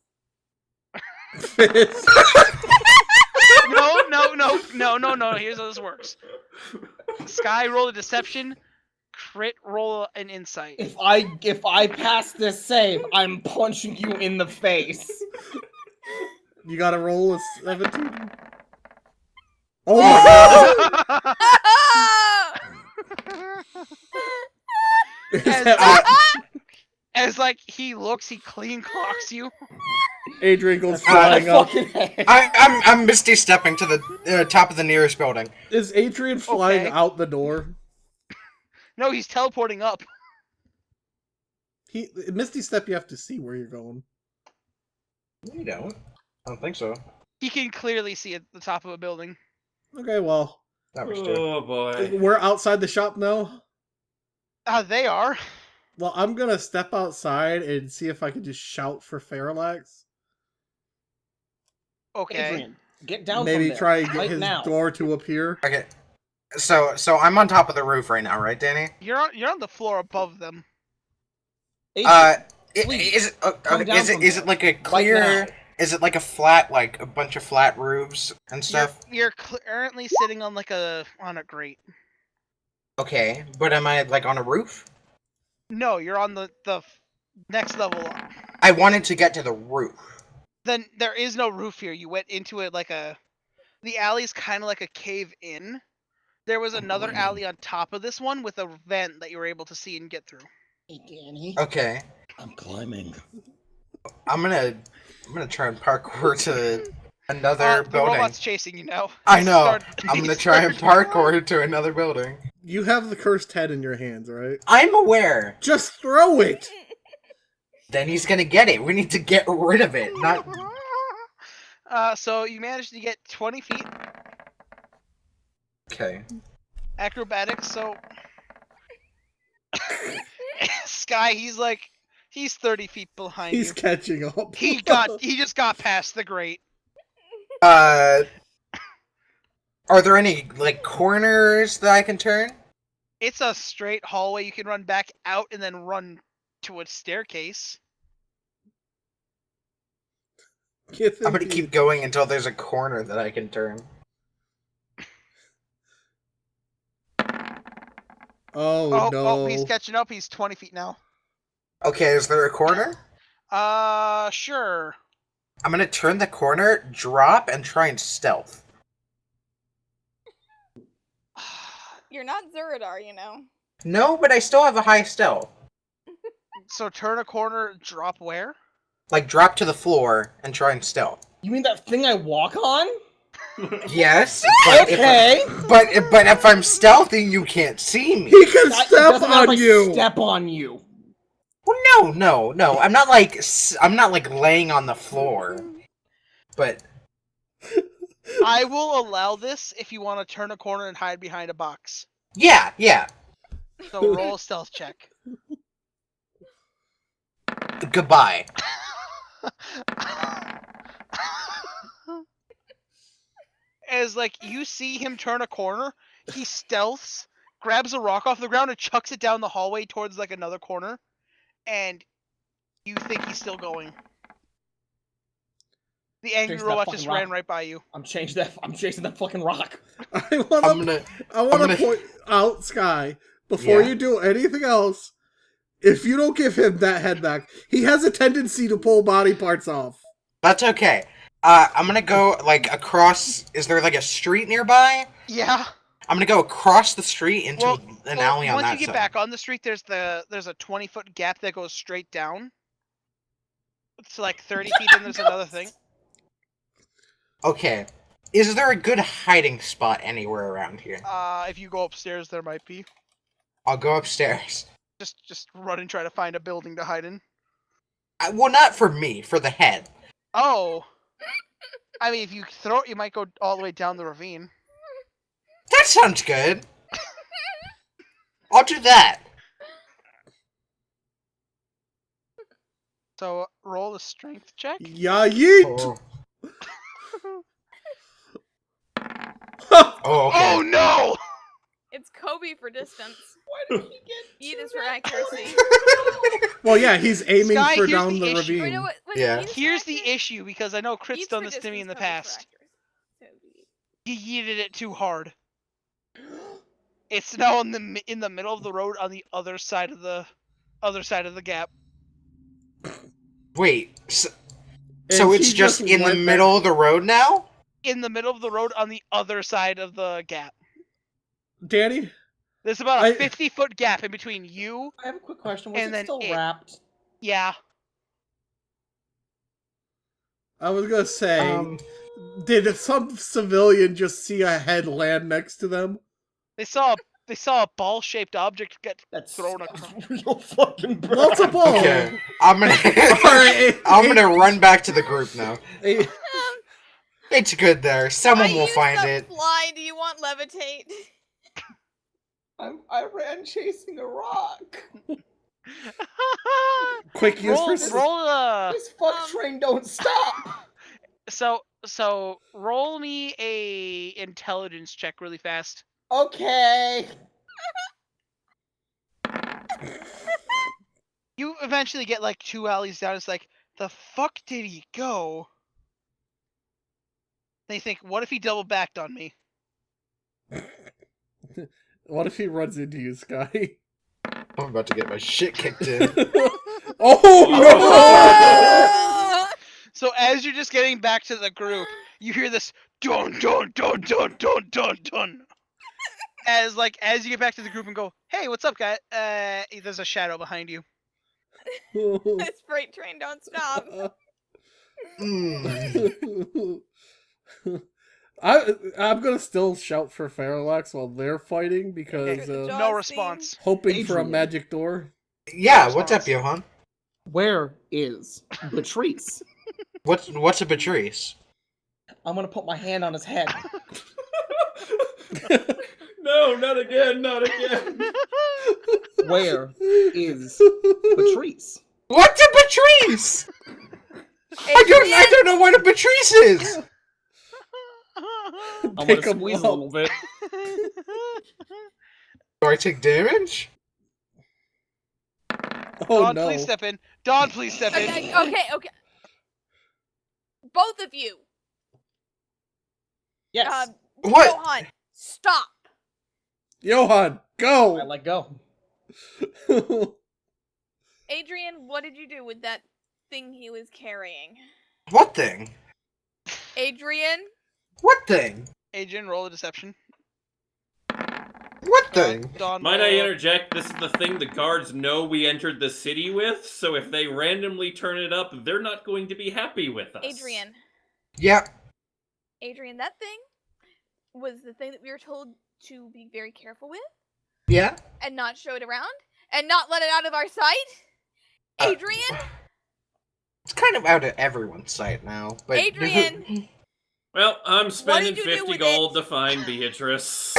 No. Here's how this works. Sky roll a deception, crit roll an insight. If I pass this save, I'm punching you in the face. You gotta roll a 17. Oh my god! Is that As like he looks, he clean clocks you. Adrian goes flying up. I'm Misty stepping to the top of the nearest building. Is Adrian flying out the door? No, he's teleporting up. Misty Step, you have to see where you're going. You don't. I don't think so. He can clearly see at the top of a building. Okay, well. That was true. Oh boy. We're outside the shop now? They are. Well, I'm gonna step outside and see if I can just shout for Parallax. Okay. Adrian, get down Maybe from there. try and get right his now. door to appear. Okay. So I'm on top of the roof right now, right, Danny? You're on the floor above them. Adrian, please, come down from Is there. it like a Right clear? now. Is it like a flat, like a bunch of flat roofs and stuff? You're currently sitting on on a grate. Okay, but am I like on a roof? No, you're on the next level up. I wanted to get to the roof. Then there is no roof here. You went into it the alley's kind of like a cave in. There was another alley on top of this one with a vent that you were able to see and get through. Hey, Danny. Okay, I'm climbing. I'm gonna try and parkour to another The building. robot's chasing you now. I know. Start- I'm gonna try and parkour to another building. You have the cursed head in your hands, right? I'm aware. Just throw it! Then he's gonna get it. We need to get rid of it. Not. So you managed to get 20 feet. Okay. Acrobatics, so Sky, he's 30 feet behind He's you. catching up. He just got past the grate. Are there any like corners that I can turn? It's a straight hallway. You can run back out and then run to a staircase. I'm gonna keep going until there's a corner that I can turn. Oh, no. Oh, he's catching up. He's 20 feet now. Okay, is there a corner? Sure. I'm gonna turn the corner, drop, and try and stealth. You're not Zuradar, you know. No, but I still have a high stealth. So turn a corner, drop where? like drop to the floor and try and stealth. You mean that thing I walk on? Yes, but Okay. but if I'm stealthy, you can't see me. He can It step doesn't matter if I on you. Step on you. Well, no. I'm not like laying on the floor. But I will allow this if you want to turn a corner and hide behind a box. yeah. So roll a stealth check. Goodbye. As like you see him turn a corner, he stealths, grabs a rock off the ground and chucks it down the hallway towards like another corner, and you think he's still going. The angry Chase that robot fucking just rock. ran right by you. I'm chasing that fucking rock. I want to point out, Sky, before you do anything else, if you don't give him that head back, he has a tendency to pull body parts off. That's okay. I'm gonna go like across. Is there like a street nearby? Yeah. I'm gonna go across the street into an alley on that side. Once you get back on the street, there's a 20-foot gap that goes straight down. It's like 30 feet, then there's another thing. Okay. Is there a good hiding spot anywhere around here? If you go upstairs, there might be. I'll go upstairs. Just run and try to find a building to hide in. Well, not for me, for the head. Oh. I mean, if you throw it, you might go all the way down the ravine. That sounds good. I'll do that. So roll a strength check. Yeah, yeet! Oh, oh okay. Oh no! It's Kobe for distance. Why did he get Yeet is for accuracy. Well, yeah, he's aiming Sky, for here's down the the issue. ravine. Wait, no, what, Yeah. Yeet is for Here's the accuracy? issue, because I know Crit's Yeet's done for this to me in the distance, Kobe's for past. accuracy. You yeeted it too hard. It's now in the middle of the road on the other side of the gap. Wait, so And it's he just in the went middle of the road now? In the middle of the road on the other side of the gap. Danny? There's about a I- 50-foot gap in between you. I have a quick question. Was And it then still it. wrapped? Yeah. I was gonna say, did some civilian just see a head land next to them? They saw a ball-shaped object get That's thrown across. real fucking bad. Well, it's a ball. Okay, I'm gonna Alright, I'm gonna run back to the group now. eh, It's good there. Someone will find I it. used the fly. Do you want levitate? I ran chasing a rock. quick use for... This fuck train don't stop. So roll me a intelligence check really fast. Okay. You eventually get like 2 alleys down. It's like, the fuck did he go? Then you think, what if he double backed on me? What if he runs into you, Sky? I'm about to get my shit kicked in. Oh, So as you're just getting back to the group, you hear this dun dun dun dun dun dun dun. As you get back to the group and go, hey, what's up, guy? There's a shadow behind you. no! This freight train don't stop. I'm gonna still shout for Faralax while they're fighting because Okay. No Jaws response. hoping for a Adrian. magic door. Yeah, what's up, Johan? Where is Patrice? What's a Patrice? I'm gonna put my hand on his head. No, not again, not again. Where is Patrice? What's a Patrice? I don't know what a Patrice is. I'm gonna Pick 'em squeeze up. a little bit. Do I take damage? Oh Dawn, no! please step in. Dawn, please step in. Okay. Both of you. Yes. What? Johan, stop. Johan, I go! let go. Adrian, what did you do with that thing he was carrying? What thing? Adrian? What thing? Adrian, roll a deception. What thing? Dawn Might I will- interject? This is the thing the guards know we entered the city with, so if they randomly turn it up, they're not going to be happy with us. Adrian, Yeah. that thing was the thing that we were told to be very careful with Yeah. and not show it around and not let it out of our sight. Adrian, It's kind of out of everyone's sight now. But Adrian! Well, I'm spending you do 50 with gold it? to find Beatrice.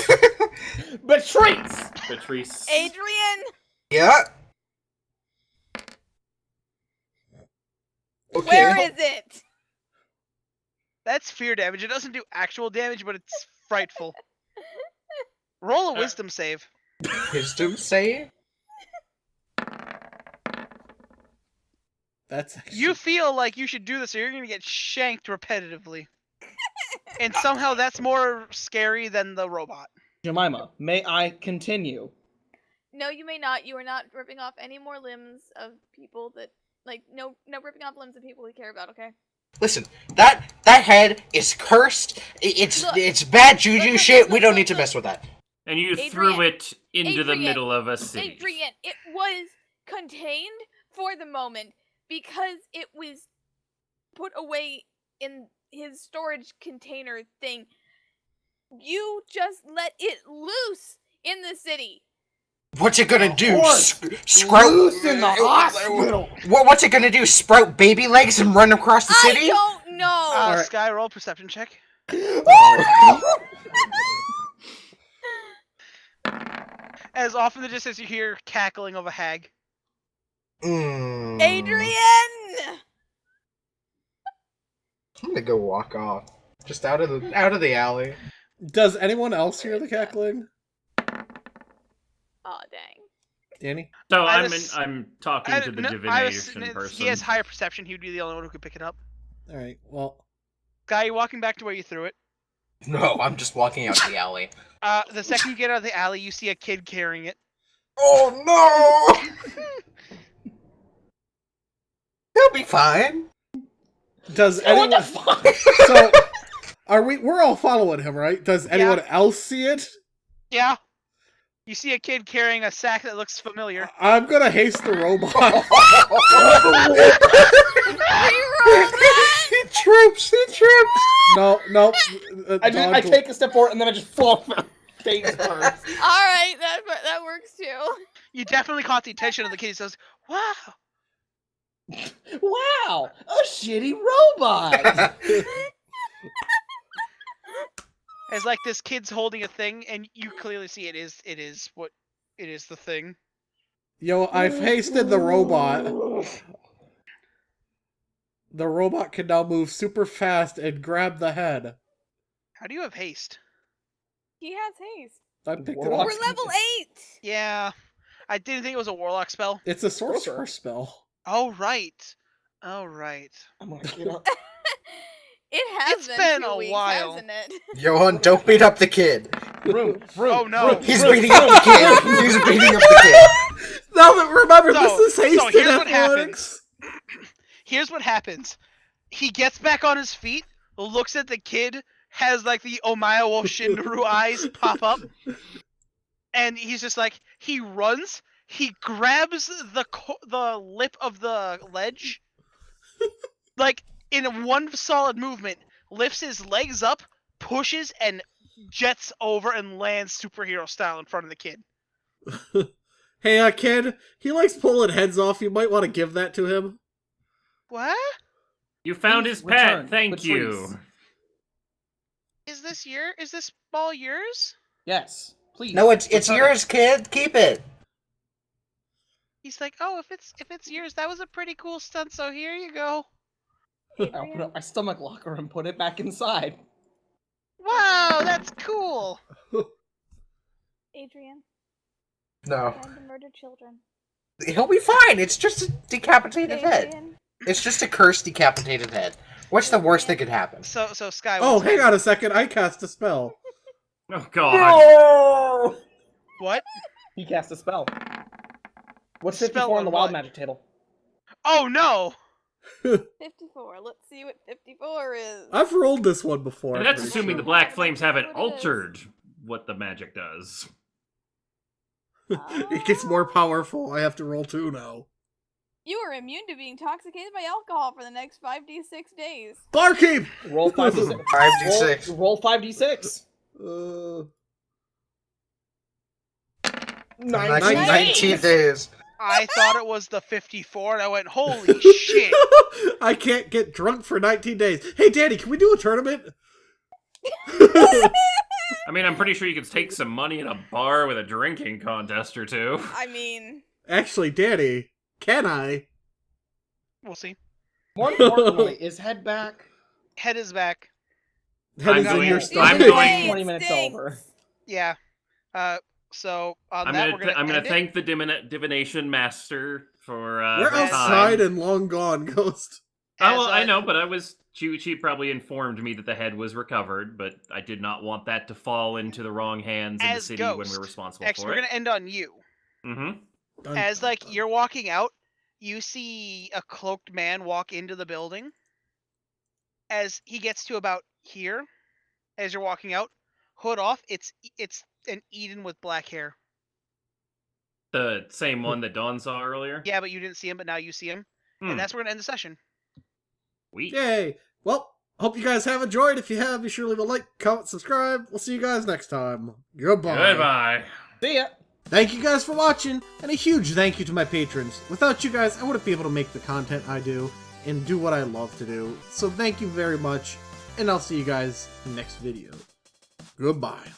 Betrays! Patrice. Adrian, Yeah. Okay. where is it? That's fear damage. It doesn't do actual damage, but it's frightful. Roll a wisdom save. Wisdom save? That's actually... You feel like you should do this or you're going to get shanked repetitively. And somehow that's more scary than the robot. Jemima, may I continue? No, you may not. You are not ripping off any more limbs of people that, like, no ripping off limbs of people we care about, okay? Listen, that head is cursed. It's bad juju look, shit. We look, don't look, need to look. mess with that. And you Adrian, threw it into the Adrian, middle of a city. Adrian, it was contained for the moment because it was put away in his storage container thing. You just let it loose in the city. What's it gonna do? course. Sprout? Loose in the hospital. What's it gonna do? Sprout baby legs and run across the city? I don't know. Alright. Sky, roll perception check. As off in the distance you hear cackling of a hag. Adrian! I'm gonna go walk off. Just out of the alley. Does anyone else hear the cackling? Aw, dang. Danny? So I I'm was- I'm talking to the no, divination person. He has higher perception. He would be the only one who could pick it up. Alright, well... Sky, you walking back to where you threw it. No, I'm just walking out the alley. The second you get out of the alley, you see a kid carrying it. Oh no! He'll be fine. Does Oh, what anyone... the fuck? So, we're all following him, right? Does anyone else see it? Yeah. You see a kid carrying a sack that looks familiar. I'm gonna haste the robot. He trips. He trips. No. I Dawn- take a step forward and then I just fall face first. Alright, that works too. You definitely caught the attention of the kid. He says, "Wow." Wow, a shitty robot. As like this kid's holding a thing, and you clearly see it is the thing. Yo, I've hasted the robot. The robot can now move super fast and grab the head. How do you have haste? He has haste. I picked it Warlock. up. We're level 8! Yeah, I didn't think it was a warlock spell. It's a sorcerer spell. Oh right, oh right. I'm gonna get up. It has It's been been 2 a weeks, while. hasn't it? Johan, don't beat up the kid. Room. Oh, no. He's beating up the kid. He's beating up the kid. No, but remember, So- this is hasted so here's what athletics. Here's what happens. He gets back on his feet, looks at the kid, has like the Omaya wo Shinderu eyes pop up, and he's just like, he runs, he grabs the lip of the ledge, like in one solid movement, lifts his legs up, pushes, and jets over and lands superhero style in front of the kid. Hey, kid, he likes pulling heads off. You might want to give that to him. What? You found Please his pet. return, Thank Patrice. you. Is this ball yours? Yes, please. No, it's return it. yours, kid. Keep it. He's like, oh, if it's yours, that was a pretty cool stunt. So here you go. I'll put it in my stomach locker and put it back inside. Wow, that's cool. Adrian, No, time to murder children. he'll be fine. It's just a decapitated head. Adrian, It's just a cursed decapitated head. What's the worst that could happen? So Sky. Oh, what's hang next? on a second. I cast a spell. Oh god. No! What? He cast a spell. What's Spell 54 on the on wild what? magic table? Oh no! 54. Let's see what 54 is. I've rolled this one before. And I'm that's pretty assuming sure. the Black Flames haven't What it is. altered what the magic does. It gets more powerful. I have to roll 2 now. You are immune to being intoxicated by alcohol for the next 5d6 days. Barkeep! Roll 5d6. 5d6. Roll 5d6. 19 days. I thought it was the 54, and I went, holy shit. I can't get drunk for 19 days. Hey, Daddy, can we do a tournament? I mean, I'm pretty sure you could take some money in a bar with a drinking contest or two. I mean... Actually, Daddy, can I? We'll see. More importantly, is head back. Head is back. That is in going- your I'm stomach. going- 20 minutes Stinks. over. Yeah. So on I'm that, gonna we're gonna I'm gonna end it. thank the Divination Master for We're her outside time. and long gone, Ghost. Oh, well, As, I know, but she probably informed me that the head was recovered, but I did not want that to fall into the wrong hands in the As city when Ghost. we're responsible Actually, for we're it. gonna end on you. Mm-hmm. As like you're walking out, you see a cloaked man walk into the building. As he gets to about here, as you're walking out, hood off, it's an Eden with black hair. The same one that Dawn saw earlier. Yeah, but you didn't see him, but now you see him. Hmm. And that's where we're gonna end the session. Sweet. Yay. Well, hope you guys have enjoyed. If you have, be sure to leave a like, comment, subscribe. We'll see you guys next time. Goodbye. Goodbye. See ya. Thank you guys for watching, and a huge thank you to my patrons. Without you guys, I wouldn't be able to make the content I do and do what I love to do. So thank you very much, and I'll see you guys next video. Goodbye.